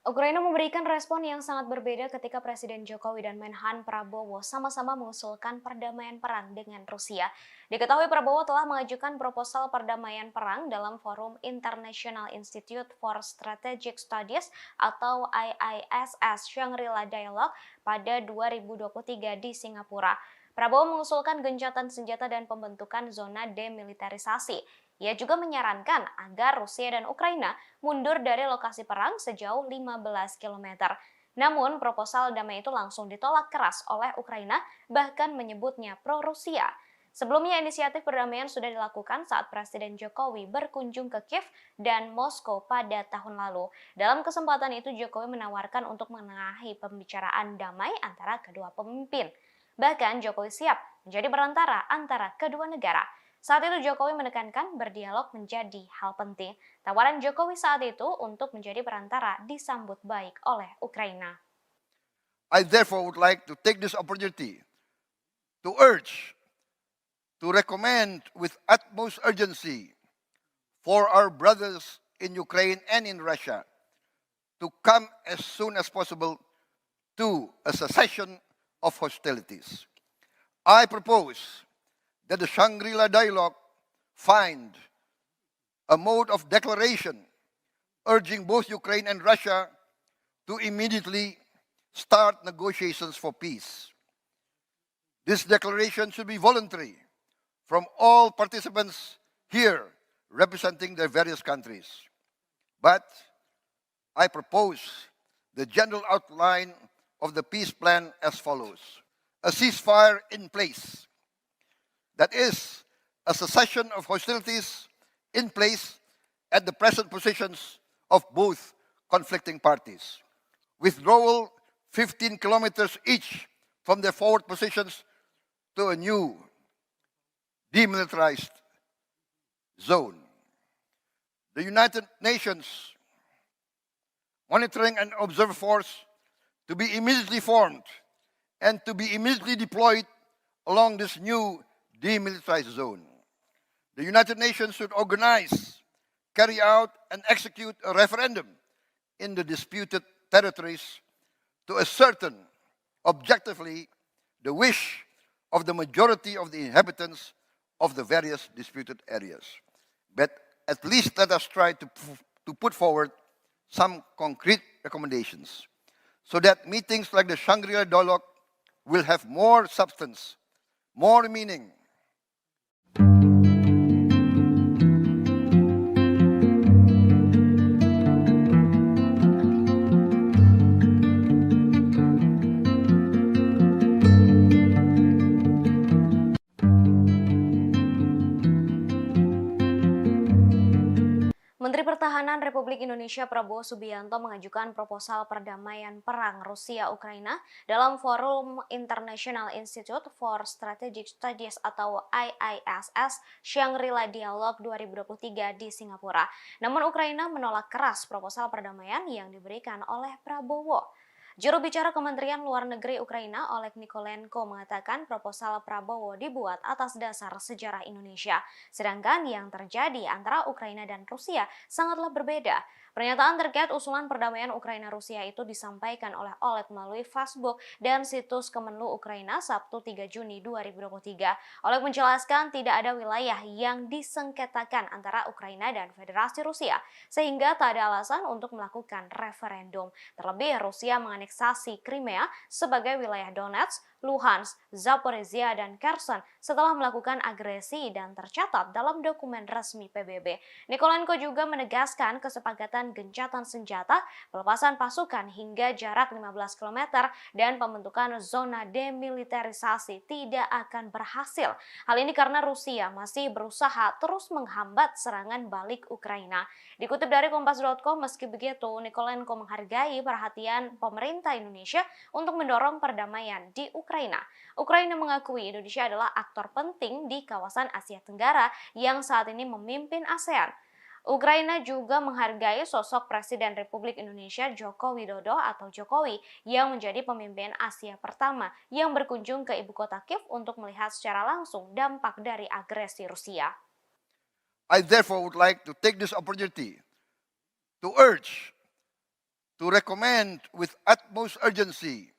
Ukraina memberikan respon yang sangat berbeda ketika Presiden Jokowi dan Menhan Prabowo sama-sama mengusulkan perdamaian perang dengan Rusia. Diketahui Prabowo telah mengajukan proposal perdamaian perang dalam forum International Institute for Strategic Studies atau IISS Shangri-La Dialogue pada 2023 di Singapura. Prabowo mengusulkan gencatan senjata dan pembentukan zona demilitarisasi. Ia juga menyarankan agar Rusia dan Ukraina mundur dari lokasi perang sejauh 15 km. Namun, proposal damai itu langsung ditolak keras oleh Ukraina, bahkan menyebutnya pro-Rusia. Sebelumnya, inisiatif perdamaian sudah dilakukan saat Presiden Jokowi berkunjung ke Kiev dan Moskow pada tahun lalu. Dalam kesempatan itu, Jokowi menawarkan untuk menengahi pembicaraan damai antara kedua pemimpin. Bahkan, Jokowi siap menjadi perantara antara kedua negara. Saat itu, Jokowi menekankan berdialog menjadi hal penting. Tawaran Jokowi saat itu untuk menjadi perantara disambut baik oleh Ukraina. I therefore would like to take this opportunity to urge, to recommend with utmost urgency for our brothers in Ukraine and in Russia to come as soon as possible to a cessation of hostilities. I propose that the Shangri-La dialogue find a mode of declaration urging both Ukraine and Russia to immediately start negotiations for peace. This declaration should be voluntary from all participants here representing their various countries. But I propose the general outline of the peace plan as follows. A ceasefire in place. That is, a cessation of hostilities in place at the present positions of both conflicting parties. Withdrawal 15 kilometers each from their forward positions to a new demilitarized zone. The United Nations Monitoring and Observer Force to be immediately formed and to be immediately deployed along this new demilitarized zone. The United Nations should organize, carry out, and execute a referendum in the disputed territories to ascertain objectively the wish of the majority of the inhabitants of the various disputed areas. But at least let us try to put forward some concrete recommendations so that meetings like the Shangri-La dialogue will have more substance, more meaning. Menteri Pertahanan Republik Indonesia Prabowo Subianto mengajukan proposal perdamaian perang Rusia-Ukraina dalam Forum International Institute for Strategic Studies atau IISS Shangri-La Dialogue 2023 di Singapura. Namun Ukraina menolak keras proposal perdamaian yang diberikan oleh Prabowo. Juru bicara Kementerian Luar Negeri Ukraina, Oleg Nikolenko, mengatakan proposal Prabowo dibuat atas dasar sejarah Indonesia. Sedangkan yang terjadi antara Ukraina dan Rusia sangatlah berbeda. Pernyataan terkait usulan perdamaian Ukraina-Rusia itu disampaikan oleh Oleg melalui Facebook dan situs Kemenlu Ukraina Sabtu 3 Juni 2023. Oleg menjelaskan tidak ada wilayah yang disengketakan antara Ukraina dan Federasi Rusia, sehingga tak ada alasan untuk melakukan referendum. Terlebih, Rusia menganeksasi Crimea sebagai wilayah Donetsk, Luhansk, Zaporizhia, dan Kherson setelah melakukan agresi dan tercatat dalam dokumen resmi PBB. Nikolenko juga menegaskan kesepakatan gencatan senjata, pelepasan pasukan hingga jarak 15 km, dan pembentukan zona demilitarisasi tidak akan berhasil. Hal ini karena Rusia masih berusaha terus menghambat serangan balik Ukraina. Dikutip dari Kompas.com, meski begitu, Nikolenko menghargai perhatian pemerintah Indonesia untuk mendorong perdamaian di Ukraina. Ukraina mengakui Indonesia adalah aktor penting di kawasan Asia Tenggara yang saat ini memimpin ASEAN. Ukraina juga menghargai sosok Presiden Republik Indonesia Joko Widodo atau Jokowi yang menjadi pemimpin Asia pertama yang berkunjung ke ibu kota Kiev untuk melihat secara langsung dampak dari agresi Rusia. I therefore would like to take this opportunity to urge, to recommend with utmost urgency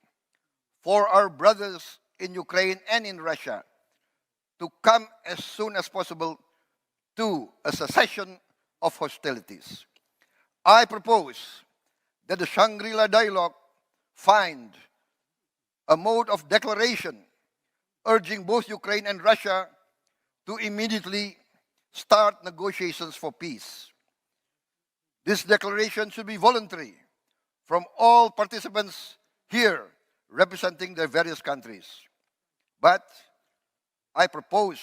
for our brothers in Ukraine and in Russia to come as soon as possible to a cessation of hostilities. I propose that the Shangri-La dialogue find a mode of declaration urging both Ukraine and Russia to immediately start negotiations for peace. This declaration should be voluntary from all participants here representing their various countries. But I propose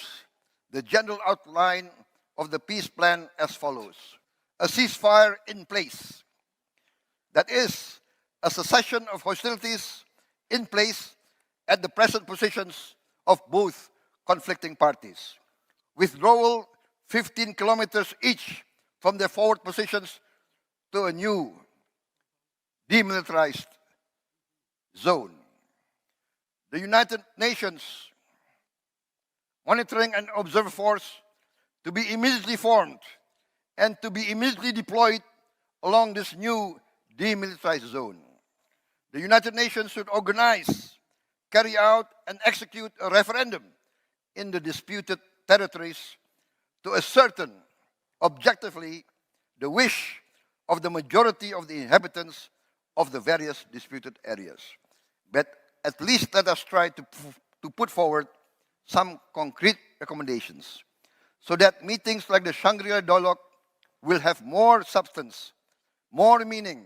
the general outline of the peace plan as follows. A ceasefire in place. That is, a cessation of hostilities in place at the present positions of both conflicting parties. Withdrawal 15 kilometers each from their forward positions to a new demilitarized zone. The United Nations Monitoring and Observer Force to be immediately formed and to be immediately deployed along this new demilitarized zone. The United Nations should organize, carry out, and execute a referendum in the disputed territories to ascertain objectively the wish of the majority of the inhabitants of the various disputed areas. But at least let us try to put forward some concrete recommendations so that meetings like the Shangri-La dialogue will have more substance, more meaning.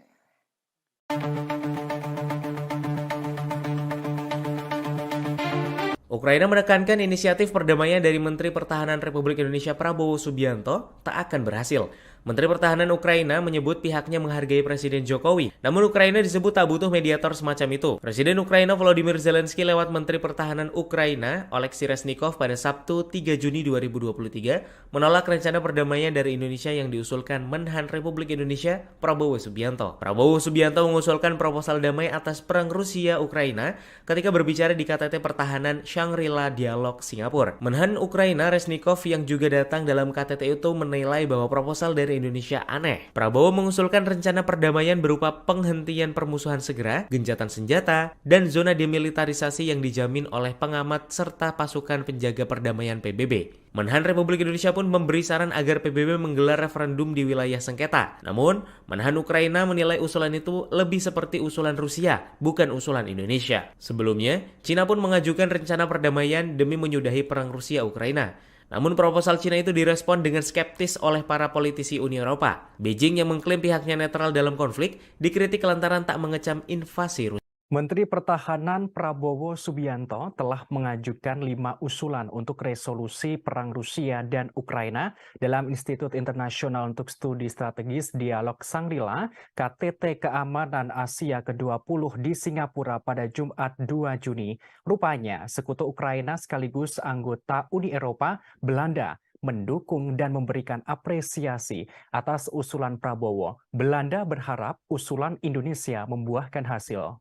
Ukraina menekankan inisiatif perdamaian dari Menteri Pertahanan Republik Indonesia Prabowo Subianto tak akan berhasil. Menteri Pertahanan Ukraina menyebut pihaknya menghargai Presiden Jokowi. Namun Ukraina disebut tak butuh mediator semacam itu. Presiden Ukraina Volodymyr Zelensky lewat Menteri Pertahanan Ukraina Oleksiy Reznikov pada Sabtu 3 Juni 2023 menolak rencana perdamaian dari Indonesia yang diusulkan Menhan Republik Indonesia Prabowo Subianto. Prabowo Subianto mengusulkan proposal damai atas perang Rusia-Ukraina ketika berbicara di KTT Pertahanan Shangri-La Dialog Singapura. Menhan Ukraina Reznikov yang juga datang dalam KTT itu menilai bahwa proposal dari Indonesia aneh. Prabowo mengusulkan rencana perdamaian berupa penghentian permusuhan segera, gencatan senjata, dan zona demilitarisasi yang dijamin oleh pengamat serta pasukan penjaga perdamaian PBB. Menhan Republik Indonesia pun memberi saran agar PBB menggelar referendum di wilayah sengketa. Namun, Menhan Ukraina menilai usulan itu lebih seperti usulan Rusia, bukan usulan Indonesia. Sebelumnya, Cina pun mengajukan rencana perdamaian demi menyudahi perang Rusia-Ukraina. Namun proposal Cina itu direspon dengan skeptis oleh para politisi Uni Eropa. Beijing yang mengklaim pihaknya netral dalam konflik dikritik lantaran tak mengecam invasi Rusia. Menteri Pertahanan Prabowo Subianto telah mengajukan 5 usulan untuk resolusi perang Rusia dan Ukraina dalam Institut Internasional untuk Studi Strategis Dialog Shangri-La KTT Keamanan Asia ke-20 di Singapura pada Jumat 2 Juni. Rupanya sekutu Ukraina sekaligus anggota Uni Eropa, Belanda, mendukung dan memberikan apresiasi atas usulan Prabowo. Belanda berharap usulan Indonesia membuahkan hasil.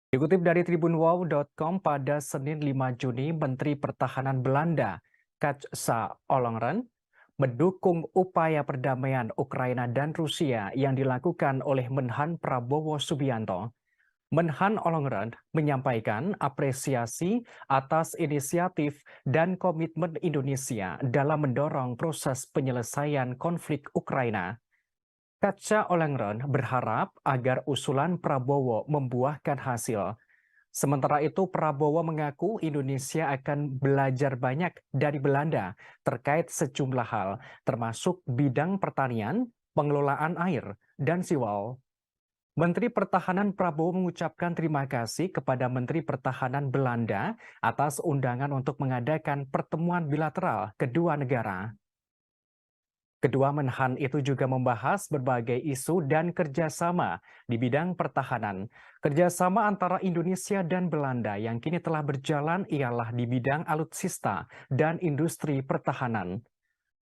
Dikutip dari tribunwow.com pada Senin 5 Juni, Menteri Pertahanan Belanda, Kajsa Ollongren, mendukung upaya perdamaian Ukraina dan Rusia yang dilakukan oleh Menhan Prabowo Subianto. Menhan Ollongren menyampaikan apresiasi atas inisiatif dan komitmen Indonesia dalam mendorong proses penyelesaian konflik Ukraina. Kajsa Ollongren berharap agar usulan Prabowo membuahkan hasil. Sementara itu, Prabowo mengaku Indonesia akan belajar banyak dari Belanda terkait sejumlah hal, termasuk bidang pertanian, pengelolaan air, dan siwal. Menteri Pertahanan Prabowo mengucapkan terima kasih kepada Menteri Pertahanan Belanda atas undangan untuk mengadakan pertemuan bilateral kedua negara. Kedua menhan itu juga membahas berbagai isu dan kerjasama di bidang pertahanan. Kerjasama antara Indonesia dan Belanda yang kini telah berjalan ialah di bidang alutsista dan industri pertahanan.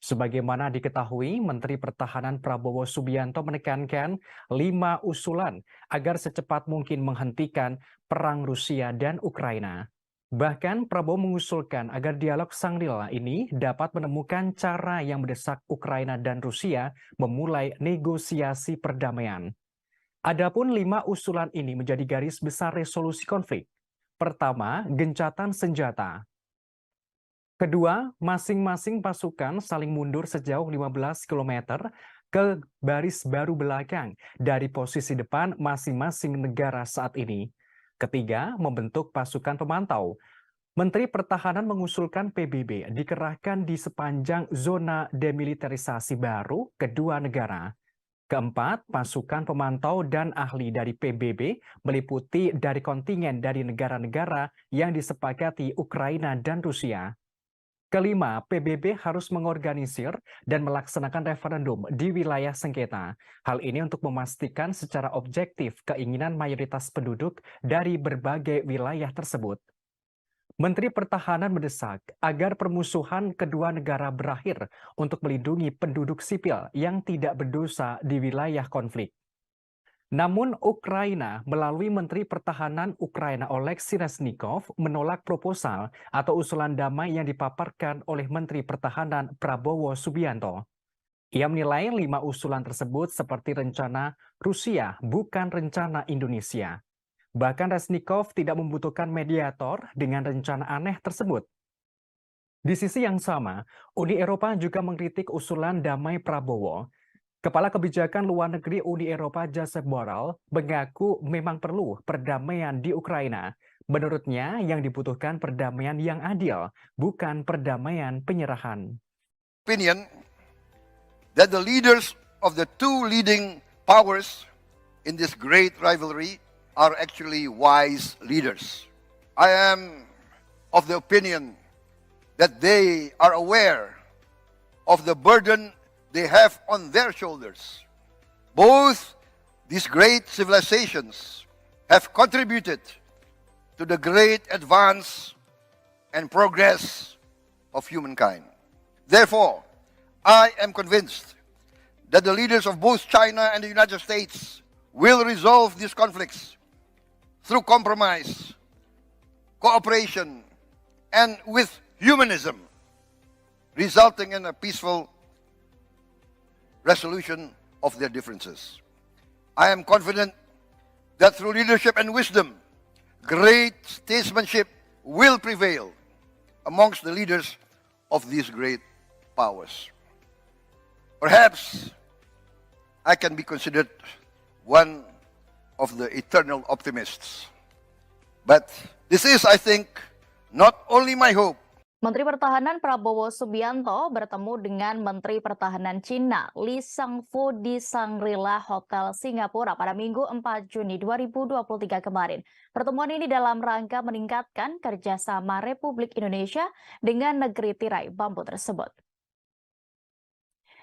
Sebagaimana diketahui, Menteri Pertahanan Prabowo Subianto menekankan 5 usulan agar secepat mungkin menghentikan perang Rusia dan Ukraina. Bahkan Prabowo mengusulkan agar dialog Shangri-La ini dapat menemukan cara yang mendesak Ukraina dan Rusia memulai negosiasi perdamaian. Adapun 5 usulan ini menjadi garis besar resolusi konflik. Pertama, gencatan senjata. Kedua, masing-masing pasukan saling mundur sejauh 15 km ke baris baru belakang dari posisi depan masing-masing negara saat ini. Ketiga, membentuk pasukan pemantau. Menteri Pertahanan mengusulkan PBB dikerahkan di sepanjang zona demilitarisasi baru kedua negara. Keempat, pasukan pemantau dan ahli dari PBB meliputi dari kontingen dari negara-negara yang disepakati Ukraina dan Rusia. Kelima, PBB harus mengorganisir dan melaksanakan referendum di wilayah sengketa. Hal ini untuk memastikan secara objektif keinginan mayoritas penduduk dari berbagai wilayah tersebut. Menteri Pertahanan mendesak agar permusuhan kedua negara berakhir untuk melindungi penduduk sipil yang tidak berdosa di wilayah konflik. Namun Ukraina melalui Menteri Pertahanan Ukraina Oleksiy Reznikov menolak proposal atau usulan damai yang dipaparkan oleh Menteri Pertahanan Prabowo Subianto. Ia menilai 5 usulan tersebut seperti rencana Rusia, bukan rencana Indonesia. Bahkan Reznikov tidak membutuhkan mediator dengan rencana aneh tersebut. Di sisi yang sama, Uni Eropa juga mengkritik usulan damai Prabowo. Kepala Kebijakan Luar Negeri Uni Eropa Josep Borrell mengaku memang perlu perdamaian di Ukraina. Menurutnya, yang dibutuhkan perdamaian yang adil, bukan perdamaian penyerahan. Opinion that the leaders of the two leading powers in this great rivalry are actually wise leaders. I am of the opinion that they are aware of the burden they have on their shoulders. Both these great civilizations have contributed to the great advance and progress of humankind. Therefore, I am convinced that the leaders of both China and the United States will resolve these conflicts through compromise, cooperation, and with humanism, resulting in a peaceful resolution of their differences. I am confident that through leadership and wisdom, great statesmanship will prevail amongst the leaders of these great powers. Perhaps I can be considered one of the eternal optimists. But this is, I think, not only my hope. Menteri Pertahanan Prabowo Subianto bertemu dengan Menteri Pertahanan Cina Li Shangfu di Shangri-La Hotel Singapura pada Minggu 4 Juni 2023 kemarin. Pertemuan ini dalam rangka meningkatkan kerjasama Republik Indonesia dengan negeri tirai bambu tersebut.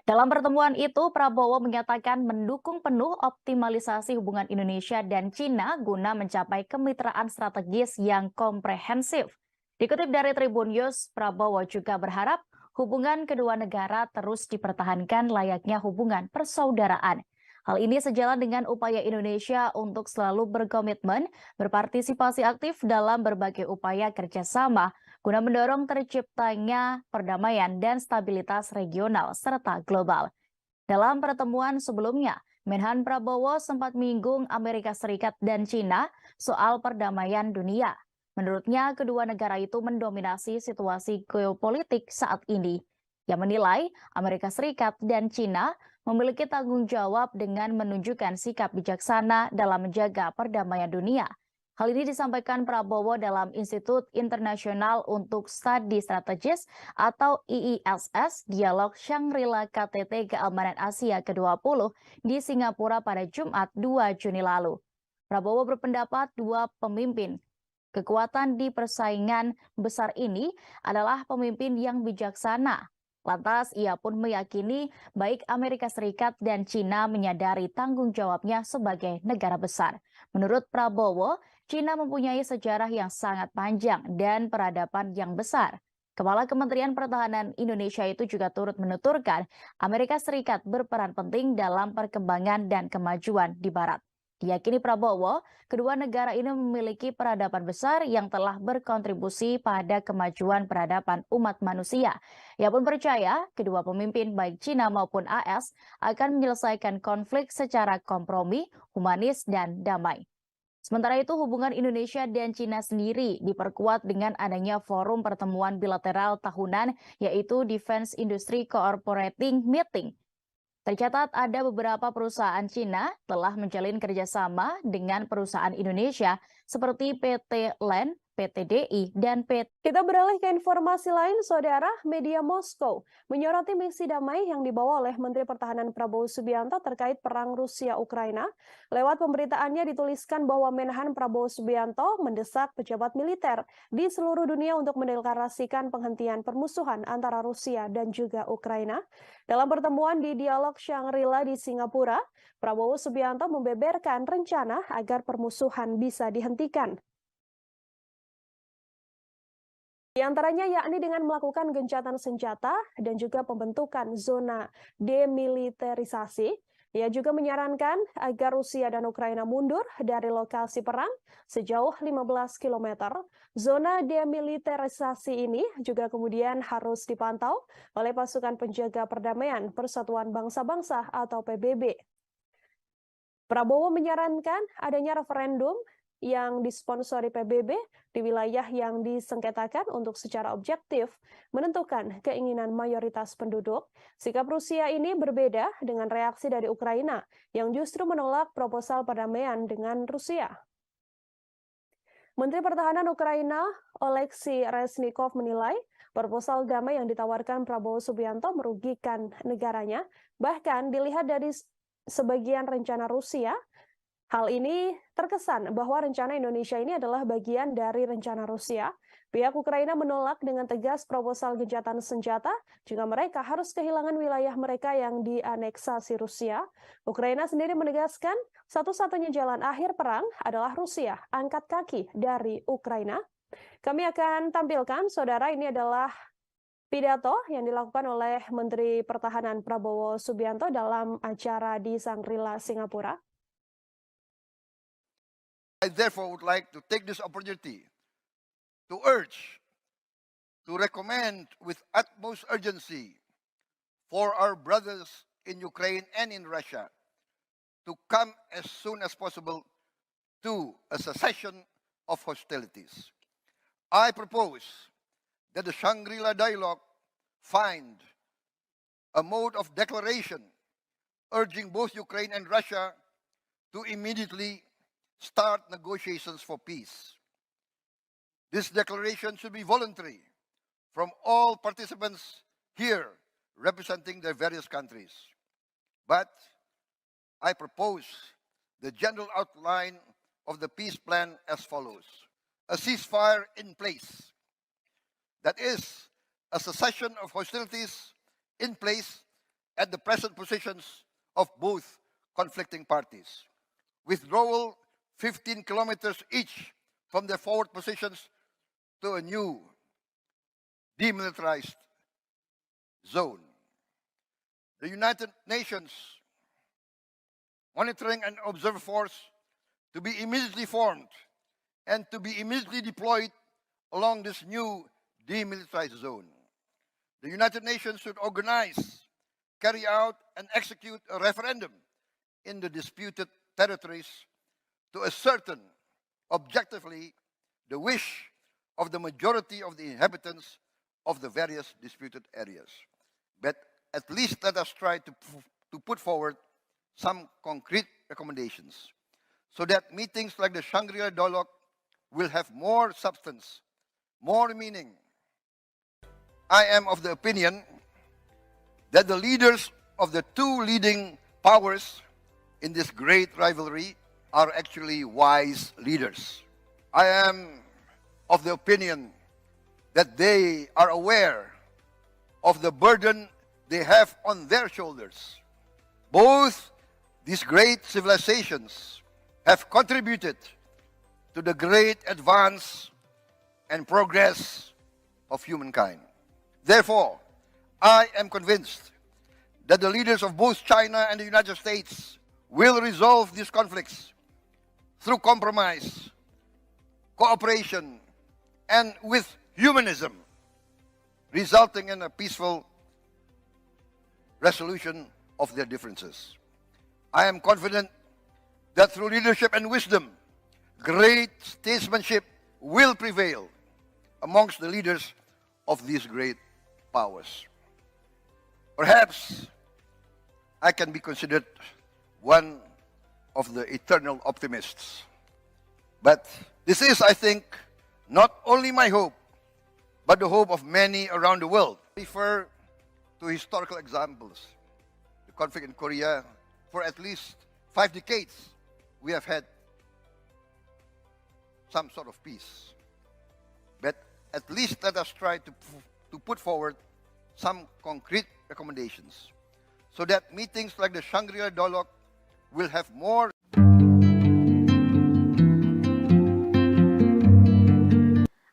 Dalam pertemuan itu, Prabowo menyatakan mendukung penuh optimalisasi hubungan Indonesia dan Cina guna mencapai kemitraan strategis yang komprehensif. Dikutip dari Tribun News, Prabowo juga berharap hubungan kedua negara terus dipertahankan layaknya hubungan persaudaraan. Hal ini sejalan dengan upaya Indonesia untuk selalu berkomitmen berpartisipasi aktif dalam berbagai upaya kerjasama guna mendorong terciptanya perdamaian dan stabilitas regional serta global. Dalam pertemuan sebelumnya, Menhan Prabowo sempat menyinggung Amerika Serikat dan Cina soal perdamaian dunia. Menurutnya, kedua negara itu mendominasi situasi geopolitik saat ini. Ia menilai Amerika Serikat dan Cina memiliki tanggung jawab dengan menunjukkan sikap bijaksana dalam menjaga perdamaian dunia. Hal ini disampaikan Prabowo dalam Institut Internasional untuk Studi Strategis atau IISS Dialog Shangri-La KTT Keamanan Asia ke-20 di Singapura pada Jumat 2 Juni lalu. Prabowo berpendapat dua pemimpin kekuatan di persaingan besar ini adalah pemimpin yang bijaksana. Lantas ia pun meyakini baik Amerika Serikat dan Cina menyadari tanggung jawabnya sebagai negara besar. Menurut Prabowo, Cina mempunyai sejarah yang sangat panjang dan peradaban yang besar. Kepala Kementerian Pertahanan Indonesia itu juga turut menuturkan Amerika Serikat berperan penting dalam perkembangan dan kemajuan di Barat. Diyakini Prabowo, kedua negara ini memiliki peradaban besar yang telah berkontribusi pada kemajuan peradaban umat manusia. Ia pun percaya kedua pemimpin baik Cina maupun AS akan menyelesaikan konflik secara kompromi, humanis, dan damai. Sementara itu, hubungan Indonesia dan Cina sendiri diperkuat dengan adanya forum pertemuan bilateral tahunan, yaitu Defense Industry Cooperating Meeting. Tercatat ada beberapa perusahaan Cina telah menjalin kerjasama dengan perusahaan Indonesia seperti PT LAN, PT DI, dan PT. Kita beralih ke informasi lain, Saudara. Media Moskow menyoroti misi damai yang dibawa oleh Menteri Pertahanan Prabowo Subianto terkait perang Rusia-Ukraina. Lewat pemberitaannya dituliskan bahwa Menhan Prabowo Subianto mendesak pejabat militer di seluruh dunia untuk mendeklarasikan penghentian permusuhan antara Rusia dan juga Ukraina. Dalam pertemuan di Dialog Shangri-La di Singapura, Prabowo Subianto membeberkan rencana agar permusuhan bisa dihentikan. Di antaranya yakni dengan melakukan gencatan senjata dan juga pembentukan zona demilitarisasi. Ia juga menyarankan agar Rusia dan Ukraina mundur dari lokasi perang sejauh 15 km. Zona demilitarisasi ini juga kemudian harus dipantau oleh pasukan penjaga perdamaian Persatuan Bangsa-Bangsa atau PBB. Prabowo menyarankan adanya referendum yang disponsori PBB di wilayah yang disengketakan untuk secara objektif menentukan keinginan mayoritas penduduk. Sikap Rusia ini berbeda dengan reaksi dari Ukraina yang justru menolak proposal perdamaian dengan Rusia. Menteri Pertahanan Ukraina Oleksiy Reznikov menilai proposal damai yang ditawarkan Prabowo Subianto merugikan negaranya, bahkan dilihat dari sebagian rencana Rusia. Hal ini terkesan bahwa rencana Indonesia ini adalah bagian dari rencana Rusia. Pihak Ukraina menolak dengan tegas proposal gencatan senjata jika mereka harus kehilangan wilayah mereka yang dianeksasi Rusia. Ukraina sendiri menegaskan satu-satunya jalan akhir perang adalah Rusia angkat kaki dari Ukraina. Kami akan tampilkan, Saudara, ini adalah pidato yang dilakukan oleh Menteri Pertahanan Prabowo Subianto dalam acara di Shangri-La, Singapura. I therefore would like to take this opportunity to urge, to recommend with utmost urgency for our brothers in Ukraine and in Russia to come as soon as possible to a cessation of hostilities. I propose that the Shangri-La dialogue find a mode of declaration urging both Ukraine and Russia to immediately start negotiations for peace. This declaration should be voluntary from all participants here representing their various countries. But I propose the general outline of the peace plan as follows. A ceasefire in place. That is, a cessation of hostilities in place at the present positions of both conflicting parties. Withdrawal 15 kilometers each from their forward positions to a new demilitarized zone. The United Nations Monitoring and Observer Force to be immediately formed and to be immediately deployed along this new demilitarized zone. The United Nations should organize, carry out, and execute a referendum in the disputed territories to ascertain objectively the wish of the majority of the inhabitants of the various disputed areas. But at least let us try to put forward some concrete recommendations so that meetings like the Shangri-La dialogue will have more substance, more meaning. I am of the opinion that the leaders of the two leading powers in this great rivalry are actually wise leaders. I am of the opinion that they are aware of the burden they have on their shoulders. Both these great civilizations have contributed to the great advance and progress of humankind. Therefore, I am convinced that the leaders of both China and the United States will resolve these conflicts through compromise, cooperation, and with humanism, resulting in a peaceful resolution of their differences. I am confident that through leadership and wisdom, great statesmanship will prevail amongst the leaders of these great powers. Perhaps I can be considered one of the eternal optimists. But this is, I think, not only my hope, but the hope of many around the world. Refer to historical examples. The conflict in Korea, for at least 5 decades, we have had some sort of peace. But at least let us try to put forward some concrete recommendations so that meetings like the Shangri-La Dialogue will have more.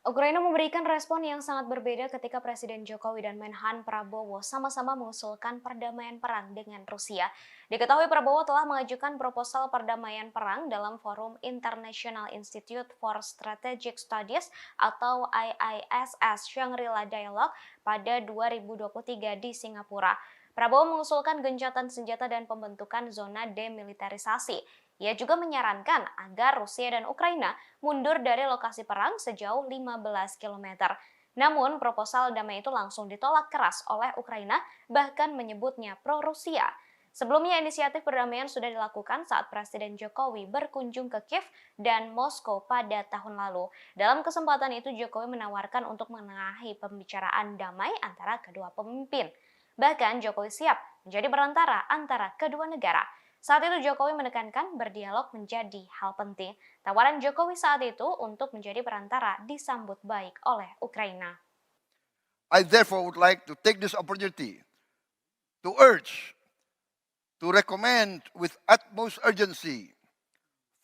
Ukraina memberikan respon yang sangat berbeda ketika Presiden Jokowi dan Menhan Prabowo sama-sama mengusulkan perdamaian perang dengan Rusia. Diketahui Prabowo telah mengajukan proposal perdamaian perang dalam forum International Institute for Strategic Studies atau IISS Shangri-La Dialogue pada 2023 di Singapura. Prabowo mengusulkan gencatan senjata dan pembentukan zona demilitarisasi. Ia juga menyarankan agar Rusia dan Ukraina mundur dari lokasi perang sejauh 15 km. Namun, proposal damai itu langsung ditolak keras oleh Ukraina, bahkan menyebutnya pro-Rusia. Sebelumnya, inisiatif perdamaian sudah dilakukan saat Presiden Jokowi berkunjung ke Kiev dan Moskow pada tahun lalu. Dalam kesempatan itu, Jokowi menawarkan untuk menengahi pembicaraan damai antara kedua pemimpin. Bahkan, Jokowi siap menjadi perantara antara kedua negara. Saat itu Jokowi menekankan berdialog menjadi hal penting. Tawaran Jokowi saat itu untuk menjadi perantara disambut baik oleh Ukraina. I therefore would like to take this opportunity to urge, to recommend with utmost urgency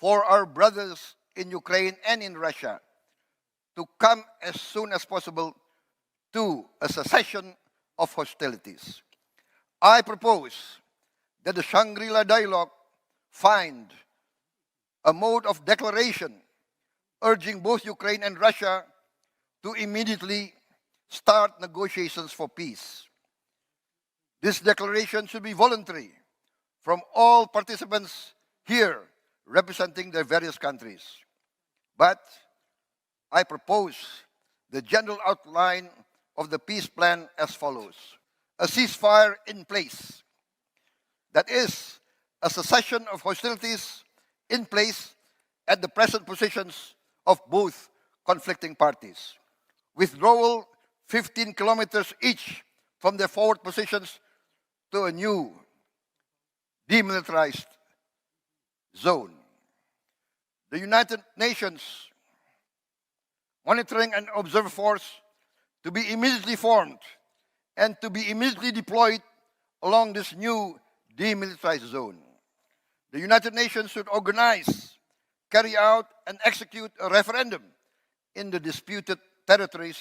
for our brothers in Ukraine and in Russia to come as soon as possible to a cessation of hostilities. I propose that the Shangri-La Dialogue find a mode of declaration urging both Ukraine and Russia to immediately start negotiations for peace. This declaration should be voluntary from all participants here representing their various countries. But I propose the general outline of the peace plan as follows. A ceasefire in place. That is, a cessation of hostilities in place at the present positions of both conflicting parties. Withdrawal 15 kilometers each from their forward positions to a new demilitarized zone. The United Nations Monitoring and Observer Force to be immediately formed and to be immediately deployed along this new demilitarized zone. The United Nations should organize, carry out, and execute a referendum in the disputed territories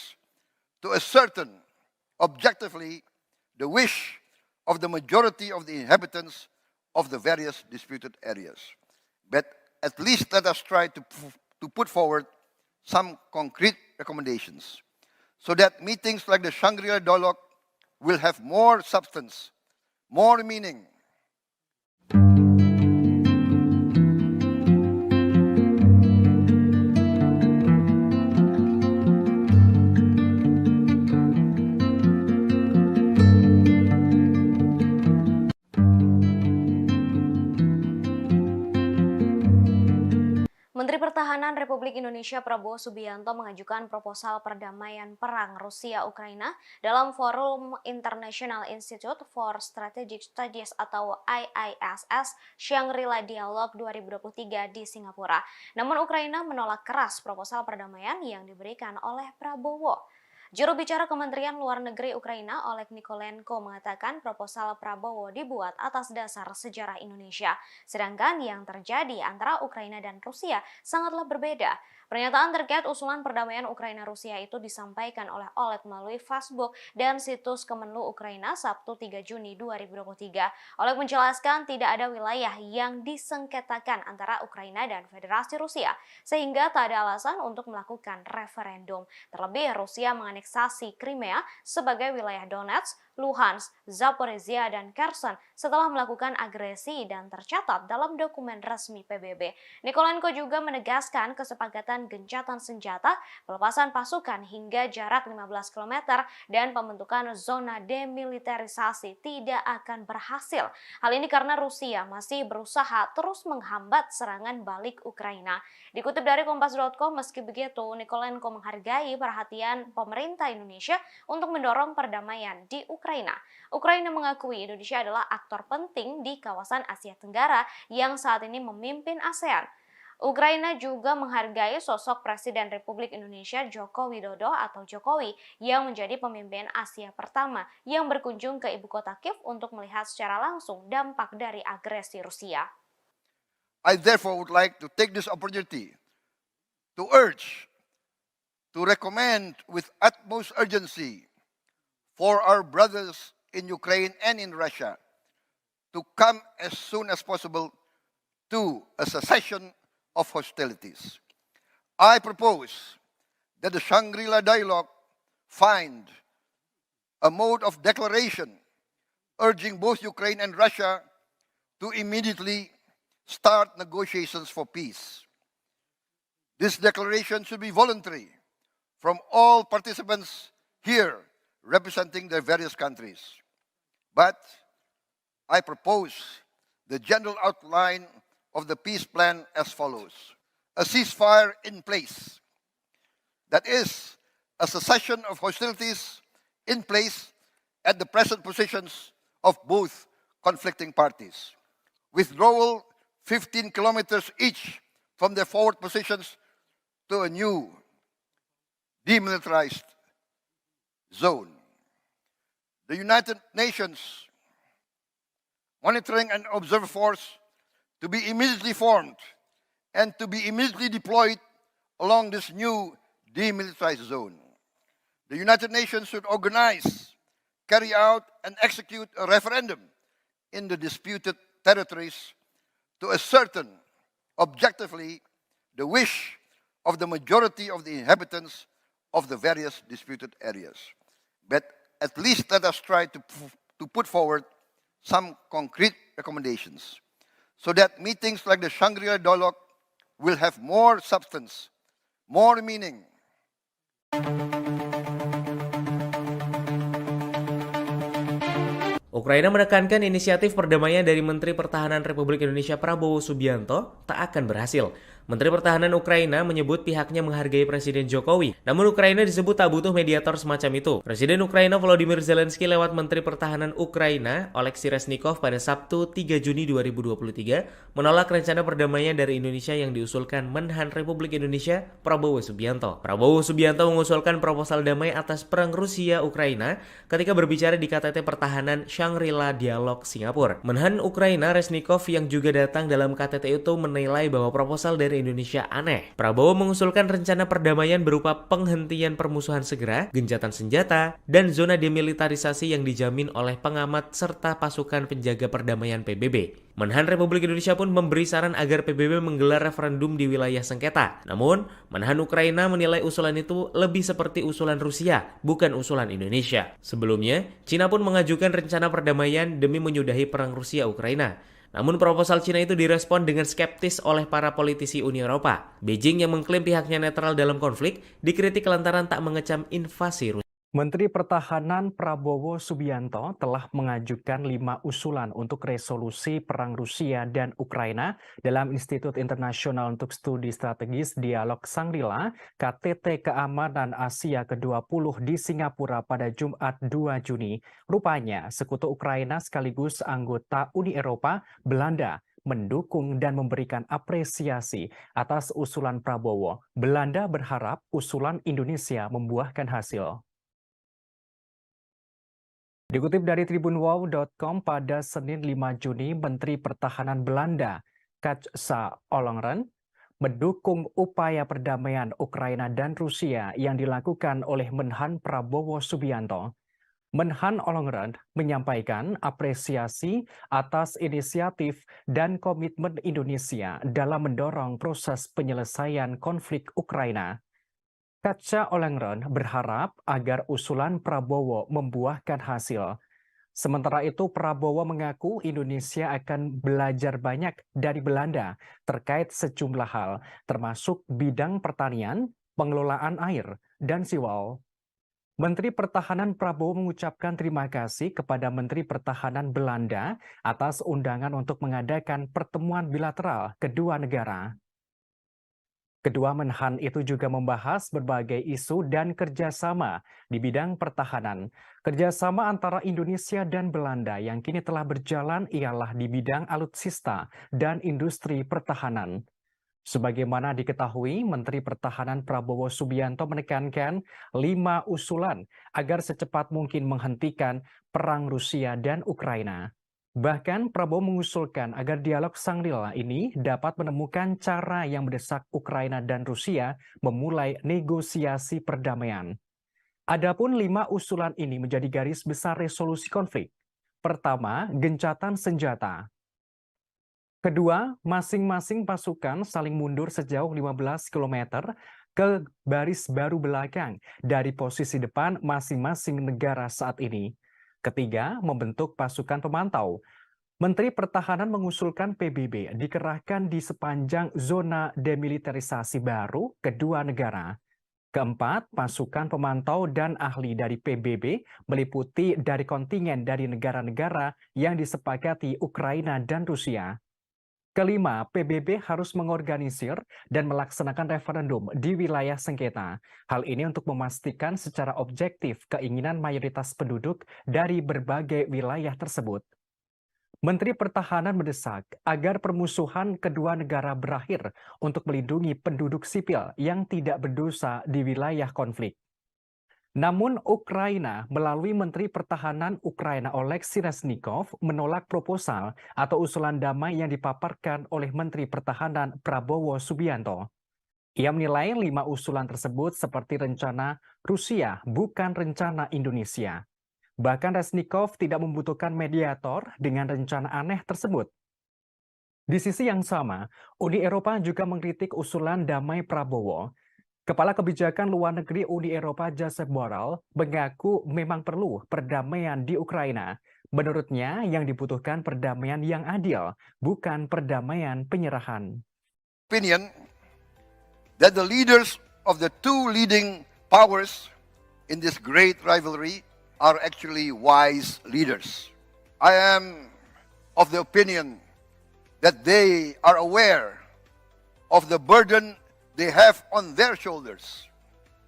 to ascertain objectively the wish of the majority of the inhabitants of the various disputed areas. But at least let us try to put forward some concrete recommendations so that meetings like the Shangri-La Dialogue will have more substance, more meaning. Menteri Pertahanan Republik Indonesia Prabowo Subianto mengajukan proposal perdamaian perang Rusia-Ukraina dalam forum International Institute for Strategic Studies atau IISS Shangri-La Dialogue 2023 di Singapura. Namun Ukraina menolak keras proposal perdamaian yang diberikan oleh Prabowo. Juru bicara Kementerian Luar Negeri Ukraina, Oleg Nikolenko, mengatakan proposal Prabowo dibuat atas dasar sejarah Indonesia. Sedangkan yang terjadi antara Ukraina dan Rusia sangatlah berbeda. Pernyataan terkait usulan perdamaian Ukraina-Rusia itu disampaikan oleh Oleg melalui Facebook dan situs Kemenlu Ukraina Sabtu 3 Juni 2023. Oleg menjelaskan tidak ada wilayah yang disengketakan antara Ukraina dan Federasi Rusia, sehingga tak ada alasan untuk melakukan referendum. Terlebih Rusia mengandalkan menganeksasi Crimea sebagai wilayah Donetsk, Luhansk, Zaporizhia, dan Kherson setelah melakukan agresi dan tercatat dalam dokumen resmi PBB. Nikolenko juga menegaskan kesepakatan gencatan senjata, pelepasan pasukan hingga jarak 15 km, dan pembentukan zona demilitarisasi tidak akan berhasil. Hal ini karena Rusia masih berusaha terus menghambat serangan balik Ukraina. Dikutip dari Kompas.com, meski begitu, Nikolenko menghargai perhatian pemerintah Indonesia untuk mendorong perdamaian di Ukraina. Ukraina mengakui Indonesia adalah aktor penting di kawasan Asia Tenggara yang saat ini memimpin ASEAN. Ukraina juga menghargai sosok Presiden Republik Indonesia Joko Widodo atau Jokowi yang menjadi pemimpin Asia pertama yang berkunjung ke ibu kota Kiev untuk melihat secara langsung dampak dari agresi Rusia. I therefore would like to take this opportunity to urge, to recommend with utmost urgency for our brothers in Ukraine and in Russia to come as soon as possible to a cessation of hostilities. I propose that the Shangri-La dialogue find a mode of declaration urging both Ukraine and Russia to immediately start negotiations for peace. This declaration should be voluntary from all participants here representing their various countries. But I propose the general outline of the peace plan as follows. A ceasefire in place. That is, a cessation of hostilities in place at the present positions of both conflicting parties. Withdrawal 15 kilometers each from their forward positions to a new demilitarized zone. The United Nations Monitoring and Observer Force to be immediately formed and to be immediately deployed along this new demilitarized zone. The United Nations should organize, carry out, and execute a referendum in the disputed territories to ascertain objectively the wish of the majority of the inhabitants of the various disputed areas. But at least let us try to put forward some concrete recommendations so that meetings like the Shangri-La dialogue will have more substance, more meaning. Ukraina menekankan inisiatif perdamaian dari Menteri Pertahanan Republik Indonesia Prabowo Subianto tak akan berhasil. Menteri Pertahanan Ukraina menyebut pihaknya menghargai Presiden Jokowi. Namun Ukraina disebut tak butuh mediator semacam itu. Presiden Ukraina Volodymyr Zelensky lewat Menteri Pertahanan Ukraina Oleksiy Reznikov pada Sabtu 3 Juni 2023 menolak rencana perdamaian dari Indonesia yang diusulkan Menhan Republik Indonesia Prabowo Subianto. Prabowo Subianto mengusulkan proposal damai atas perang Rusia-Ukraina ketika berbicara di KTT Pertahanan Shangri-La Dialog Singapura. Menhan Ukraina Reznikov yang juga datang dalam KTT itu menilai bahwa proposal dari Indonesia aneh. Prabowo mengusulkan rencana perdamaian berupa penghentian permusuhan segera, gencatan senjata, dan zona demilitarisasi yang dijamin oleh pengamat serta pasukan penjaga perdamaian PBB. Menhan Republik Indonesia pun memberi saran agar PBB menggelar referendum di wilayah sengketa. Namun, Menhan Ukraina menilai usulan itu lebih seperti usulan Rusia, bukan usulan Indonesia. Sebelumnya, Cina pun mengajukan rencana perdamaian demi menyudahi perang Rusia-Ukraina. Namun proposal Cina itu direspon dengan skeptis oleh para politisi Uni Eropa. Beijing yang mengklaim pihaknya netral dalam konflik dikritik lantaran tak mengecam invasi Rusia. Menteri Pertahanan Prabowo Subianto telah mengajukan 5 usulan untuk resolusi perang Rusia dan Ukraina dalam Institut Internasional untuk Studi Strategis Dialog Shangri-La KTT Keamanan Asia ke-20 di Singapura pada Jumat 2 Juni. Rupanya sekutu Ukraina sekaligus anggota Uni Eropa, Belanda, mendukung dan memberikan apresiasi atas usulan Prabowo. Belanda berharap usulan Indonesia membuahkan hasil. Dikutip dari tribunwow.com pada Senin 5 Juni, Menteri Pertahanan Belanda, Kajsa Ollongren, mendukung upaya perdamaian Ukraina dan Rusia yang dilakukan oleh Menhan Prabowo Subianto. Menhan Ollongren menyampaikan apresiasi atas inisiatif dan komitmen Indonesia dalam mendorong proses penyelesaian konflik Ukraina. Katja Olenghren berharap agar usulan Prabowo membuahkan hasil. Sementara itu, Prabowo mengaku Indonesia akan belajar banyak dari Belanda terkait sejumlah hal, termasuk bidang pertanian, pengelolaan air, dan siwal. Menteri Pertahanan Prabowo mengucapkan terima kasih kepada Menteri Pertahanan Belanda atas undangan untuk mengadakan pertemuan bilateral kedua negara. Kedua menhan itu juga membahas berbagai isu dan kerjasama di bidang pertahanan. Kerjasama antara Indonesia dan Belanda yang kini telah berjalan ialah di bidang alutsista dan industri pertahanan. Sebagaimana diketahui, Menteri Pertahanan Prabowo Subianto menekankan 5 usulan agar secepat mungkin menghentikan perang Rusia dan Ukraina. Bahkan Prabowo mengusulkan agar dialog Shangri-La ini dapat menemukan cara yang mendesak Ukraina dan Rusia memulai negosiasi perdamaian. Adapun 5 usulan ini menjadi garis besar resolusi konflik. Pertama, gencatan senjata. Kedua, masing-masing pasukan saling mundur sejauh 15 km ke baris baru belakang dari posisi depan masing-masing negara saat ini. Ketiga, membentuk pasukan pemantau. Menteri Pertahanan mengusulkan PBB dikerahkan di sepanjang zona demilitarisasi baru kedua negara. Keempat, pasukan pemantau dan ahli dari PBB meliputi dari kontingen dari negara-negara yang disepakati Ukraina dan Rusia. Kelima, PBB harus mengorganisir dan melaksanakan referendum di wilayah sengketa. Hal ini untuk memastikan secara objektif keinginan mayoritas penduduk dari berbagai wilayah tersebut. Menteri Pertahanan mendesak agar permusuhan kedua negara berakhir untuk melindungi penduduk sipil yang tidak berdosa di wilayah konflik. Namun Ukraina melalui Menteri Pertahanan Ukraina Oleksiy Reznikov menolak proposal atau usulan damai yang dipaparkan oleh Menteri Pertahanan Prabowo Subianto. Ia menilai 5 usulan tersebut seperti rencana Rusia, bukan rencana Indonesia. Bahkan Reznikov tidak membutuhkan mediator dengan rencana aneh tersebut. Di sisi yang sama, Uni Eropa juga mengkritik usulan damai Prabowo. Kepala Kebijakan Luar Negeri Uni Eropa Josep Borrell mengaku memang perlu perdamaian di Ukraina. Menurutnya, yang dibutuhkan perdamaian yang adil, bukan perdamaian penyerahan. Opinion that the leaders of the two leading powers in this great rivalry are actually wise leaders. I am of the opinion that they are aware of the burden they have on their shoulders.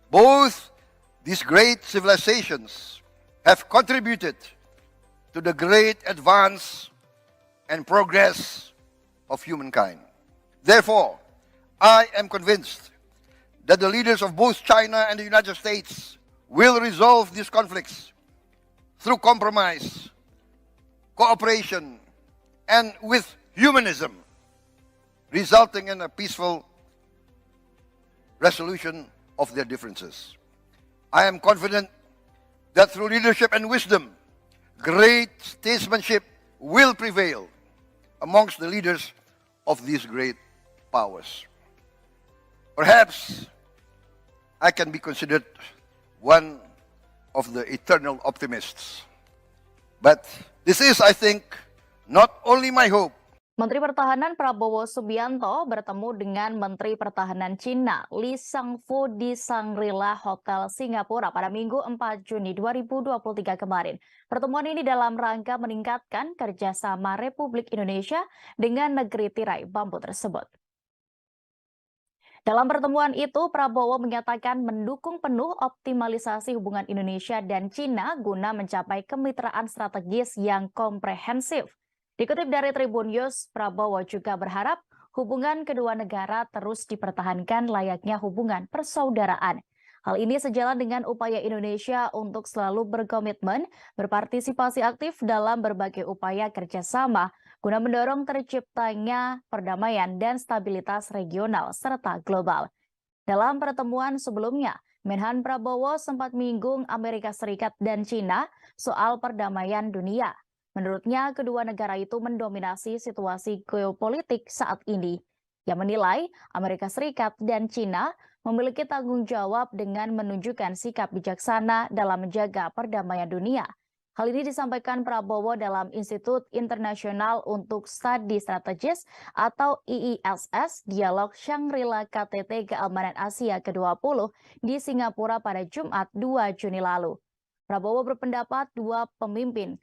Both these great civilizations have contributed to the great advance and progress of humankind. Therefore, I am convinced that the leaders of both China and the United States will resolve these conflicts through compromise, cooperation, and with humanism, resulting in a peaceful resolution of their differences. I am confident that through leadership and wisdom, great statesmanship will prevail amongst the leaders of these great powers. Perhaps I can be considered one of the eternal optimists. But this is, I think, not only my hope. Menteri Pertahanan Prabowo Subianto bertemu dengan Menteri Pertahanan Cina Li Shangfu di Shangri-La Hotel Singapura pada Minggu 4 Juni 2023 kemarin. Pertemuan ini dalam rangka meningkatkan kerjasama Republik Indonesia dengan negeri tirai bambu tersebut. Dalam pertemuan itu, Prabowo menyatakan mendukung penuh optimalisasi hubungan Indonesia dan Cina guna mencapai kemitraan strategis yang komprehensif. Dikutip dari Tribun News, Prabowo juga berharap hubungan kedua negara terus dipertahankan layaknya hubungan persaudaraan. Hal ini sejalan dengan upaya Indonesia untuk selalu berkomitmen berpartisipasi aktif dalam berbagai upaya kerjasama guna mendorong terciptanya perdamaian dan stabilitas regional serta global. Dalam pertemuan sebelumnya, Menhan Prabowo sempat menyinggung Amerika Serikat dan Cina soal perdamaian dunia. Menurutnya, kedua negara itu mendominasi situasi geopolitik saat ini. Ia menilai Amerika Serikat dan Cina memiliki tanggung jawab dengan menunjukkan sikap bijaksana dalam menjaga perdamaian dunia. Hal ini disampaikan Prabowo dalam Institut Internasional untuk Studi Strategis atau IISS Dialog Shangri-La KTT Keamanan Asia ke-20 di Singapura pada Jumat 2 Juni lalu. Prabowo berpendapat dua pemimpin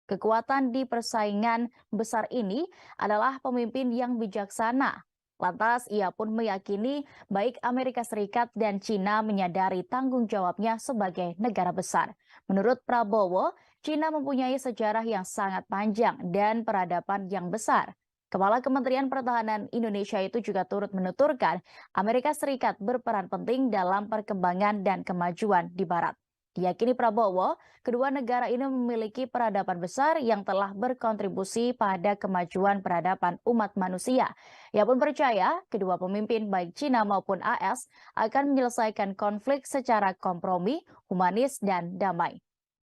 kekuatan di persaingan besar ini adalah pemimpin yang bijaksana. Lantas ia pun meyakini baik Amerika Serikat dan China menyadari tanggung jawabnya sebagai negara besar. Menurut Prabowo, China mempunyai sejarah yang sangat panjang dan peradaban yang besar. Kepala Kementerian Pertahanan Indonesia itu juga turut menuturkan Amerika Serikat berperan penting dalam perkembangan dan kemajuan di Barat. Diyakini Prabowo, kedua negara ini memiliki peradaban besar yang telah berkontribusi pada kemajuan peradaban umat manusia. Ia pun percaya kedua pemimpin baik China maupun AS akan menyelesaikan konflik secara kompromi, humanis, dan damai.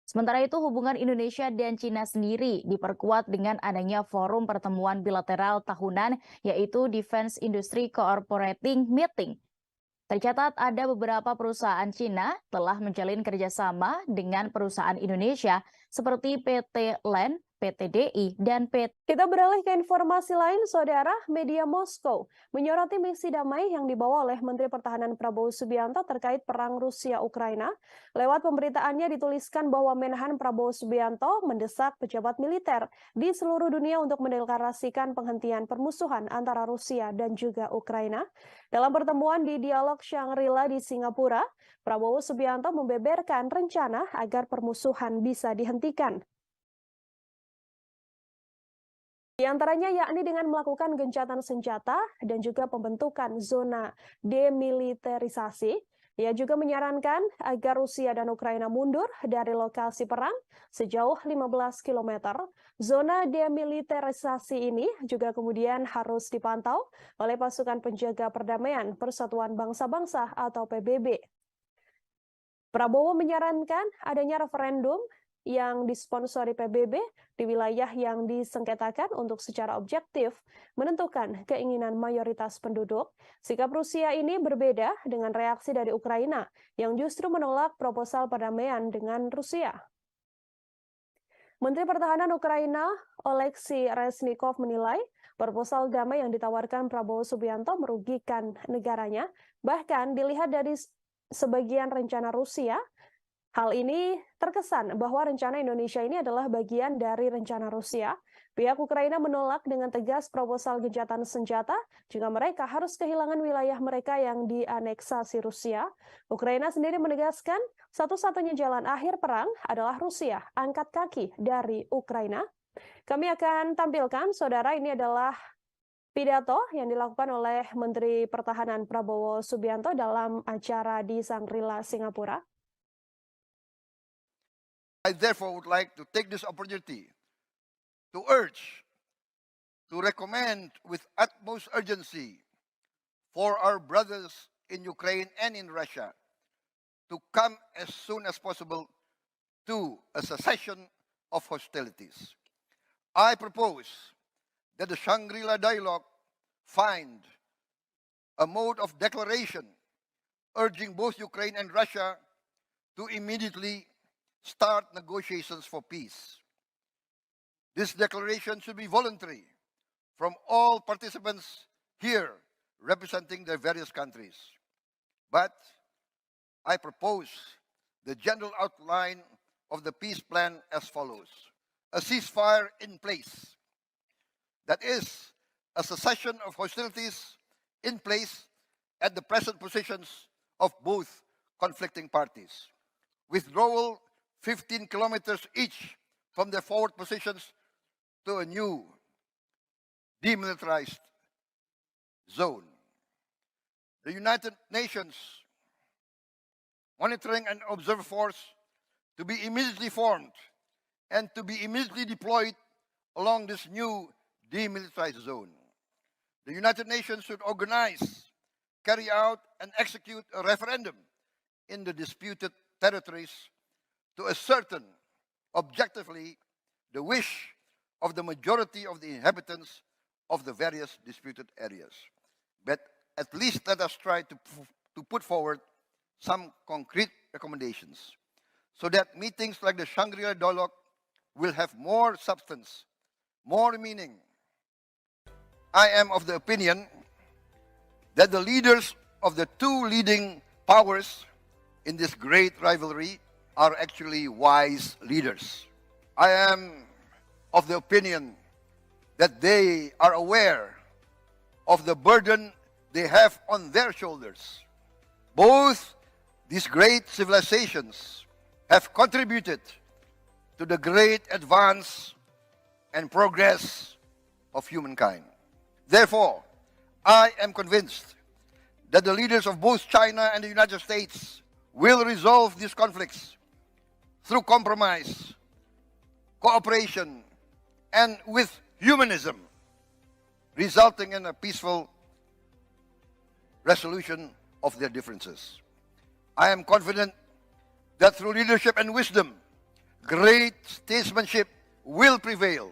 Sementara itu, hubungan Indonesia dan China sendiri diperkuat dengan adanya forum pertemuan bilateral tahunan, yaitu Defense Industry Cooperating Meeting. Tercatat ada beberapa perusahaan Cina telah menjalin kerjasama dengan perusahaan Indonesia seperti PT LAN, PT DI, dan PT. Kita beralih ke informasi lain, Saudara. Media Moskow menyoroti misi damai yang dibawa oleh Menteri Pertahanan Prabowo Subianto terkait perang Rusia-Ukraina. Lewat pemberitaannya dituliskan bahwa Menhan Prabowo Subianto mendesak pejabat militer di seluruh dunia untuk mendeklarasikan penghentian permusuhan antara Rusia dan juga Ukraina. Dalam pertemuan di Dialog Shangri-La di Singapura, Prabowo Subianto membeberkan rencana agar permusuhan bisa dihentikan. Di antaranya yakni dengan melakukan gencatan senjata dan juga pembentukan zona demilitarisasi. Ia juga menyarankan agar Rusia dan Ukraina mundur dari lokasi perang sejauh 15 km. Zona demilitarisasi ini juga kemudian harus dipantau oleh pasukan penjaga perdamaian Persatuan Bangsa-Bangsa atau PBB. Prabowo menyarankan adanya referendum yang disponsori PBB di wilayah yang disengketakan untuk secara objektif menentukan keinginan mayoritas penduduk. Sikap Rusia ini berbeda dengan reaksi dari Ukraina yang justru menolak proposal perdamaian dengan Rusia. Menteri Pertahanan Ukraina Oleksiy Reznikov menilai proposal damai yang ditawarkan Prabowo Subianto merugikan negaranya. Bahkan dilihat dari sebagian rencana Rusia, hal ini terkesan bahwa rencana Indonesia ini adalah bagian dari rencana Rusia. Pihak Ukraina menolak dengan tegas proposal gencatan senjata jika mereka harus kehilangan wilayah mereka yang dianeksasi Rusia. Ukraina sendiri menegaskan satu-satunya jalan akhir perang adalah Rusia angkat kaki dari Ukraina. Kami akan tampilkan, Saudara, ini adalah pidato yang dilakukan oleh Menteri Pertahanan Prabowo Subianto dalam acara di Shangri-La, Singapura. I therefore would like to take this opportunity to urge, to recommend with utmost urgency for our brothers in Ukraine and in Russia to come as soon as possible to a cessation of hostilities. I propose that the Shangri-La dialogue find a mode of declaration urging both Ukraine and Russia to immediately start negotiations for peace. This declaration should be voluntary from all participants here representing their various countries. But I propose the general outline of the peace plan as follows. A ceasefire in place. That is, a cessation of hostilities in place at the present positions of both conflicting parties. Withdrawal 15 kilometers each from their forward positions to a new demilitarized zone. The United Nations Monitoring and Observer Force to be immediately formed and to be immediately deployed along this new demilitarized zone. The United Nations should organize, carry out, and execute a referendum in the disputed territories to ascertain objectively the wish of the majority of the inhabitants of the various disputed areas. But at least let us try to to put forward some concrete recommendations so that meetings like the Shangri-La dialogue will have more substance, more meaning. I am of the opinion that the leaders of the two leading powers in this great rivalry are actually wise leaders. I am of the opinion that they are aware of the burden they have on their shoulders. Both these great civilizations have contributed to the great advance and progress of humankind. Therefore, I am convinced that the leaders of both China and the United States will resolve these conflicts through compromise, cooperation, and with humanism, resulting in a peaceful resolution of their differences. I am confident that through leadership and wisdom, great statesmanship will prevail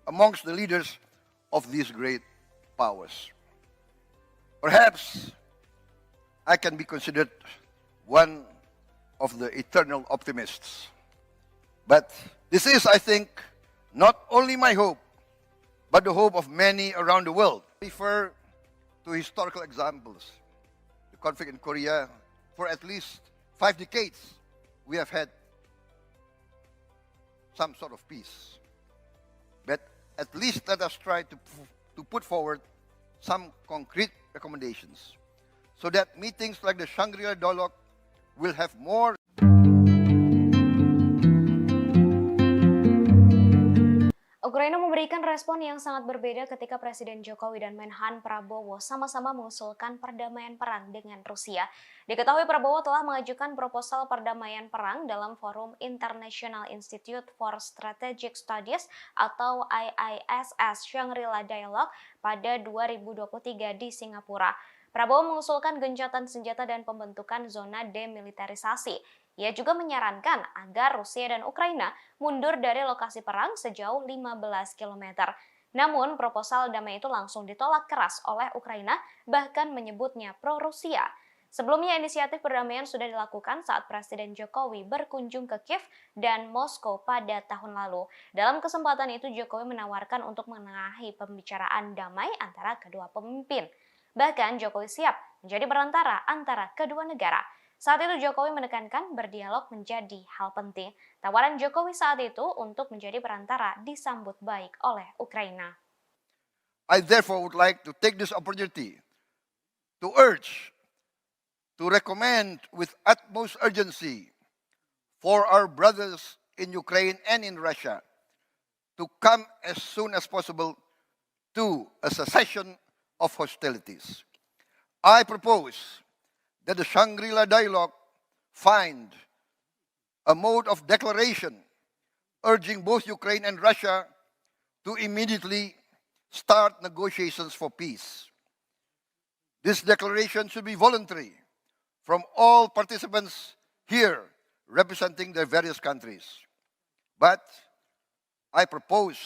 amongst the leaders of these great powers. Perhaps I can be considered one of the eternal optimists. But this is, I think, not only my hope, but the hope of many around the world. I refer to historical examples. The conflict in Korea, for at least 5 decades, we have had some sort of peace. But at least let us try to put forward some concrete recommendations so that meetings like the Shangri-La dialogue will have more. Ukraina memberikan respon yang sangat berbeda ketika Presiden Jokowi dan Menhan Prabowo sama-sama mengusulkan perdamaian perang dengan Rusia. Diketahui Prabowo telah mengajukan proposal perdamaian perang dalam forum International Institute for Strategic Studies atau IISS Shangri-La Dialogue pada 2023 di Singapura. Prabowo mengusulkan gencatan senjata dan pembentukan zona demilitarisasi. Ia juga menyarankan agar Rusia dan Ukraina mundur dari lokasi perang sejauh 15 km. Namun, proposal damai itu langsung ditolak keras oleh Ukraina, bahkan menyebutnya pro-Rusia. Sebelumnya, inisiatif perdamaian sudah dilakukan saat Presiden Jokowi berkunjung ke Kiev dan Moskow pada tahun lalu. Dalam kesempatan itu, Jokowi menawarkan untuk menengahi pembicaraan damai antara kedua pemimpin. Bahkan, Jokowi siap menjadi perantara antara kedua negara. Saat itu Jokowi menekankan berdialog menjadi hal penting. Tawaran Jokowi saat itu untuk menjadi perantara disambut baik oleh Ukraina. I therefore would like to take this opportunity to urge, to recommend with utmost urgency for our brothers in Ukraine and in Russia to come as soon as possible to a cessation of hostilities. I propose that the Shangri-La dialogue find a mode of declaration urging both Ukraine and Russia to immediately start negotiations for peace. This declaration should be voluntary from all participants here representing their various countries. But I propose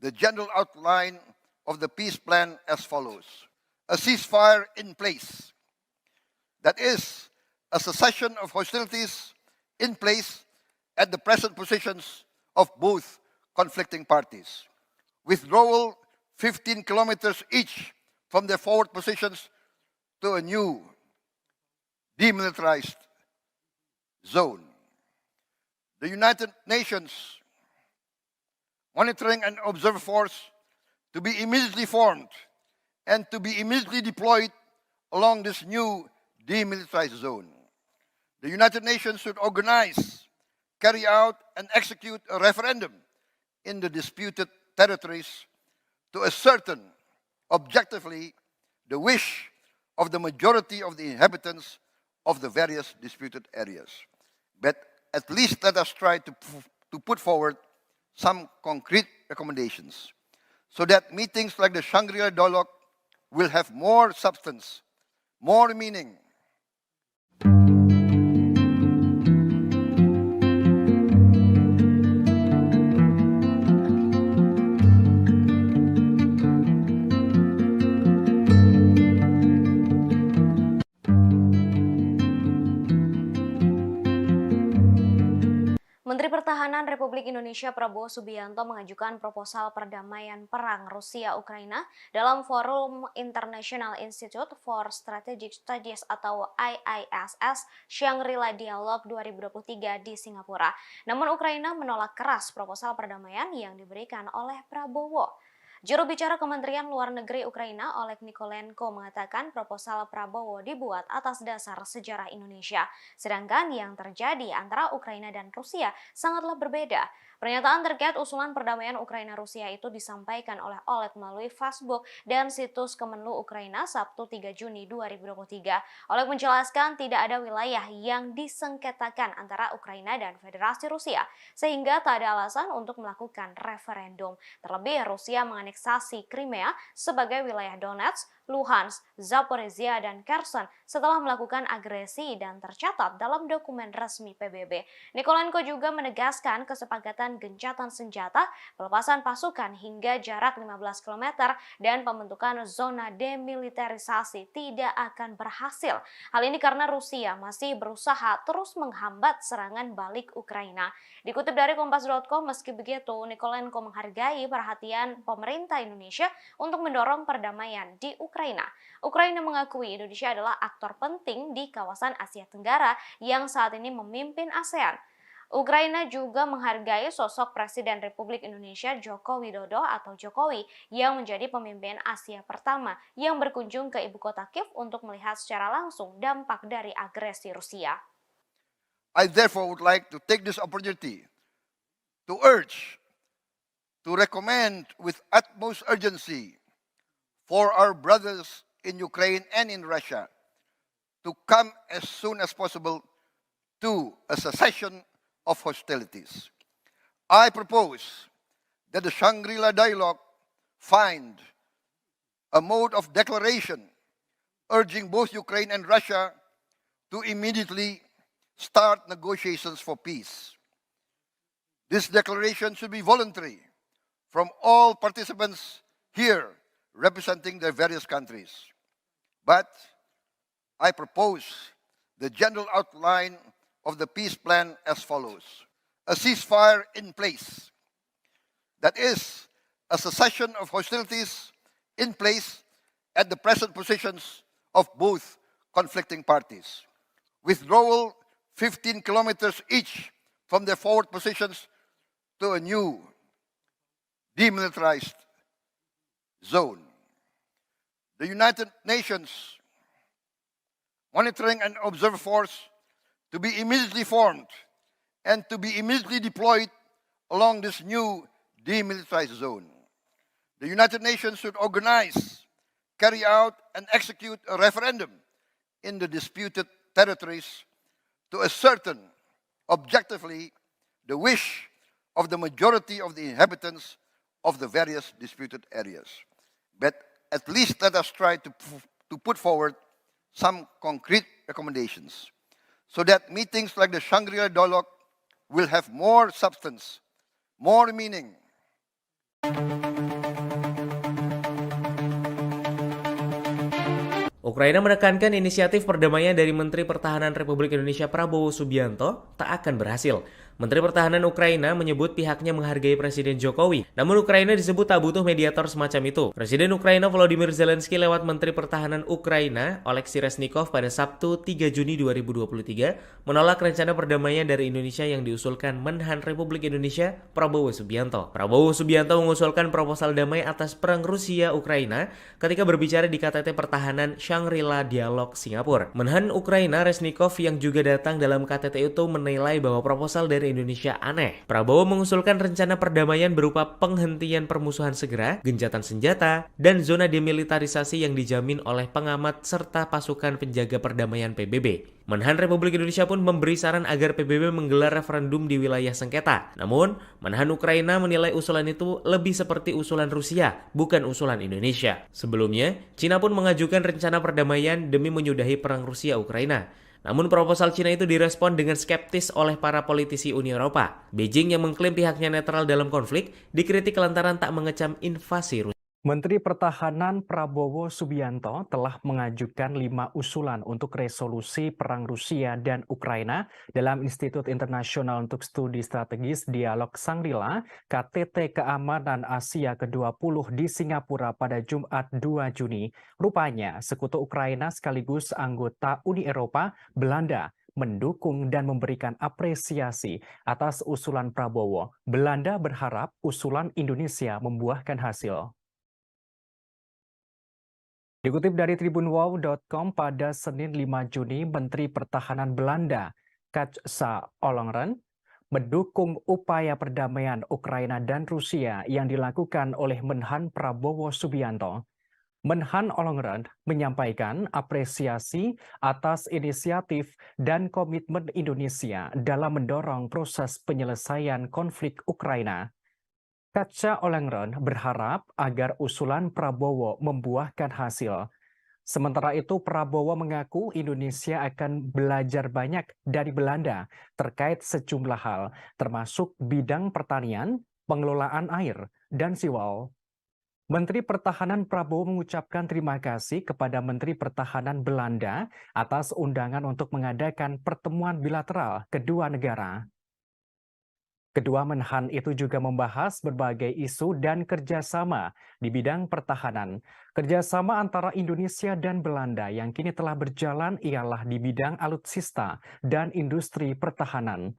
the general outline of the peace plan as follows. A ceasefire in place. That is, a cessation of hostilities in place at the present positions of both conflicting parties. Withdrawal 15 kilometers each from their forward positions to a new demilitarized zone. The United Nations Monitoring and Observer Force to be immediately formed and to be immediately deployed along this new demilitarized zone. The United Nations should organize, carry out, and execute a referendum in the disputed territories to ascertain objectively the wish of the majority of the inhabitants of the various disputed areas. But at least let us try to put forward some concrete recommendations so that meetings like the Shangri-La dialogue will have more substance, more meaning. Menteri Pertahanan Republik Indonesia Prabowo Subianto mengajukan proposal perdamaian perang Rusia-Ukraina dalam Forum International Institute for Strategic Studies atau IISS Shangri-La Dialogue 2023 di Singapura. Namun Ukraina menolak keras proposal perdamaian yang diberikan oleh Prabowo. Juru bicara Kementerian Luar Negeri Ukraina, Oleg Nikolenko, mengatakan proposal Prabowo dibuat atas dasar sejarah Indonesia, sedangkan yang terjadi antara Ukraina dan Rusia sangatlah berbeda. Pernyataan terkait usulan perdamaian Ukraina-Rusia itu disampaikan oleh Oleg melalui Facebook dan situs Kemenlu Ukraina Sabtu 3 Juni 2023. Oleg menjelaskan tidak ada wilayah yang disengketakan antara Ukraina dan Federasi Rusia, sehingga tak ada alasan untuk melakukan referendum. Terlebih, Rusia menganeksasi Crimea sebagai wilayah Donetsk, Luhansk, Zaporizhia, dan Kherson setelah melakukan agresi dan tercatat dalam dokumen resmi PBB. Nikolenko juga menegaskan kesepakatan gencatan senjata, pelepasan pasukan hingga jarak 15 km, dan pembentukan zona demilitarisasi tidak akan berhasil. Hal ini karena Rusia masih berusaha terus menghambat serangan balik Ukraina. Dikutip dari Kompas.com, meski begitu, Nikolenko menghargai perhatian pemerintah Indonesia untuk mendorong perdamaian di Ukraina. Ukraina mengakui Indonesia adalah aktor penting di kawasan Asia Tenggara yang saat ini memimpin ASEAN. Ukraina juga menghargai sosok Presiden Republik Indonesia Joko Widodo atau Jokowi yang menjadi pemimpin Asia pertama yang berkunjung ke ibu kota Kiev untuk melihat secara langsung dampak dari agresi Rusia. I therefore would like to take this opportunity to urge, to recommend with utmost urgency for our brothers in Ukraine and in Russia to come as soon as possible to a cessation of hostilities. I propose that the Shangri-La dialogue find a mode of declaration urging both Ukraine and Russia to immediately start negotiations for peace. This declaration should be voluntary from all participants here representing their various countries. But I propose the general outline of the peace plan as follows. A ceasefire in place. That is, a cessation of hostilities in place at the present positions of both conflicting parties. Withdrawal 15 kilometers each from their forward positions to a new demilitarized zone. The United Nations Monitoring and Observer Force to be immediately formed and to be immediately deployed along this new demilitarized zone. The United Nations should organize, carry out, and execute a referendum in the disputed territories to ascertain objectively the wish of the majority of the inhabitants of the various disputed areas. But at least let us try to put forward some concrete recommendations so that meetings like the Shangri-La Dialogue will have more substance, more meaning. Ukraina menekankan inisiatif perdamaian dari Menteri Pertahanan Republik Indonesia Prabowo Subianto tak akan berhasil. Menteri Pertahanan Ukraina menyebut pihaknya menghargai Presiden Jokowi, namun Ukraina disebut tak butuh mediator semacam itu. Presiden Ukraina Volodymyr Zelensky lewat Menteri Pertahanan Ukraina Oleksiy Reznikov pada Sabtu 3 Juni 2023 menolak rencana perdamaian dari Indonesia yang diusulkan Menhan Republik Indonesia Prabowo Subianto. Prabowo Subianto mengusulkan proposal damai atas perang Rusia-Ukraina ketika berbicara di KTT Pertahanan Shangri-La Dialogue Singapura. Menhan Ukraina Reznikov yang juga datang dalam KTT itu menilai bahwa proposal dari Indonesia aneh. Prabowo mengusulkan rencana perdamaian berupa penghentian permusuhan segera, gencatan senjata, dan zona demilitarisasi yang dijamin oleh pengamat serta pasukan penjaga perdamaian PBB. Menhan Republik Indonesia pun memberi saran agar PBB menggelar referendum di wilayah sengketa. Namun, Menhan Ukraina menilai usulan itu lebih seperti usulan Rusia, bukan usulan Indonesia. Sebelumnya, Cina pun mengajukan rencana perdamaian demi menyudahi perang Rusia-Ukraina. Namun proposal Cina itu direspon dengan skeptis oleh para politisi Uni Eropa. Beijing yang mengklaim pihaknya netral dalam konflik dikritik lantaran tak mengecam invasi Rusia. Menteri Pertahanan Prabowo Subianto telah mengajukan 5 usulan untuk resolusi perang Rusia dan Ukraina dalam Institut Internasional untuk Studi Strategis Dialog Shangri-La KTT Keamanan Asia ke-20 di Singapura pada Jumat 2 Juni. Rupanya, sekutu Ukraina sekaligus anggota Uni Eropa, Belanda, mendukung dan memberikan apresiasi atas usulan Prabowo. Belanda berharap usulan Indonesia membuahkan hasil. Dikutip dari tribunwow.com pada Senin 5 Juni, Menteri Pertahanan Belanda, Kajsa Ollongren, mendukung upaya perdamaian Ukraina dan Rusia yang dilakukan oleh Menhan Prabowo Subianto. Menhan Ollongren menyampaikan apresiasi atas inisiatif dan komitmen Indonesia dalam mendorong proses penyelesaian konflik Ukraina. Kajsa Ollongren berharap agar usulan Prabowo membuahkan hasil. Sementara itu, Prabowo mengaku Indonesia akan belajar banyak dari Belanda terkait sejumlah hal, termasuk bidang pertanian, pengelolaan air, dan siwal. Menteri Pertahanan Prabowo mengucapkan terima kasih kepada Menteri Pertahanan Belanda atas undangan untuk mengadakan pertemuan bilateral kedua negara. Kedua menhan itu juga membahas berbagai isu dan kerjasama di bidang pertahanan. Kerjasama antara Indonesia dan Belanda yang kini telah berjalan ialah di bidang alutsista dan industri pertahanan.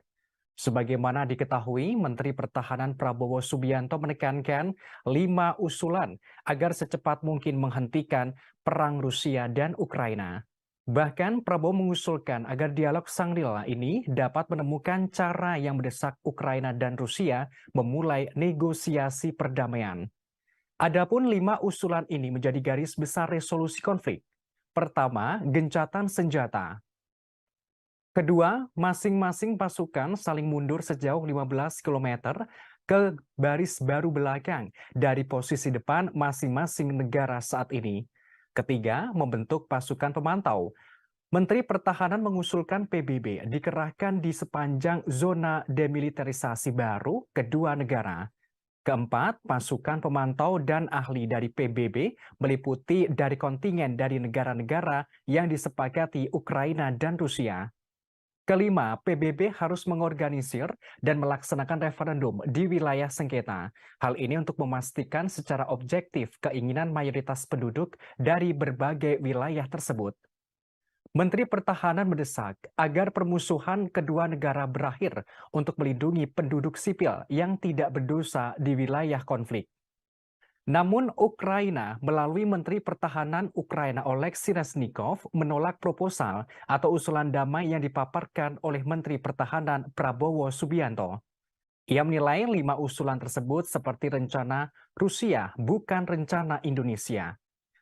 Sebagaimana diketahui, Menteri Pertahanan Prabowo Subianto menekankan 5 usulan agar secepat mungkin menghentikan perang Rusia dan Ukraina. Bahkan Prabowo mengusulkan agar dialog Shangri-La ini dapat menemukan cara yang mendesak Ukraina dan Rusia memulai negosiasi perdamaian. Adapun 5 usulan ini menjadi garis besar resolusi konflik. Pertama, gencatan senjata. Kedua, masing-masing pasukan saling mundur sejauh 15 km ke baris baru belakang dari posisi depan masing-masing negara saat ini. Ketiga, membentuk pasukan pemantau. Menteri Pertahanan mengusulkan PBB dikerahkan di sepanjang zona demilitarisasi baru kedua negara. Keempat, pasukan pemantau dan ahli dari PBB meliputi dari kontingen dari negara-negara yang disepakati Ukraina dan Rusia. Kelima, PBB harus mengorganisir dan melaksanakan referendum di wilayah sengketa. Hal ini untuk memastikan secara objektif keinginan mayoritas penduduk dari berbagai wilayah tersebut. Menteri Pertahanan mendesak agar permusuhan kedua negara berakhir untuk melindungi penduduk sipil yang tidak berdosa di wilayah konflik. Namun Ukraina melalui Menteri Pertahanan Ukraina Oleksiy Reznikov menolak proposal atau usulan damai yang dipaparkan oleh Menteri Pertahanan Prabowo Subianto. Ia menilai 5 usulan tersebut seperti rencana Rusia, bukan rencana Indonesia.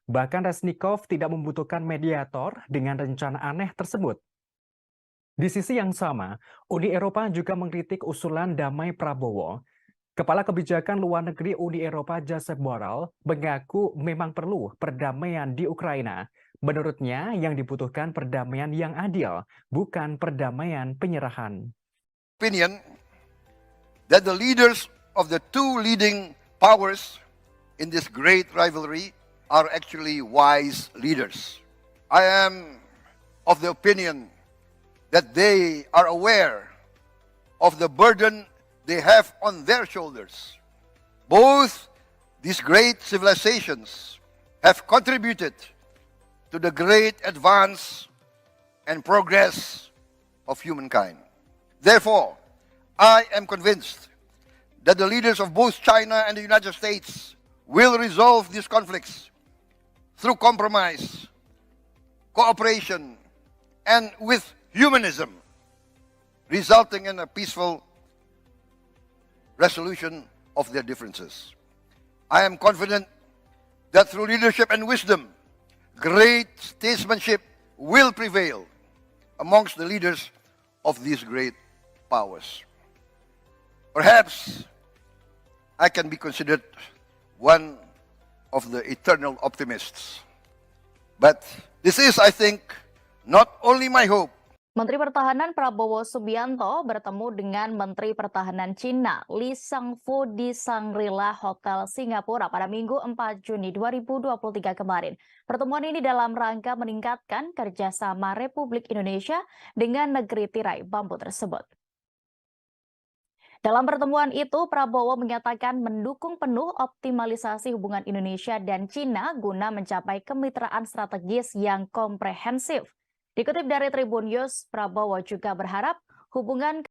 Bahkan Reznikov tidak membutuhkan mediator dengan rencana aneh tersebut. Di sisi yang sama, Uni Eropa juga mengkritik usulan damai Prabowo. Kepala Kebijakan Luar Negeri Uni Eropa Josep Borrell mengaku memang perlu perdamaian di Ukraina. Menurutnya, yang dibutuhkan perdamaian yang adil, bukan perdamaian penyerahan. Opinion that the leaders of the two leading powers in this great rivalry are actually wise leaders. I am of the opinion that they are aware of the burden they have on their shoulders. Both these great civilizations have contributed to the great advance and progress of humankind. Therefore, I am convinced that the leaders of both China and the United States will resolve these conflicts through compromise, cooperation, and with humanism, resulting in a peaceful resolution of their differences. I am confident that through leadership and wisdom, great statesmanship will prevail amongst the leaders of these great powers. Perhaps I can be considered one of the eternal optimists. But this is, I think, not only my hope, Menteri Pertahanan Prabowo Subianto bertemu dengan Menteri Pertahanan Cina Li Shangfu di Shangri-La Hotel Singapura pada Minggu 4 Juni 2023 kemarin. Pertemuan ini dalam rangka meningkatkan kerjasama Republik Indonesia dengan negeri tirai bambu tersebut. Dalam pertemuan itu, Prabowo menyatakan mendukung penuh optimalisasi hubungan Indonesia dan Cina guna mencapai kemitraan strategis yang komprehensif. Dikutip dari Tribun News, Prabowo juga berharap hubungan